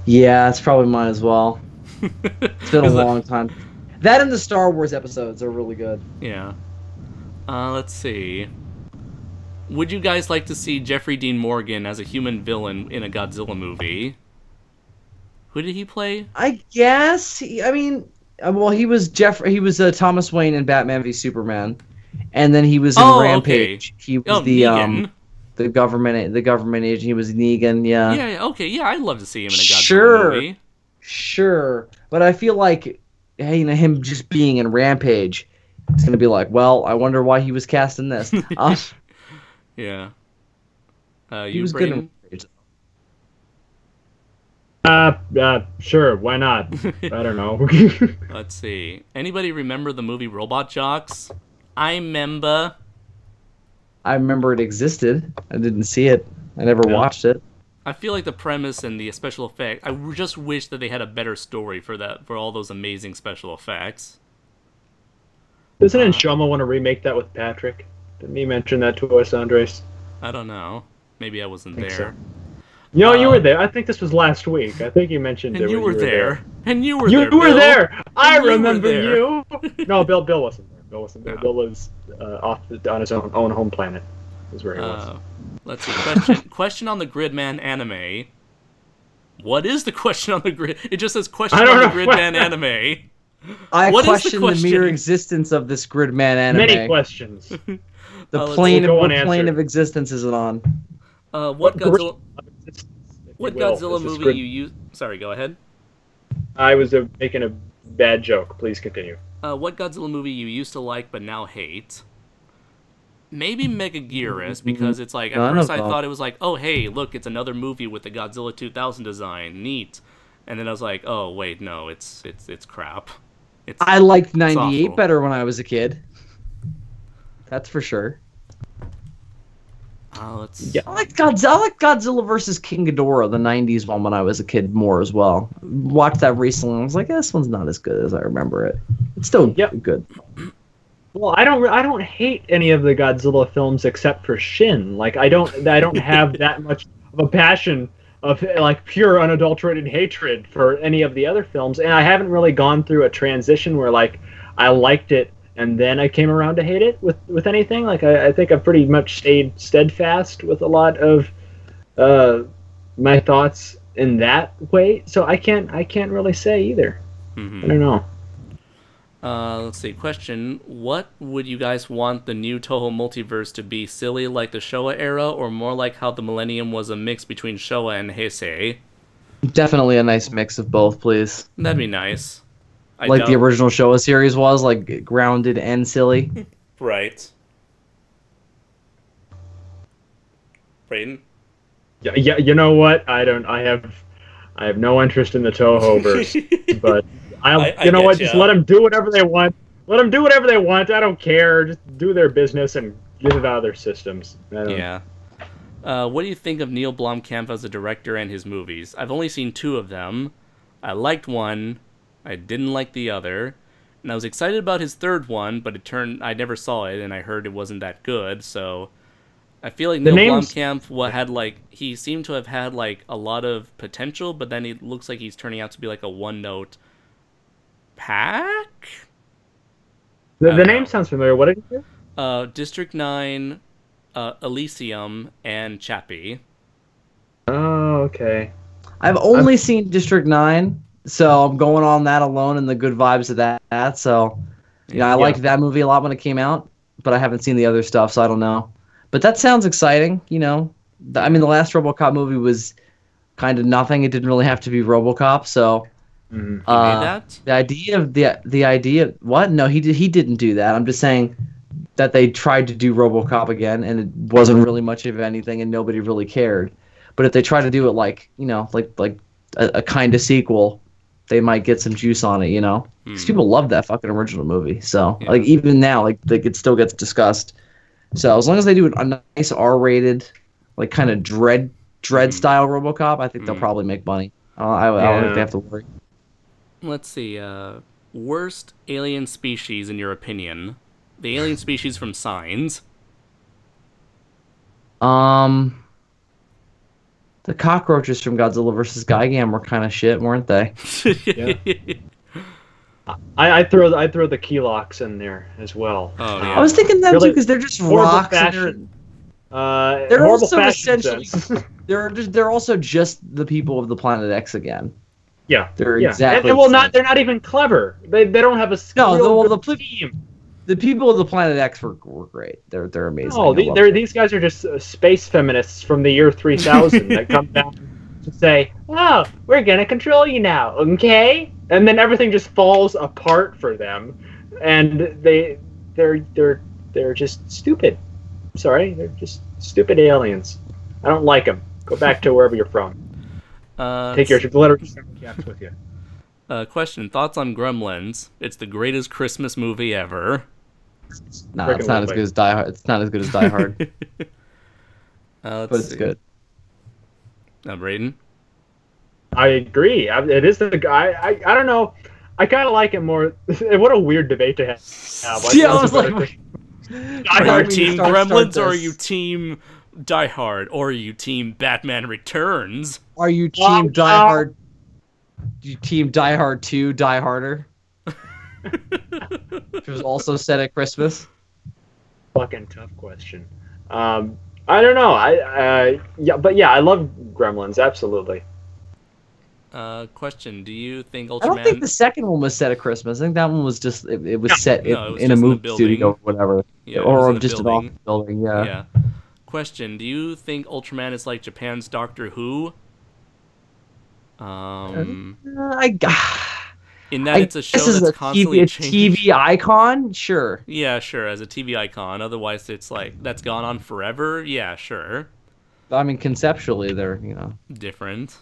Yeah, it's probably mine as well. It's been a long time. That and the Star Wars episodes are really good. Yeah. Let's see. Would you guys like to see Jeffrey Dean Morgan as a human villain in a Godzilla movie? Who did he play? I guess. He was Thomas Wayne in Batman v Superman, and then he was in Rampage. Okay. He was the government agent. He was Negan. Yeah. Yeah. Okay. Yeah, I'd love to see him in a Godzilla movie. Sure, but I feel like, him just being in Rampage, it's gonna be like, well, I wonder why he was cast in this. Yeah. He was good in Rampage. Sure, why not? I don't know. Let's see. Anybody remember the movie Robot Jocks? I remember it existed. I didn't see it. I never watched it. I feel like the premise and the special effect, I just wish that they had a better story for all those amazing special effects. Doesn't Nshama want to remake that with Patrick? Didn't he mention that to us, Andres? I don't know. Maybe I wasn't there. So. No, you were there. I think this was last week. I think you mentioned it. And you were there. And you were there. You were there. I remember you. No, Bill wasn't there. Bill wasn't there. No. Bill was on his own home planet. Is where he was. Let's see. Question on the Gridman anime. What is the question on the grid? It just says question on the Gridman anime. I question the mere existence of this Gridman anime. Many questions. The plane of existence is it on? What Godzilla movie you use? Sorry, go ahead. I was making a bad joke. Please continue. What Godzilla movie you used to like but now hate? Maybe Megaguirus, because it's like, at first I thought it was like, oh hey, look, it's another movie with the Godzilla 2000 design, neat. And then I was like, oh wait, no, it's crap. I liked 98 better when I was a kid. That's for sure. I like Godzilla versus King Ghidorah, the 90s one, when I was a kid more as well. Watched that recently and I was like, this one's not as good as I remember it. It's still good. Well, I don't hate any of the Godzilla films except for Shin. Like I don't have that much of a passion of like pure unadulterated hatred for any of the other films, and I haven't really gone through a transition where like I liked it and then I came around to hate it with anything. Like I think I've pretty much stayed steadfast with a lot of my thoughts in that way. So I can't really say either. Mm-hmm. I don't know. Let's see. Question: what would you guys want the new Toho multiverse to be? Silly like the Showa era, or more like how the Millennium was a mix between Showa and Heisei? Definitely a nice mix of both, please. That'd be nice. Like the original Showa series was, like grounded and silly. Right. Brayton? Yeah. You know what? I have no interest in the Toho verse, but. Just let them do whatever they want. Let them do whatever they want. I don't care. Just do their business and get it out of their systems. Yeah. What do you think of Neil Blomkamp as a director and his movies? I've only seen 2 of them. I liked one. I didn't like the other. And I was excited about his 3rd one, but I never saw it, and I heard it wasn't that good. So I feel like Neil Blomkamp he seemed to have had like a lot of potential, but then it looks like he's turning out to be like a one-note pack? The name sounds familiar. What did you do? District 9, Elysium, and Chappie. Oh, okay. I've only seen District 9, So I'm going on that alone and the good vibes of that. So, I liked that movie a lot when it came out, but I haven't seen the other stuff, so I don't know. But that sounds exciting, I mean, the last RoboCop movie was kind of nothing. It didn't really have to be RoboCop, so. He made that? The idea. What? No, he didn't do that. I'm just saying that they tried to do RoboCop again, and it wasn't really much of anything, and nobody really cared. But if they try to do it like a kind of sequel, they might get some juice on it, Because people love that fucking original movie. So even now, it still gets discussed. So as long as they do a nice R-rated, kind of dread style RoboCop, I think they'll probably make money. I don't think they have to worry. Let's see. Worst alien species in your opinion? The alien species from Signs. The cockroaches from Godzilla vs. Gigan were kind of shit, weren't they? Yeah. I throw the Keylocks in there as well. Oh, yeah. I was thinking that Really too because they're just rocks. fashion. They're horrible also fashion essentially sense. they're also just the people of the Planet X again. Yeah, They're yeah. exactly And, the same. they're not even clever. They don't have a team. The people of the Planet X were great. They're amazing. No, these guys are just space feminists from the year 3000 that come down to say, "Oh, we're gonna control you now, okay?" And then everything just falls apart for them, and they're just stupid. Sorry, they're just stupid aliens. I don't like them. Go back to wherever you're from. Take your glitter caps with you. Question: thoughts on Gremlins? It's the greatest Christmas movie ever. No, it's not as good as Die Hard. It's not as good as Die Hard, But but it's good. Brayden? I agree. It is the guy. I don't know. I kind of like it more. What a weird debate to have. Yeah, I was like, Are you team Gremlins start or are this. you team Die Hard or are you team Batman Returns? Are you team Die Hard? You team Die Hard 2, Die Harder? Which was also set at Christmas. Fucking tough question. I don't know. I love Gremlins. Absolutely. Question: do you think Ultraman? I don't think the second one was set at Christmas. I think that one was just it was set No, it was in a just in a movie studio or whatever, Yeah, it was or in a just an building. office building. Yeah. Yeah. Question: do you think Ultraman is like Japan's Doctor Who? In that it's a show This is that's a constantly changing. TV icon, sure. Yeah, sure, as a TV icon. Otherwise, it's like that's gone on forever. Yeah, sure. I mean, conceptually, they're Different.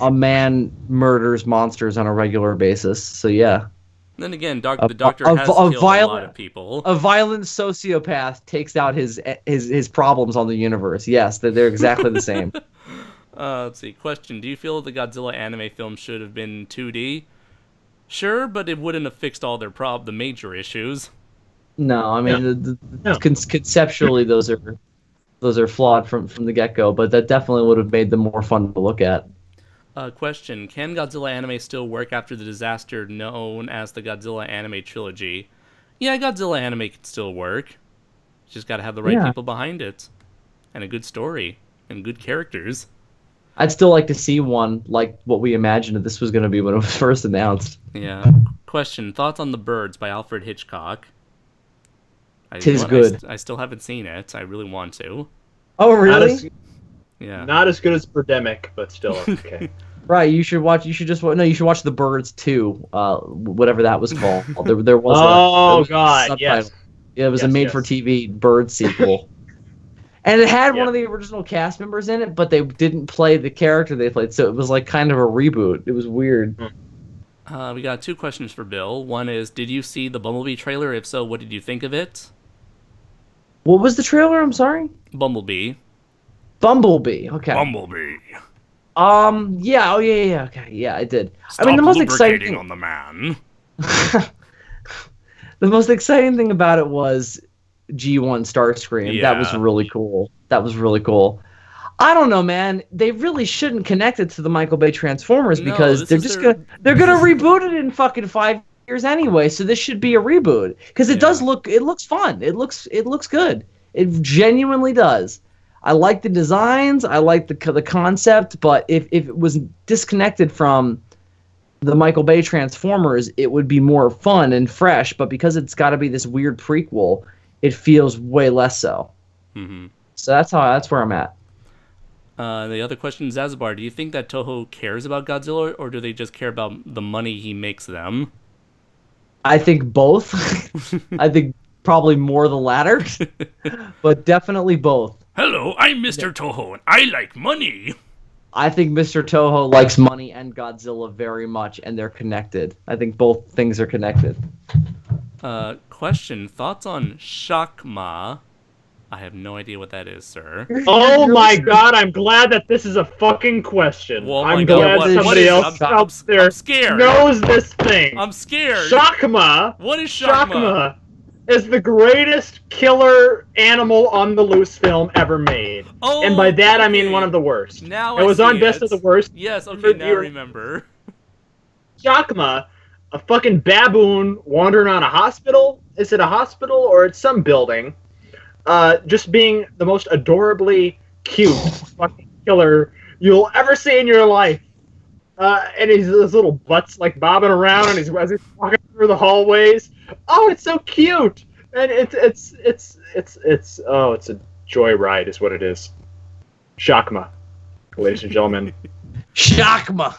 a man murders monsters on a regular basis. So yeah, Then again, the A- Doctor a- has a killed a lot violent- of people. a violent sociopath takes out his problems on the universe. Yes, they're exactly the same. Let's see. Question: do you feel the Godzilla anime film should have been 2D? Sure, but it wouldn't have fixed all the major issues. No, I mean, No. conceptually, those are flawed from the get-go, but that definitely would have made them more fun to look at. Question: can Godzilla anime still work after the disaster known as the Godzilla anime trilogy? Yeah, Godzilla anime can still work. Just gotta have the right Yeah. people behind it. And a good story. And good characters. I'd still like to see one like what we imagined this was going to be when it was first announced. Yeah. Question: thoughts on The Birds by Alfred Hitchcock? Tis good. I still haven't seen it. I really want to. Oh, Not really? as, Yeah. not as good as Birdemic, but still okay. Right. You should watch. You should watch The Birds 2. Whatever that was called. There was. Oh, there was a God, subtitle. yes. Yeah, it was a Yes, made-for-TV Bird sequel. And it had one Yeah. of the original cast members in it, but they didn't play the character they played, so it was like kind of a reboot. It was weird. We got 2 questions for Bill. One is, did you see the Bumblebee trailer? If so, what did you think of it? What was the trailer? I'm sorry. Bumblebee. Bumblebee. Okay. Bumblebee. Yeah. Oh, yeah. Okay. Yeah, I did. Stop I mean, the most exciting. on the man. The most exciting thing about it was G1 Starscream. That was Yeah. really cool. I don't know, man. They really shouldn't connect it to the Michael Bay Transformers No, because this they're is just their- they're gonna reboot it in fucking 5 years anyway. So this should be a reboot because it does look fun. It looks good. It genuinely does. I like the designs. I like the concept. But if it was disconnected from the Michael Bay Transformers, it would be more fun and fresh, but because it's got to be this weird prequel, it feels way less so. Mm-hmm. So that's where I'm at. The other question, Zazabar, do you think that Toho cares about Godzilla, or do they just care about the money he makes them? I think both. I think probably more the latter, but definitely both. Hello, I'm Mr. Toho, and I like money. I think Mr. Toho likes money and Godzilla very much, and they're connected. I think both things are connected. Question, thoughts on Shakma? I have no idea what that is, sir. Oh my god, I'm glad that this is a fucking question. Well, my I'm God, glad somebody else out there I'm scared. knows this thing. I'm scared. Shakma. What is Shakma? Is the greatest killer animal on the loose film ever made. Oh, and by that I mean okay. one of the worst. Now it was on Best of the Worst. Yes, okay, now I remember. Shakma, a fucking baboon wandering on a hospital. Is it a hospital or it's some building? Just being the most adorably cute fucking killer you'll ever see in your life. And his little butt's like bobbing around, and as he's walking through the hallways. Oh, it's so cute, and it's a joyride, is what it is. Shakma, ladies and gentlemen. Shakma.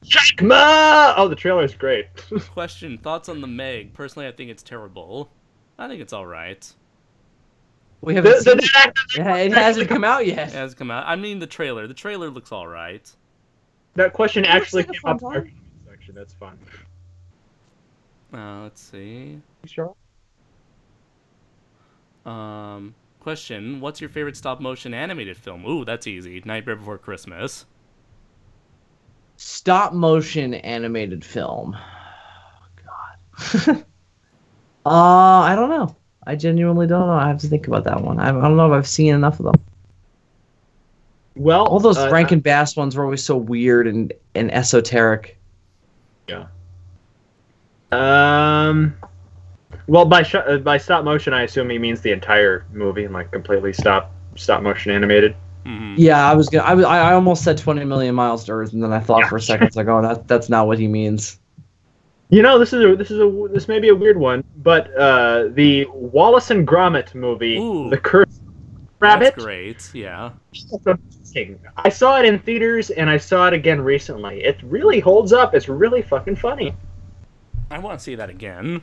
Shakma. Oh, the trailer is great. Question, thoughts on the Meg? Personally, I think it's terrible. I think it's all right. We haven't seen it. It hasn't come out yet. It hasn't come out. I mean, the trailer. The trailer looks all right. That question actually like a came fun up in our time. section. That's fun. Let's see. Sure. Question, what's your favorite stop-motion animated film? Ooh, that's easy. Nightmare Before Christmas. Stop motion animated film. God. I don't know. I genuinely don't know. I have to think about that one. I don't know if I've seen enough of them. Well, All those Rankin Bass ones were always so weird and esoteric. Yeah. Well, by stop motion, I assume he means the entire movie, like completely stop motion animated. Mm-hmm. Yeah, I almost said 20 million miles to Earth, and then I thought for a second, it's like, oh, that's not what he means. You know, this may be a weird one, but the Wallace and Gromit movie, Ooh. The Cursed Rabbit. That's great, yeah. I saw it in theaters, and I saw it again recently. It really holds up. It's really fucking funny. I want to see that again.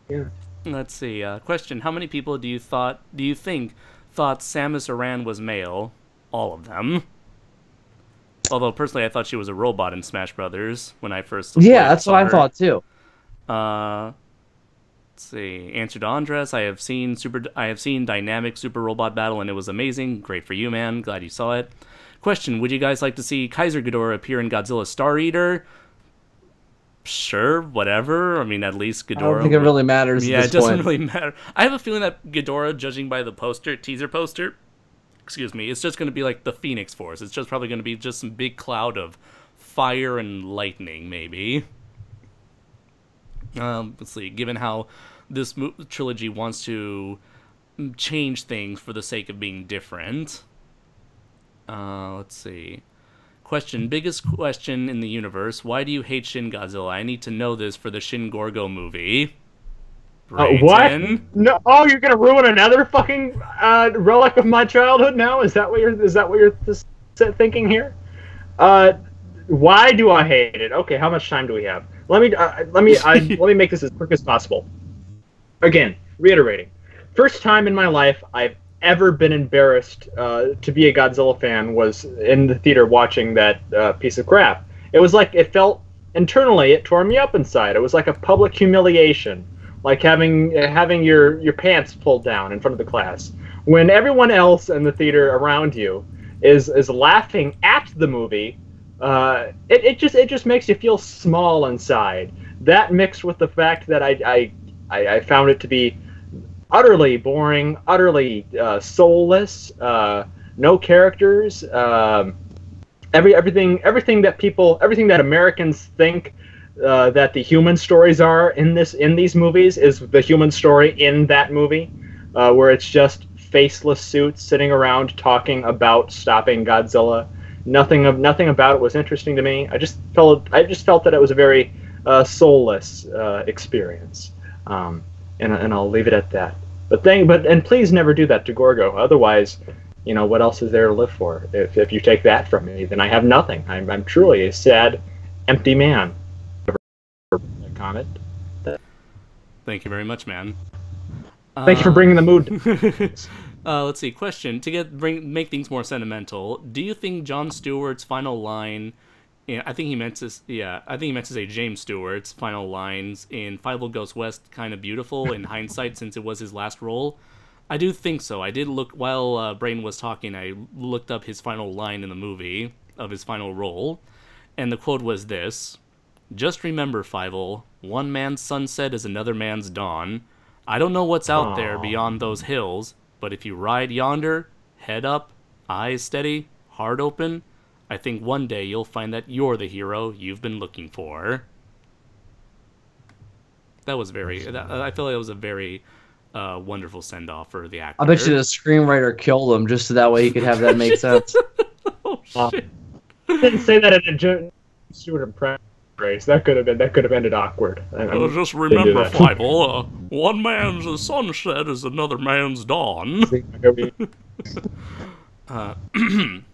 Yeah. Let's see. Question, how many people do you think thought Samus Aran was male? All of them. Although, personally, I thought she was a robot in Smash Brothers when I first Yeah, that's what I thought, too. Let's see. Answer to Andres. I have seen Dynamic Super Robot Battle, and it was amazing. Great for you, man. Glad you saw it. Question, would you guys like to see Kaiser Ghidorah appear in Godzilla Star Eater? Sure, whatever. I mean, at least Ghidorah... I don't think it really matters Yeah, at it this doesn't point. really matter. I have a feeling that Ghidorah, judging by the teaser poster, excuse me, it's just going to be like the Phoenix Force. It's just probably going to be just some big cloud of fire and lightning, maybe. Let's see. Given how this trilogy wants to change things for the sake of being different. Let's see. Question. Biggest question in the universe. Why do you hate Shin Godzilla? I need to know this for the Shin Gorgo movie. What? Brayton? No! Oh, you're gonna ruin another fucking relic of my childhood now? Is that what you're thinking here? Why do I hate it? Okay, how much time do we have? Let me make this as quick as possible. Again, reiterating, first time in my life I've ever been embarrassed to be a Godzilla fan was in the theater watching that piece of crap. It was like, it felt internally, it tore me up inside. It was like a public humiliation, like having your pants pulled down in front of the class when everyone else in the theater around you is laughing at the movie. It just makes you feel small inside. That mixed with the fact that I found it to be utterly boring, utterly soulless, no characters. Everything that Americans think that the human stories are in these movies is the human story in that movie, where it's just faceless suits sitting around talking about stopping Godzilla. Nothing about it was interesting to me. I just felt that it was a very soulless experience, and I'll leave it at that. But please never do that to Gorgo. Otherwise, what else is there to live for? If you take that from me, then I have nothing. I'm truly a sad, empty man. Comment. Thank you very much, man. Thank you for bringing the mood. Let's see. Question to make things more sentimental. Do you think Jon Stewart's final line? I think he meant to. Yeah, I think he meant to say James Stewart's final lines in Fievel Goes West kind of beautiful in hindsight, since it was his last role. I do think so. I did look while Brayton was talking. I looked up his final line in the movie of his final role, and the quote was this: "Just remember, Fievel, one man's sunset is another man's dawn. I don't know what's out there beyond those hills, but if you ride yonder, head up, eyes steady, heart open, I think one day you'll find that you're the hero you've been looking for." That was I feel like it was a very wonderful send-off for the actor. I bet you the screenwriter killed him just so that way he could have that make sense. Oh, shit. Didn't say that in a Jon Stewart impression. That could have ended awkward. Just remember, Fievel, one man's sunset is another man's dawn.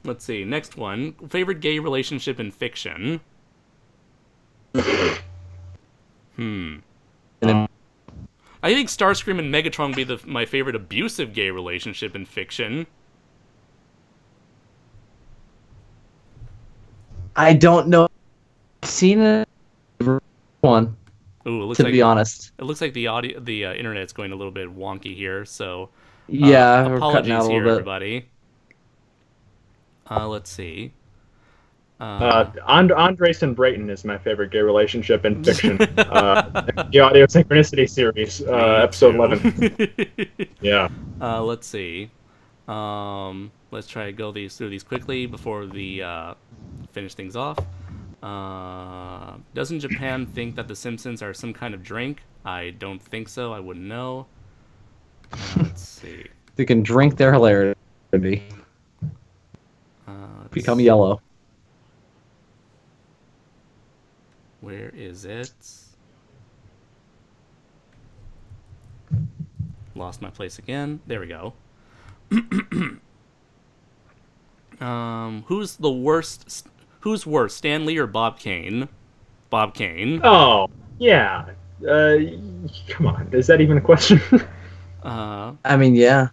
Let's see. Next one. Favorite gay relationship in fiction? I think Starscream and Megatron would be my favorite abusive gay relationship in fiction. I don't know. I've seen it. One. Ooh, it looks to be honest, it looks like the internet's going a little bit wonky here. So yeah, we're apologies cutting out a here, little bit. everybody. Let's see. Andres and Brayton is my favorite gay relationship in fiction. The Audio Synchronicity series, episode 11. Yeah. Let's see. Let's try to go through these quickly before we finish things off. Doesn't Japan think that The Simpsons are some kind of drink? I don't think so. I wouldn't know. Let's see. They can drink their hilarity. Become yellow. Where is it? Lost my place again. There we go. Who's the worst? Who's worse, Stan Lee or Bob Kane? Bob Kane. Oh, yeah. Come on. Is that even a question? I mean, yeah.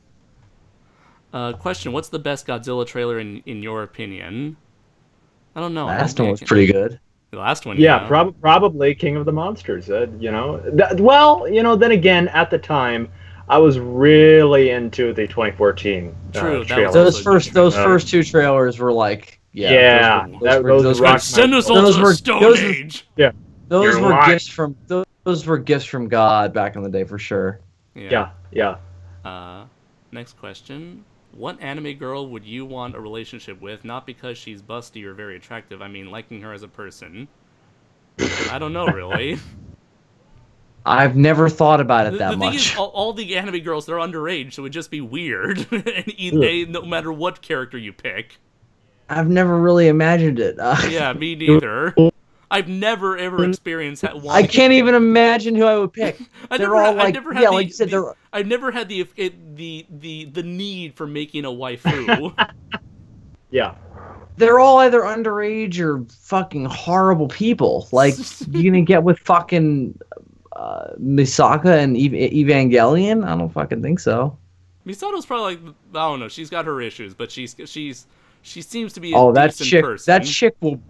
Question, what's the best Godzilla trailer in your opinion? I don't know. Last one was pretty good. The last one, yeah. Probably King of the Monsters. Then again, at the time, I was really into the 2014 True. Those first two trailers were like, yeah. Those were send us all to the Stone Age. Yeah. Those were gifts from God back in the day for sure. Yeah. Next question. What anime girl would you want a relationship with? Not because she's busty or very attractive. I mean, liking her as a person. I don't know, really. I've never thought about it that the much. Thing is, all the anime girls, they're underage, so it would just be weird. No matter what character you pick. I've never really imagined it. Yeah, me neither. I've never ever experienced that. I can't even imagine who I would pick. I never had the need for making a waifu. Yeah. They're all either underage or fucking horrible people. Like, you gonna get with fucking Misaka and Evangelion? I don't fucking think so. Misato's probably like, I don't know. She's got her issues, but she seems to be a decent person.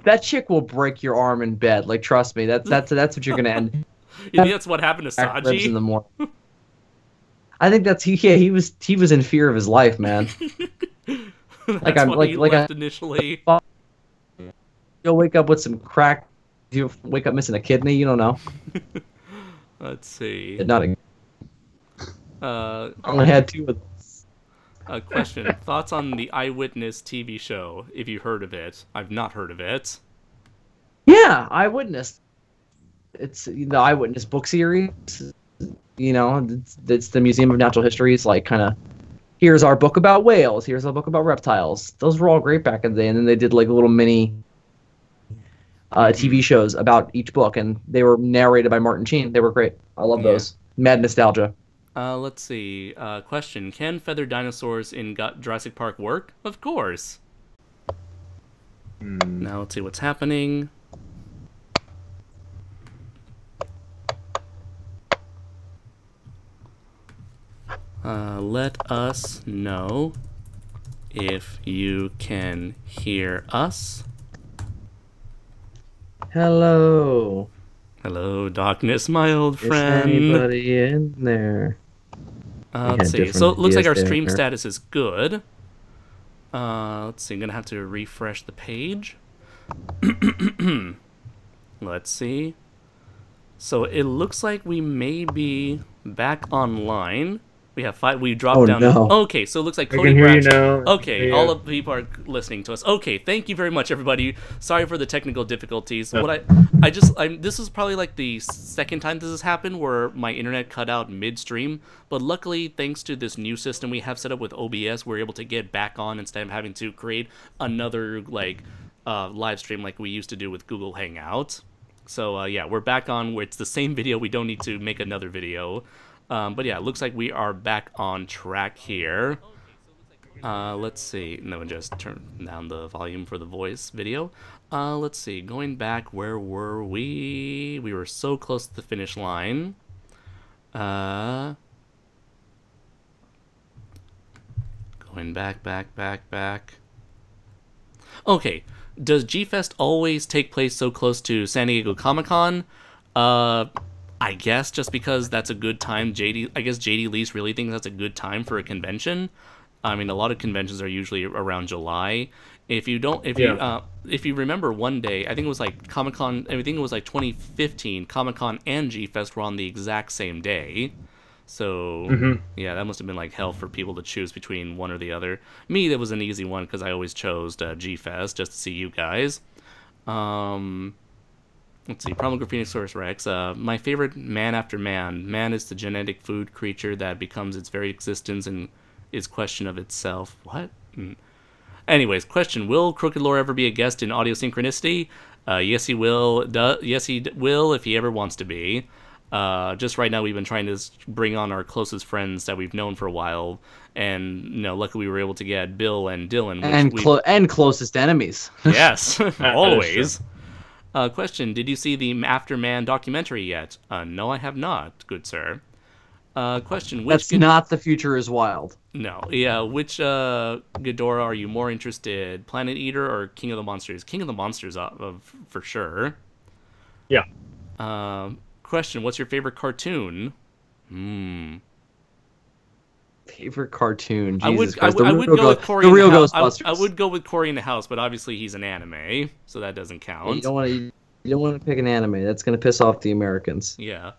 That chick will break your arm in bed. Like, trust me, that's what you're gonna end. You think that's what happened to Saji? In the morning. I think he was in fear of his life, man. Initially. You'll wake up with some crack. You wake up missing a kidney. You don't know. Let's see. I only had two of them. Question. Thoughts on the Eyewitness TV show, if you heard of it. I've not heard of it. Yeah, Eyewitness. It's the Eyewitness book series. You know, it's the Museum of Natural History's like kind of here's our book about whales, here's our book about reptiles. Those were all great back in the day. And then they did like little mini TV shows about each book, and they were narrated by Martin Sheen. They were great. I love those. Mad nostalgia. Let's see. Question: can feathered dinosaurs in Jurassic Park work? Of course. Now let's see what's happening. Let us know if you can hear us. Hello. Hello, darkness, my old Is friend. anybody in there? Let's see. So it looks like our stream status is good. Let's see. I'm gonna have to refresh the page. Let's see. So it looks like we may be back online. We have 5. We dropped down. No. Okay, so it looks like Cody can hear you Bradshaw. now. Okay, all of the people are listening to us. Okay, thank you very much, everybody. Sorry for the technical difficulties. What this is probably like the second time this has happened where my internet cut out midstream. But luckily, thanks to this new system we have set up with OBS, we're able to get back on instead of having to create another live stream like we used to do with Google Hangout. So yeah, we're back on where it's the same video. We don't need to make another video. But yeah, it looks like we are back on track here. Let's see. No, just turn down the volume for the voice video. Let's see. Going back, where were we? We were so close to the finish line. Going back. Okay. Does G-Fest always take place so close to San Diego Comic-Con? I guess just because that's a good time. I guess JD Lease really thinks that's a good time for a convention. I mean, a lot of conventions are usually around July. If you remember one day, I think it was like Comic-Con, I think it was like 2015, Comic-Con and G-Fest were on the exact same day. So, yeah, that must have been like hell for people to choose between one or the other. Me, that was an easy one because I always chose G-Fest just to see you guys. Let's see, Primal Graphenosaurus Rex. My favorite man after man. Man is the genetic food creature that becomes its very existence and is question of itself. What? Anyways, question: will Crooked Lore ever be a guest in Audio Synchronicity? Yes, he will. Yes, he will if he ever wants to be. Just right now, we've been trying to bring on our closest friends that we've known for a while, and luckily we were able to get Bill and Dylan, And closest enemies. Yes, always. Question: did you see the After Man documentary yet? No, I have not, good sir. Question: That's not The Future is Wild. No, yeah. Which Ghidorah are you more interested? Planet Eater or King of the Monsters? King of the Monsters, for sure. Yeah. Question: what's your favorite cartoon? Favorite cartoon? I would go with Cory. The real Ghostbusters. I would go with Cory in the House, but obviously he's an anime, so that doesn't count. You don't want to pick an anime. That's gonna piss off the Americans. Yeah.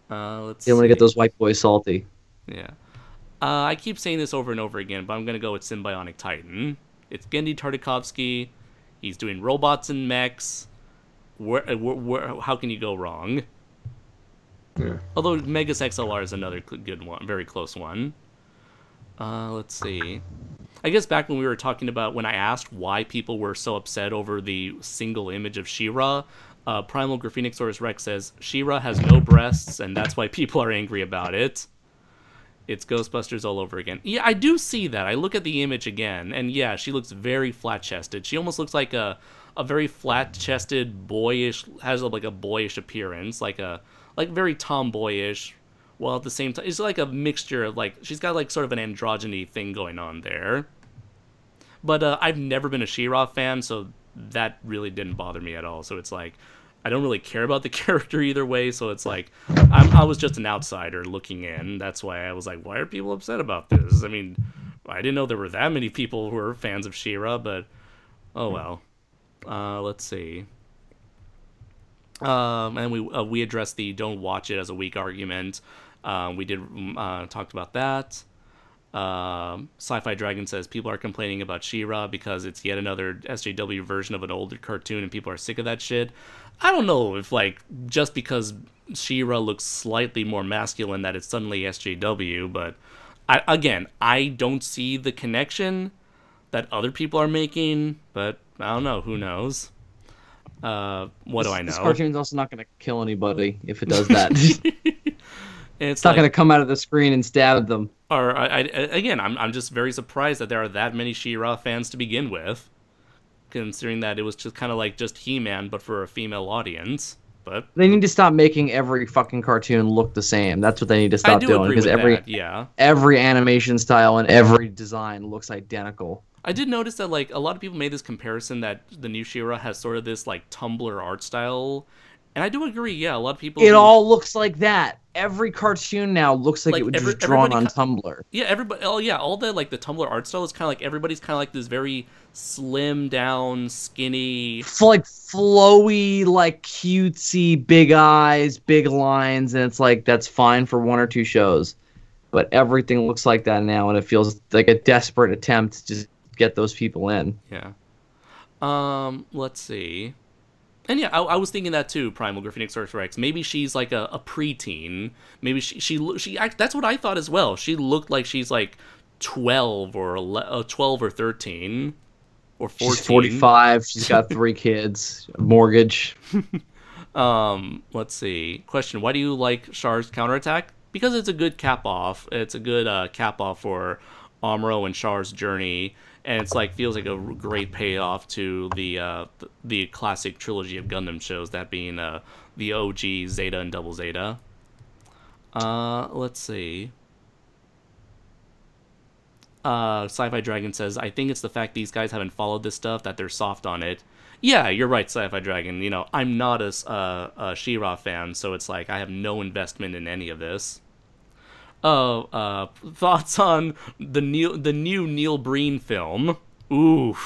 Let's. You don't want to get those white boys salty. Yeah. I keep saying this over and over again, but I'm gonna go with Symbionic Titan. It's Genndy Tartakovsky. He's doing robots and mechs. How can you go wrong? Yeah. Although Megas XLR is another good one, very close one. Let's see. I guess back when we were talking about, when I asked why people were so upset over the single image of She-Ra, Primal Graphenosaurus Rex says, She-Ra has no breasts, and that's why people are angry about it. It's Ghostbusters all over again. Yeah, I do see that. I look at the image again, and yeah, she looks very flat-chested. She almost looks like a very flat-chested, boyish, has like a boyish appearance, like very tomboyish, while at the same time, it's like a mixture of, like, she's got like sort of an androgyny thing going on there. But I've never been a She-Ra fan, so that really didn't bother me at all. So it's like, I don't really care about the character either way, so it's like, I was just an outsider looking in. That's why I was like, why are people upset about this? I mean, I didn't know there were that many people who were fans of She-Ra, but oh well. Let's see. And we addressed the don't watch it as a weak argument. We did talked about that. Sci-Fi Dragon says people are complaining about She-Ra because it's yet another SJW version of an older cartoon and people are sick of that shit. I don't know if, like, just because She-Ra looks slightly more masculine that it's suddenly SJW, but I don't see the connection that other people are making, but I don't know. Who knows? What do I know? This cartoon's also not going to kill anybody if it does that. It's not going to come out of the screen and stab them. Or I'm just very surprised that there are that many She-Ra fans to begin with, considering that it was just kind of like just He-Man, but for a female audience. But they need to stop making every fucking cartoon look the same. That's what they need to stop doing, because every animation style and every design looks identical. I did notice that like a lot of people made this comparison that the new She-Ra has sort of this like Tumblr art style. And I do agree, yeah, a lot of people... It all looks like that. Every cartoon now looks like it was drawn on Tumblr. Yeah, everybody... Oh, yeah, all the, like, the Tumblr art style is kind of like... Everybody's kind of like this very slim down, skinny... Like, flowy, like, cutesy, big eyes, big lines, and it's like, that's fine for 1 or 2 shows. But everything looks like that now, and it feels like a desperate attempt to just get those people in. Yeah. Let's see... And yeah, I was thinking that too, Primal Graffenixorus Rex. Maybe she's like a preteen. Maybe she that's what I thought as well. She looked like she's like 12 or 12 or 13 or 14. She's 45. She's got 3 kids, a mortgage. Let's see. Question: why do you like Char's counterattack? Because it's a good cap off. It's a good cap off for Amuro and Char's journey. And it's like feels like a great payoff to the classic trilogy of Gundam shows, that being the OG Zeta and Double Zeta. Let's see. Sci-Fi Dragon says, I think it's the fact these guys haven't followed this stuff that they're soft on it. Yeah, you're right, Sci-Fi Dragon. You know, I'm not a She-Ra fan, so it's like I have no investment in any of this. Thoughts on the new Neil Breen film? Ooh,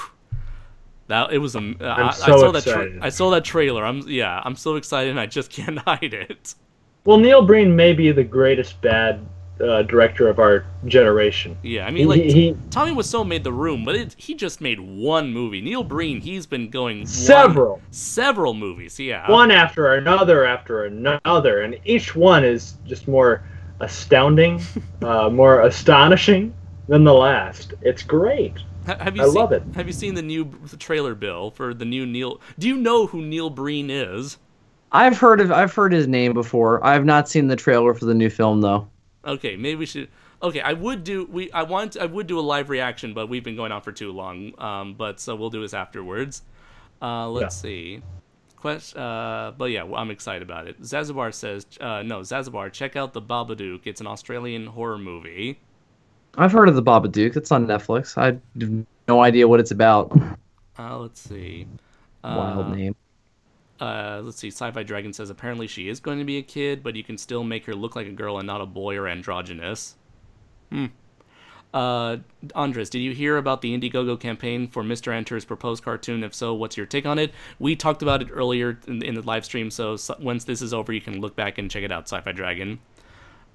that it was I saw that trailer. I'm so excited, and I just can't hide it. Well, Neil Breen may be the greatest bad director of our generation. Yeah, I mean, Tommy Wiseau made The Room, but he just made one movie. Neil Breen, he's been going several movies. Yeah, one after another, and each one is just more astounding, more astonishing than the last. It's great. I love it. Have you seen the trailer, Bill, for the new Neil? Do you know who Neil Breen is? I've heard his name before. I have not seen the trailer for the new film though. Okay, maybe we should. Okay, I would do a live reaction, but we've been going on for too long. But so we'll do this afterwards. Let's see. But yeah, I'm excited about it. Zazabar says, Zazabar, check out The Babadook. It's an Australian horror movie. I've heard of The Babadook. It's on Netflix. I have no idea what it's about. Let's see. Wild name. Let's see. Sci-Fi Dragon says, apparently she is going to be a kid, but you can still make her look like a girl and not a boy or androgynous. Andres, did you hear about the Indiegogo campaign for Mr. Enter's proposed cartoon? If so, what's your take on it? We talked about it earlier in the live stream, so once this is over, you can look back and check it out, Sci-Fi Dragon.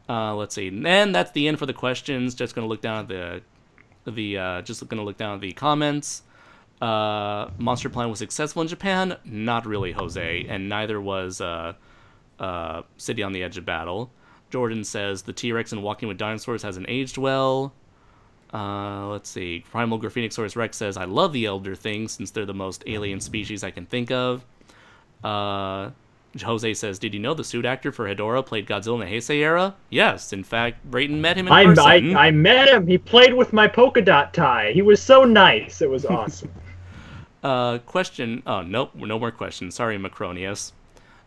Let's see. And that's the end for the questions. Just gonna look down at the comments. Monster Plan was successful in Japan. Not really, Jose, and neither was City on the Edge of Battle. Jordan says the T-Rex in Walking with Dinosaurs hasn't aged well. Let's see. Primal Graffenixorus Rex says, I love the Elder Things since they're the most alien species I can think of. Jose says, did you know the suit actor for Hedorah played Godzilla in the Heisei era? Yes, in fact, Brayton met him in person. I met him. He played with my polka dot tie. He was so nice. It was awesome. Question. Oh, nope. No more questions. Sorry, Macronius.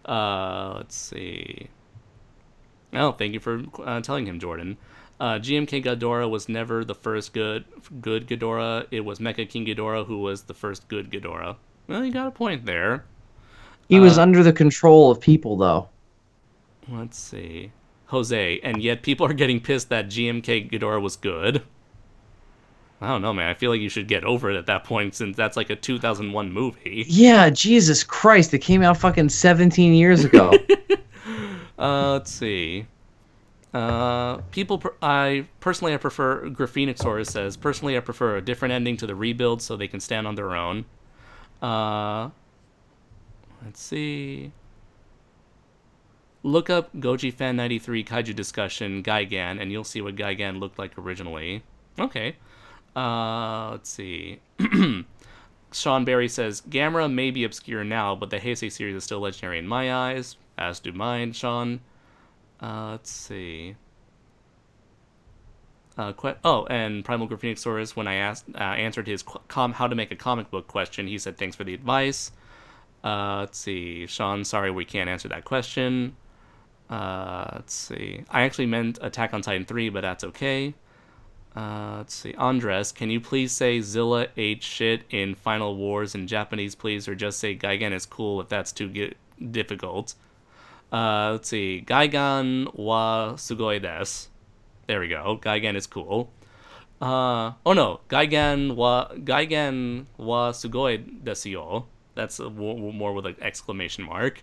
Let's see. Oh, thank you for telling him, Jordan. GMK Ghidorah was never the first good Ghidorah. It was Mecha King Ghidorah who was the first good Ghidorah. Well, you got a point there. He was under the control of people, though. Let's see. Jose, and yet people are getting pissed that GMK Ghidorah was good. I don't know, man. I feel like you should get over it at that point, since that's like a 2001 movie. Yeah, Jesus Christ. It came out fucking 17 years ago. Let's see. I prefer, Graffenixorus says, personally I prefer a different ending to the rebuild so they can stand on their own. Let's see. Look up Goji Fan 93 Kaiju discussion Gigan, and you'll see what Gigan looked like originally. Okay. Let's see. Sean Barry says, Gamera may be obscure now, but the Heisei series is still legendary in my eyes, as do mine, Sean. Let's see. And Primal Graphenicosaurus, when I answered his how to make a comic book question, he said, thanks for the advice. Let's see. Sean, sorry we can't answer that question. Let's see. I actually meant Attack on Titan 3, but that's okay. Let's see. Andres, can you please say Zilla ate shit in Final Wars in Japanese, please? Or just say Gigan is cool if that's too difficult. Let's see. Gigan wa sugoi desu. There we go. Gigan is cool. Oh no. Gigan wa sugoi desu yo. That's more with an exclamation mark.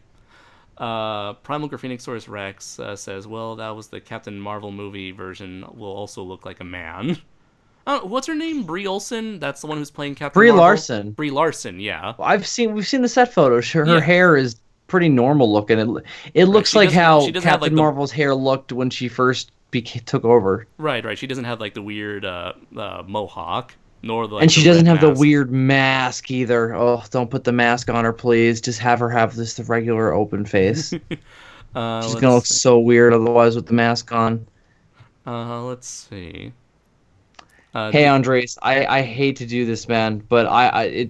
Primal Graphenicosaurus Rex says, well, that was the Captain Marvel movie version. Will also look like a man. What's her name? Brie Olsen? That's the one who's playing Captain Marvel? Larson. Brie Larson, yeah. We've seen the set photos. Her hair is pretty normal looking. It looks like how Captain Marvel's hair looked when she first took over. Right. She doesn't have like the weird mohawk. Nor the, and she doesn't have the weird mask either. Oh, don't put the mask on her, please. Just have her have the regular open face. She's gonna look so weird otherwise with the mask on. Let's see. Hey, Andres, I hate to do this, man, but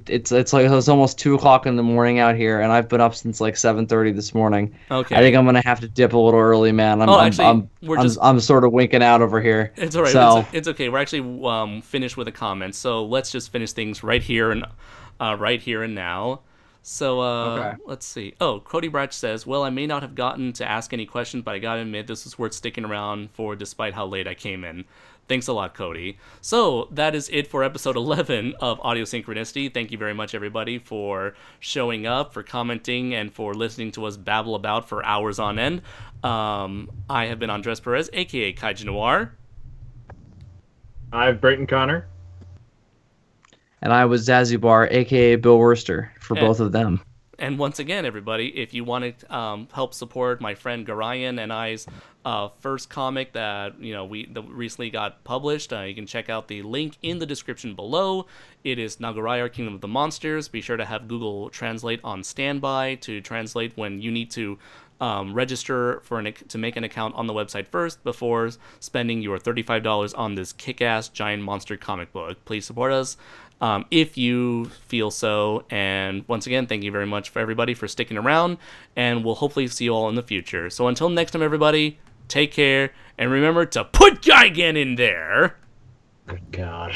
it's like it's almost 2 o'clock in the morning out here, and I've been up since like 7:30 this morning. Okay. I think I'm gonna have to dip a little early, man. I'm sort of winking out over here. It's all right. So, it's okay. We're actually finished with a comment, so let's just finish things right here and now. So, okay. Let's see. Oh, Cody Bratch says, well, I may not have gotten to ask any questions, but I gotta admit this is worth sticking around for despite how late I came in. Thanks a lot, Cody. So that is it for episode 11 of Audio Synchronicity. Thank you very much, everybody, for showing up, for commenting, and for listening to us babble about for hours on end. I have been Andres Perez, a.k.a. Kaiju Noir. I'm Brayton Connor. And I was Zazubar, a.k.a. Bill Worster, for both of them. And once again, everybody, if you want to help support my friend Garayan and I's first comic that recently got published, you can check out the link in the description below. It is Nagoraiar, Kingdom of the Monsters. Be sure to have Google Translate on standby to translate when you need to register to make an account on the website first before spending your $35 on this kick-ass giant monster comic book. Please support us. If you feel so. And once again, thank you very much for everybody for sticking around, and we'll hopefully see you all in the future. So until next time, everybody, take care, and remember to put Gigan in there. Good God.